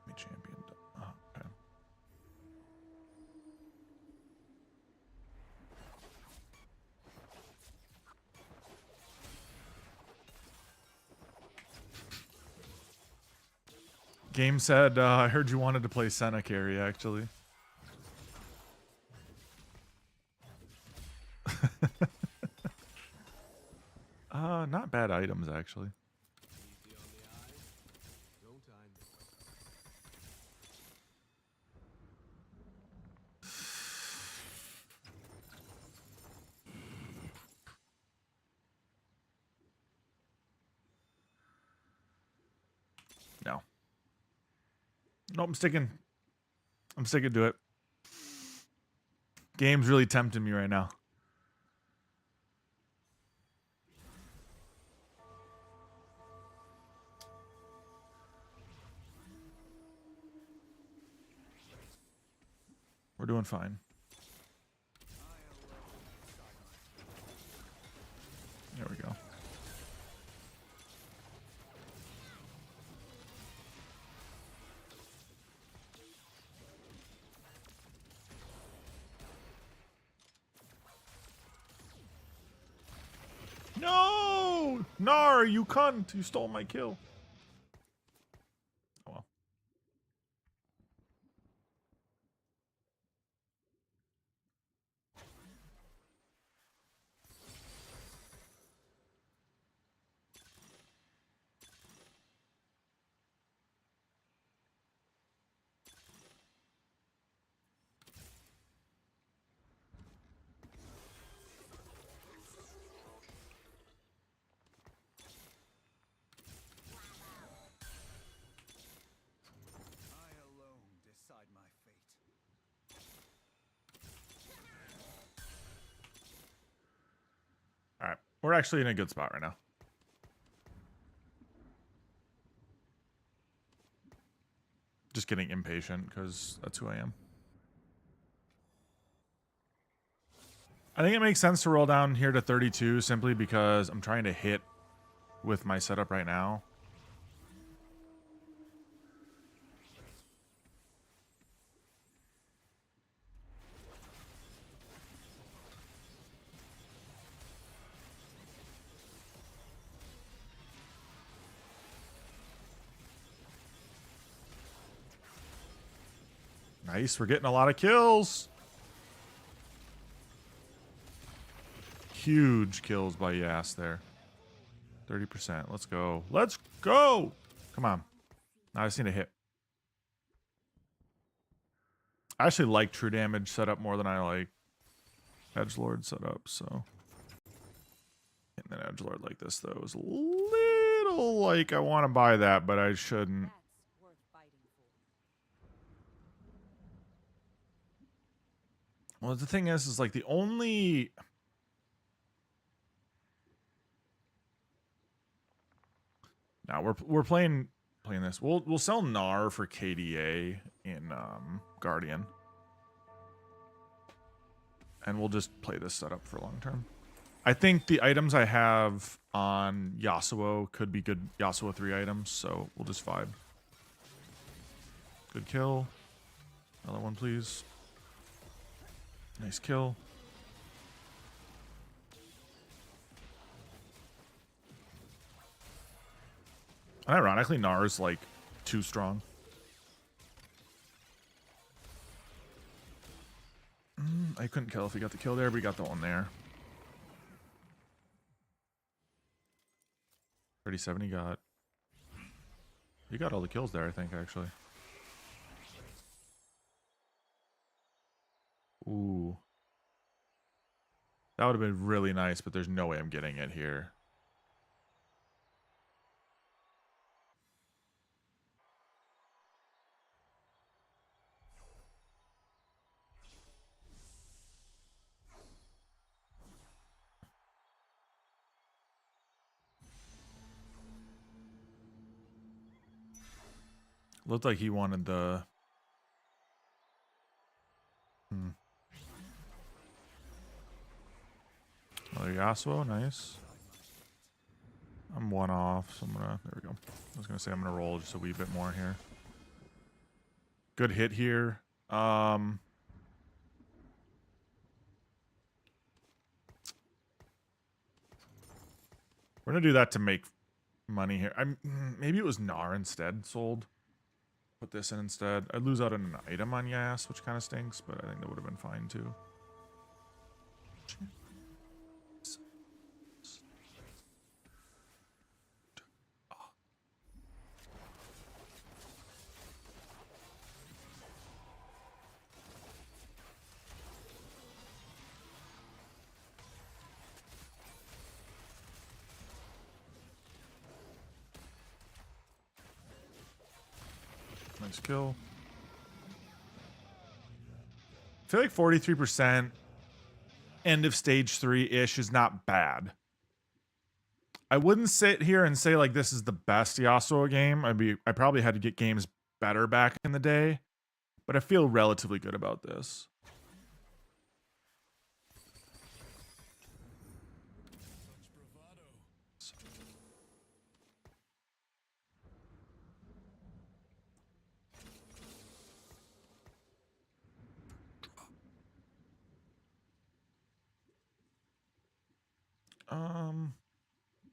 me champion. Oh, okay. Game said, I heard you wanted to play Senna carry, actually. Not bad items, actually. Easy on the eyes. Don't I know No. Nope, I'm sticking. I'm sticking to it. Game's really tempting me right now. We're doing fine. There we go. No! Nar, you cunt! You stole my kill. Oh well. We're actually in a good spot right now. Just getting impatient because that's who I am. I think it makes sense to roll down here to 32 simply because I'm trying to hit with my setup right now. Nice, we're getting a lot of kills. Huge kills by Yas there. 30%. Let's go. Let's go. Come on. Now I just need a hit. I actually like true damage setup more than I like edgelord setup, so. And then edgelord like this, though, is a little like I want to buy that, but I shouldn't. That's worth fighting for. Well, the thing is like the only... Now we're playing this. We'll sell Gnar for KDA in Guardian. And we'll just play this setup for long term. I think the items I have on Yasuo could be good Yasuo 3 items, so we'll just vibe. Good kill. Another one, please. Nice kill. And ironically, Gnar is like too strong. I couldn't kill if we got the kill there, but we got the one there. 37 he got. He got all the kills there, I think, actually. Ooh. That would have been really nice, but there's no way I'm getting it here. Looked like he wanted the... Another Yasuo, nice. I'm one off, so I'm gonna... There we go. I was gonna say I'm gonna roll just a wee bit more here. Good hit here. We're gonna do that to make money here. Maybe it was Gnar instead sold. Put this in instead. I'd lose out on an item on Yas, which kind of stinks, but I think that would have been fine too. Nice kill. I feel like 43% end of stage 3-ish is not bad. I wouldn't sit here and say like this is the best Yasuo game. I probably had to get games better back in the day, but I feel relatively good about this.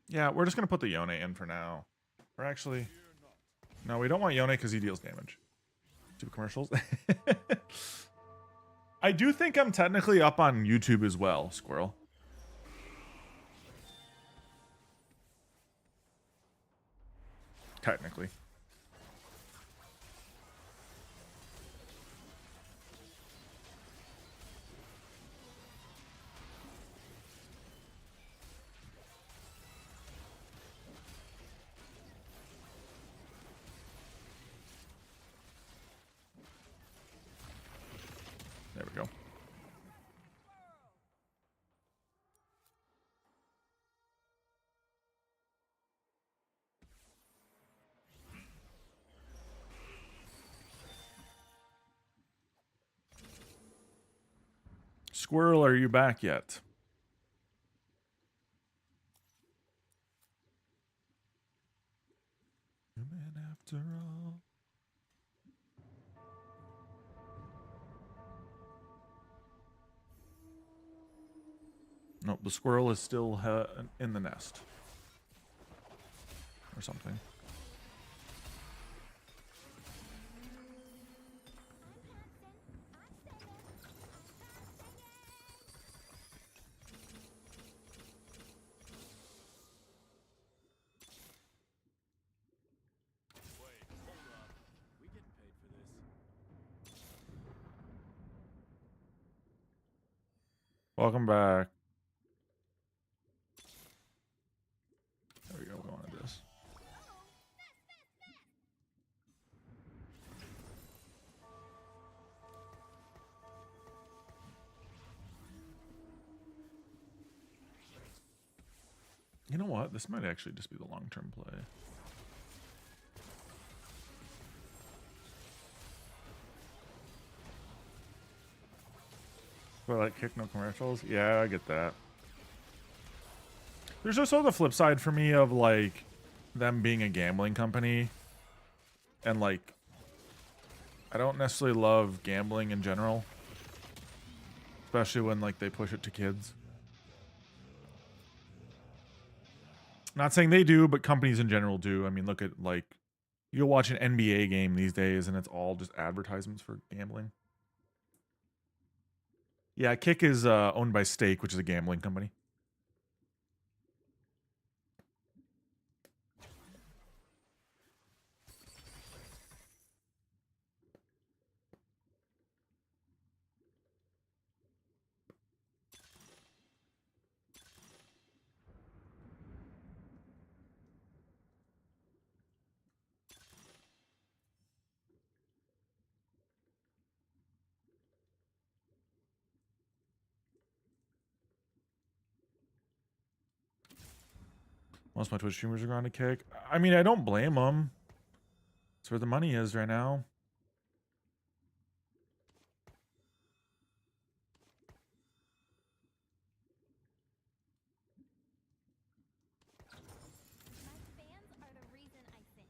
Yeah, we're just gonna put the Yone in for now. Or actually, no, we don't want Yone because he deals damage. Two commercials. I do think I'm technically up on YouTube as well, Squirrel. Technically. There we go. Squirrel, are you back yet? Human after all. Nope, the squirrel is still in the nest. Or something. Welcome back. There we go. We wanted this. You know what? This might actually just be the long-term play. But like kick no commercials? Yeah, I get that. There's also the flip side for me of like them being a gambling company. And like I don't necessarily love gambling in general. Especially when like they push it to kids. Not saying they do, but companies in general do. I mean, look at like you'll watch an NBA game these days and it's all just advertisements for gambling. Yeah, Kick is owned by Stake, which is a gambling company. Most of my Twitch streamers are going to Kick. I mean, I don't blame them. That's where the money is right now. My fans are the reason I sing.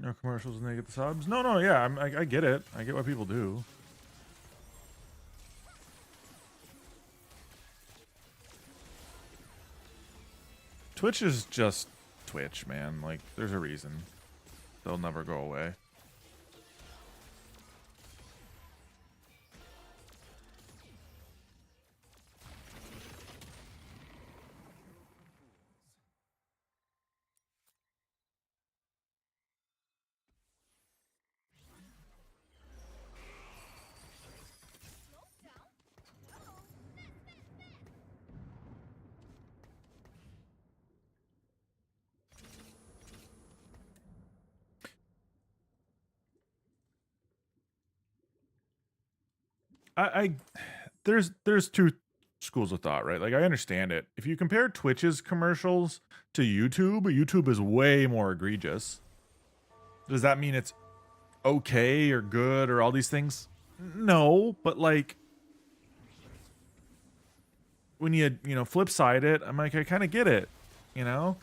No commercials and they get the subs. No, yeah, I get it. I get what people do. Twitch is just Twitch, man. Like, there's a reason. They'll never go away. I there's two schools of thought, right? Like I understand it. If you compare Twitch's commercials to YouTube, YouTube is way more egregious. Does that mean it's okay or good or all these things? No, but like when you flip side it, I'm like I kind of get it, you know?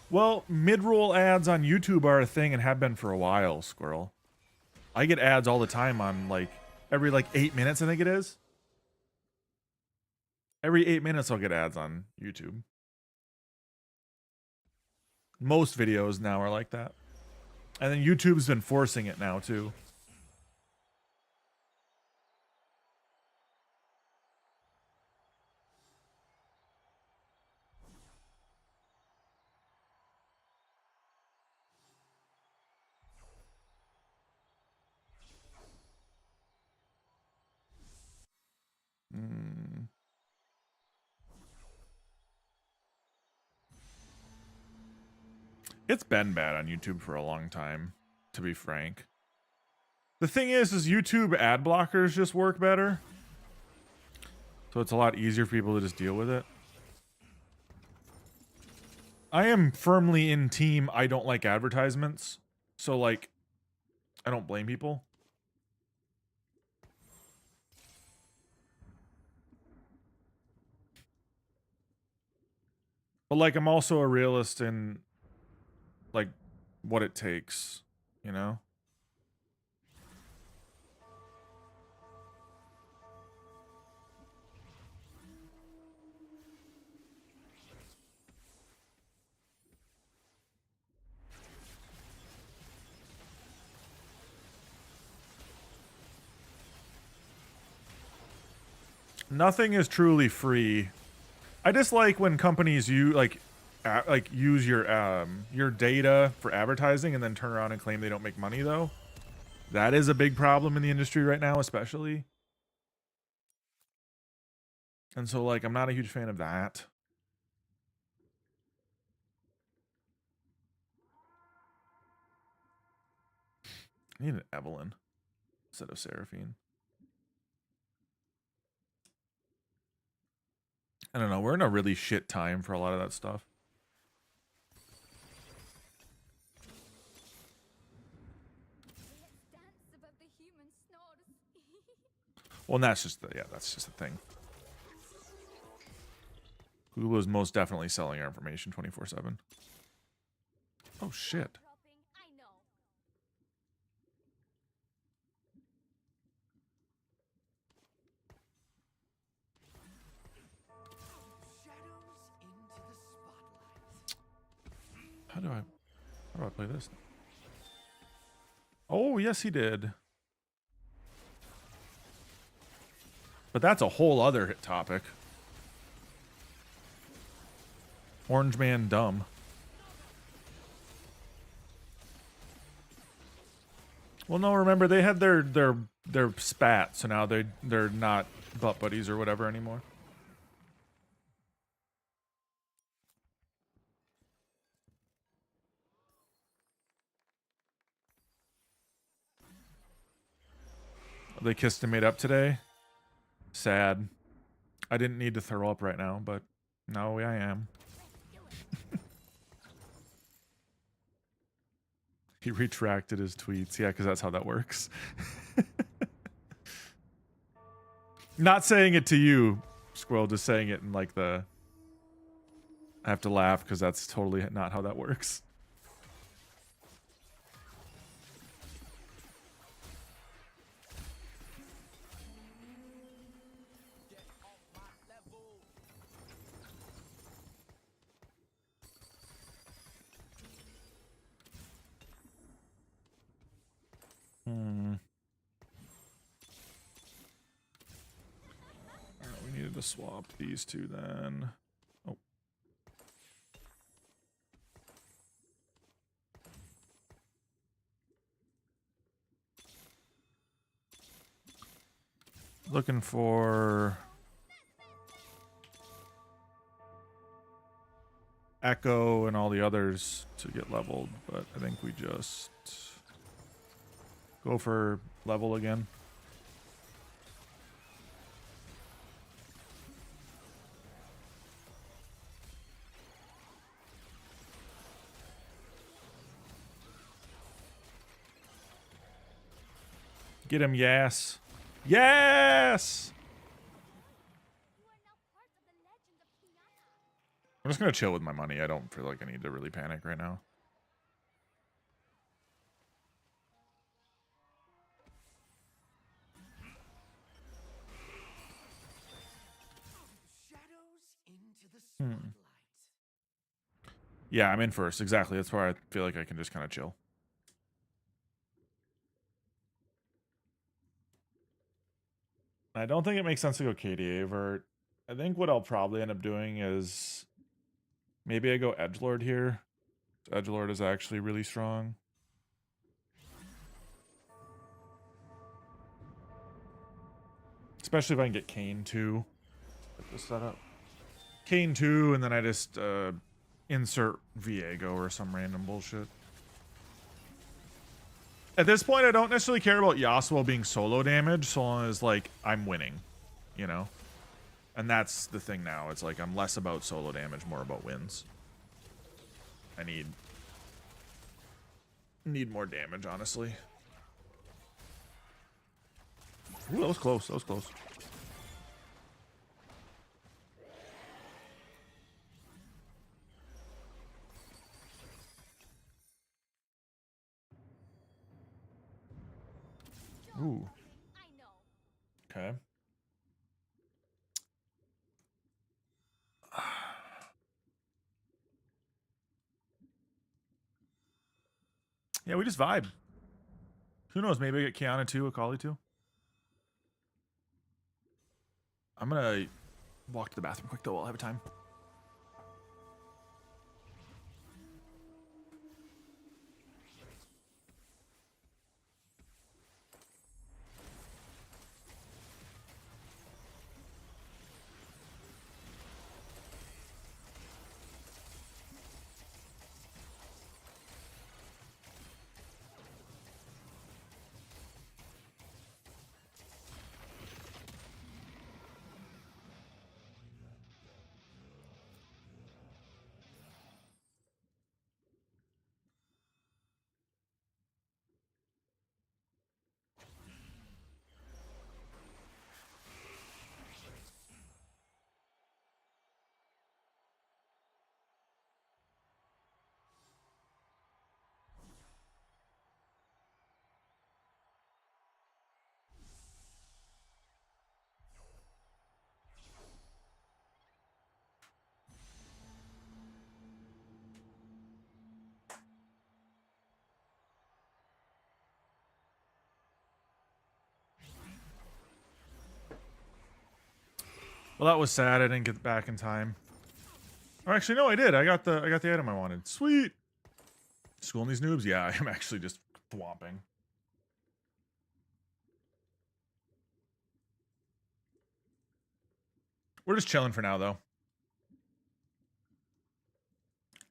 Well, mid-roll ads on YouTube are a thing and have been for a while, Squirrel. I get ads all the time on like every like 8 minutes, I think it is. Every 8 minutes I'll get ads on YouTube. Most videos now are like that. And then YouTube's been forcing it now too. It's been bad on YouTube for a long time, to be frank. The thing is YouTube ad blockers just work better. So it's a lot easier for people to just deal with it. I am firmly in team I don't like advertisements. So like, I don't blame people. But like, I'm also a realist in like what it takes, you know? Nothing is truly free. I dislike when companies use your data for advertising and then turn around and claim they don't make money though. That is a big problem in the industry right now, especially. And so like I'm not a huge fan of that. I need an Evelyn instead of Seraphine. I don't know. We're in a really shit time for a lot of that stuff. Let's dance above the human snores. Well, and that's just the thing. Google is most definitely selling our information 24/7. Oh shit. Dropping, I know. How do I play this? Oh, yes he did. But that's a whole other hit topic. Orange Man dumb. Well, no, remember they had their spat, so now they're not butt buddies or whatever anymore. They kissed and made up today. Sad. I didn't need to throw up right now, but now I am. He retracted his tweets. Yeah, because that's how that works. Not saying it to you, Squirrel, just saying it in like the... I have to laugh because that's totally not how that works. We needed to swap these two then. Oh. Looking for Echo and all the others to get leveled, but I think we just go for level again. Get him, yes. Yes! You are now part of the legend of Kiana. I'm just gonna chill with my money. I don't feel like I need to really panic right now. Yeah, I'm in first. Exactly. That's why I feel like I can just kind of chill. I don't think it makes sense to go KDA Vert. I think what I'll probably end up doing is maybe I go Edgelord here. Edgelord is actually really strong. Especially if I can get Kane too. Get this set up. Kane 2, and then I just insert Viego or some random bullshit. At this point, I don't necessarily care about Yasuo being solo damage so long as, like, I'm winning, you know? And that's the thing now. It's like I'm less about solo damage, more about wins. I need more damage, honestly. Ooh, that was close. That was close. Ooh. I know. Okay. Yeah, we just vibe. Who knows? Maybe I get Kiana too, Akali too. I'm gonna walk to the bathroom quick though while I have time. Well, that was sad. I didn't get back in time. Or actually, no, I did. I got the item I wanted. Sweet. Schooling these noobs? Yeah, I'm actually just thwomping. We're just chilling for now, though.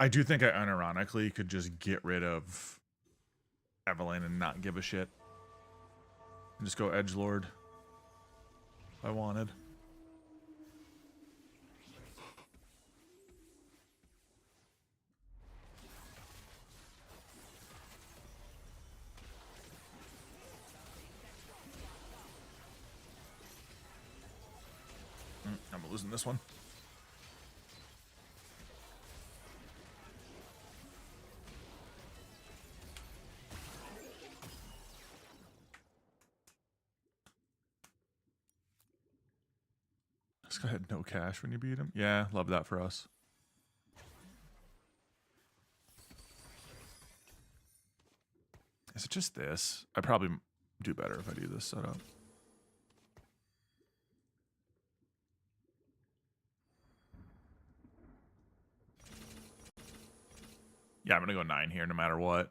I do think I unironically could just get rid of Evelyn and not give a shit. And just go edgelord if I wanted. I'm losing this one. This guy had no cash when you beat him. Yeah, love that for us. Is it just this? I probably do better if I do this setup. Yeah, I'm gonna go 9 here no matter what.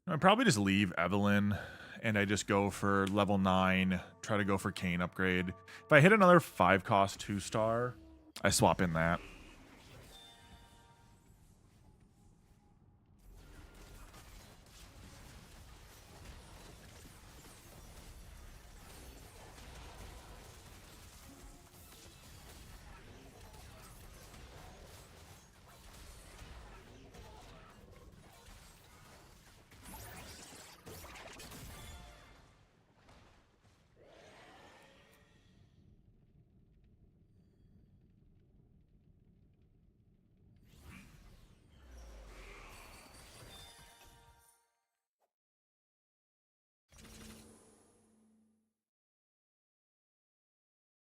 I probably just leave Evelyn and I just go for level 9, try to go for Kayn upgrade. If I hit another 5 cost 2-star, I swap in that.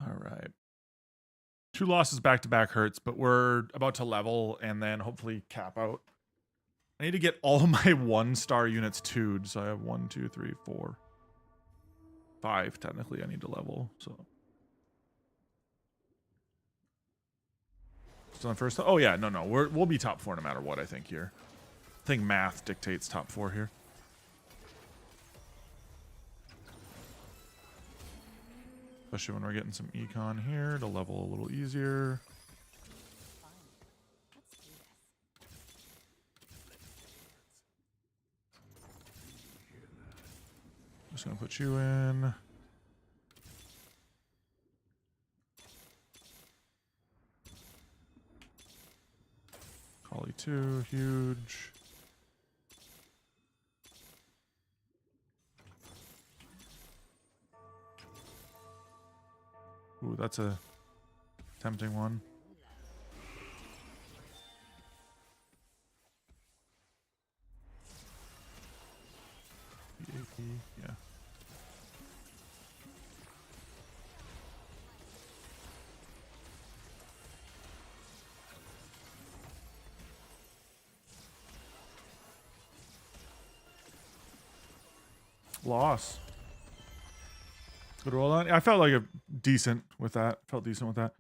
All right. 2 losses back to back hurts, but we're about to level and then hopefully cap out. I need to get all of my 1-star units 2'd, so I have 1, 2, 3, 4, 5 technically I need to level, so. Still on first? Oh yeah, no, we'll be top 4 no matter what, I think here. I think math dictates top 4 here. Especially when we're getting some econ here to level a little easier. Fun. Let's do this. Just gonna put you in. Collie 2, huge. Ooh, that's a tempting one. BAP, yeah. Loss. Good roll on. I felt like a decent with that. Felt decent with that.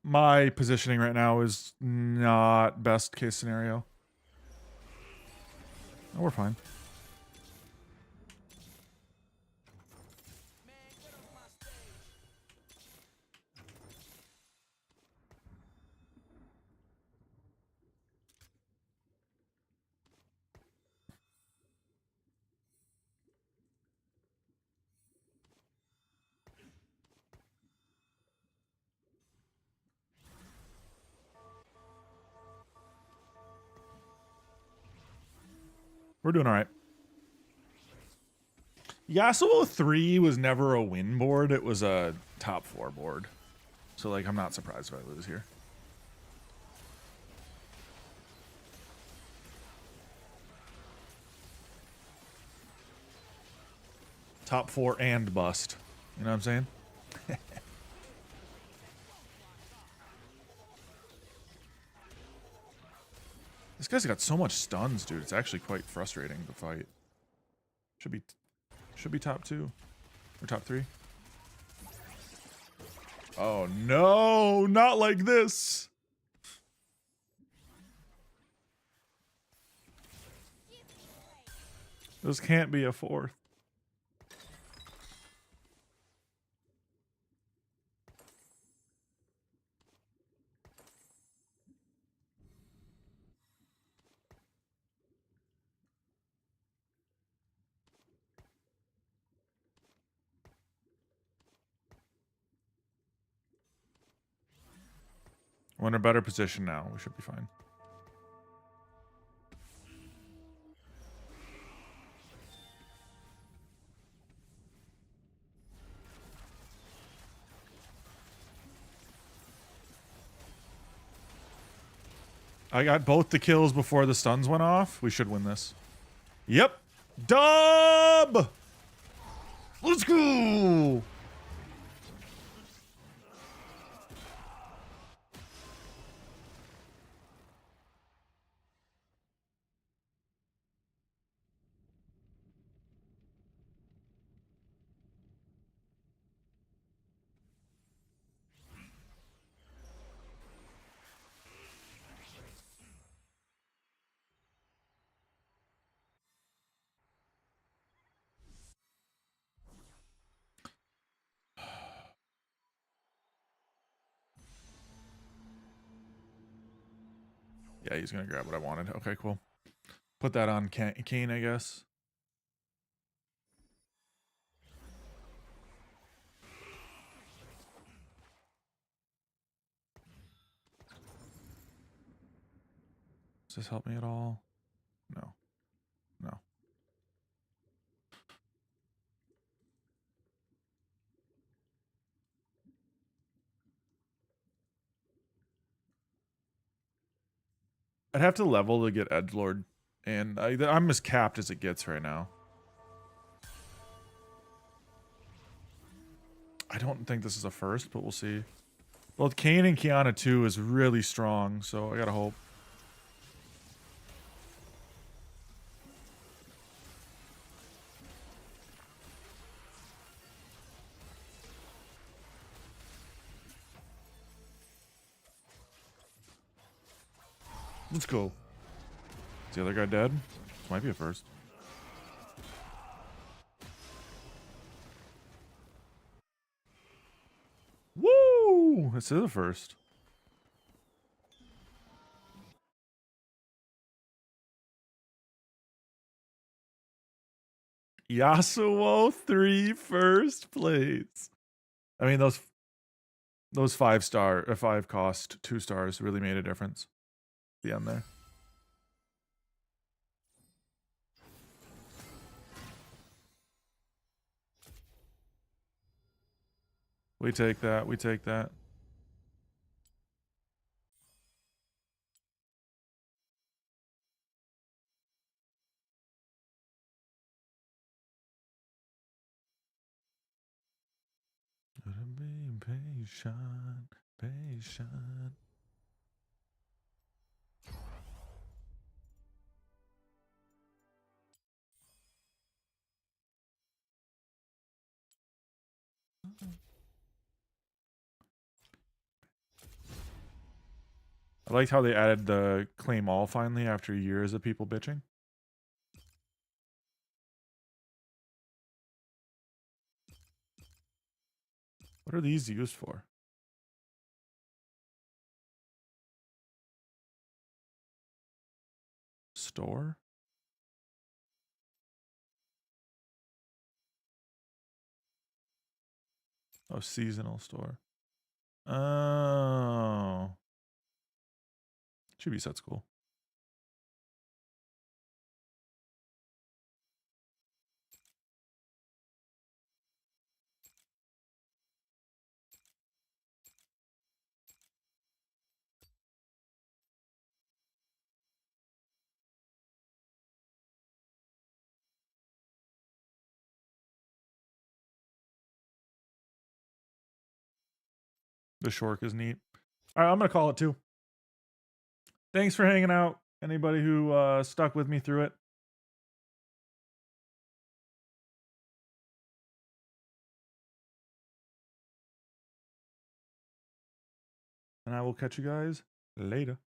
My positioning right now is not best case scenario. Oh, we're fine. We're doing all right. Yasuo 3 was never a win board. It was a top 4 board. So, like, I'm not surprised if I lose here. Top 4 and bust. You know what I'm saying? This guy's got so much stuns, dude. It's actually quite frustrating to fight. Should be top 2 or top 3. Oh no, not like this. This can't be a 4th. We're in a better position now. We should be fine. I got both the kills before the stuns went off. We should win this. Yep. Dub! Let's go! Yeah, he's gonna grab what I wanted. Okay, cool. Put that on Kane, I guess. Does this help me at all? No. No. I'd have to level to get Edgelord, and I'm as capped as it gets right now. I don't think this is a first, but we'll see. Both Kane and Kiana 2 is really strong, so I gotta hope. Let's go. Is the other guy dead? This might be a first. this is the first. Yasuo 3 first place. I mean those 5-star or 5 cost 2 stars really made a difference. The end there. We take that. We take that. Be patient, patient. I liked how they added the claim all finally after years of people bitching. What are these used for? Store? Oh, seasonal store. Oh. Chibi set's cool. The Shork is neat. All right, I'm going to call it 2. Thanks for hanging out. Anybody who stuck with me through it. And I will catch you guys later.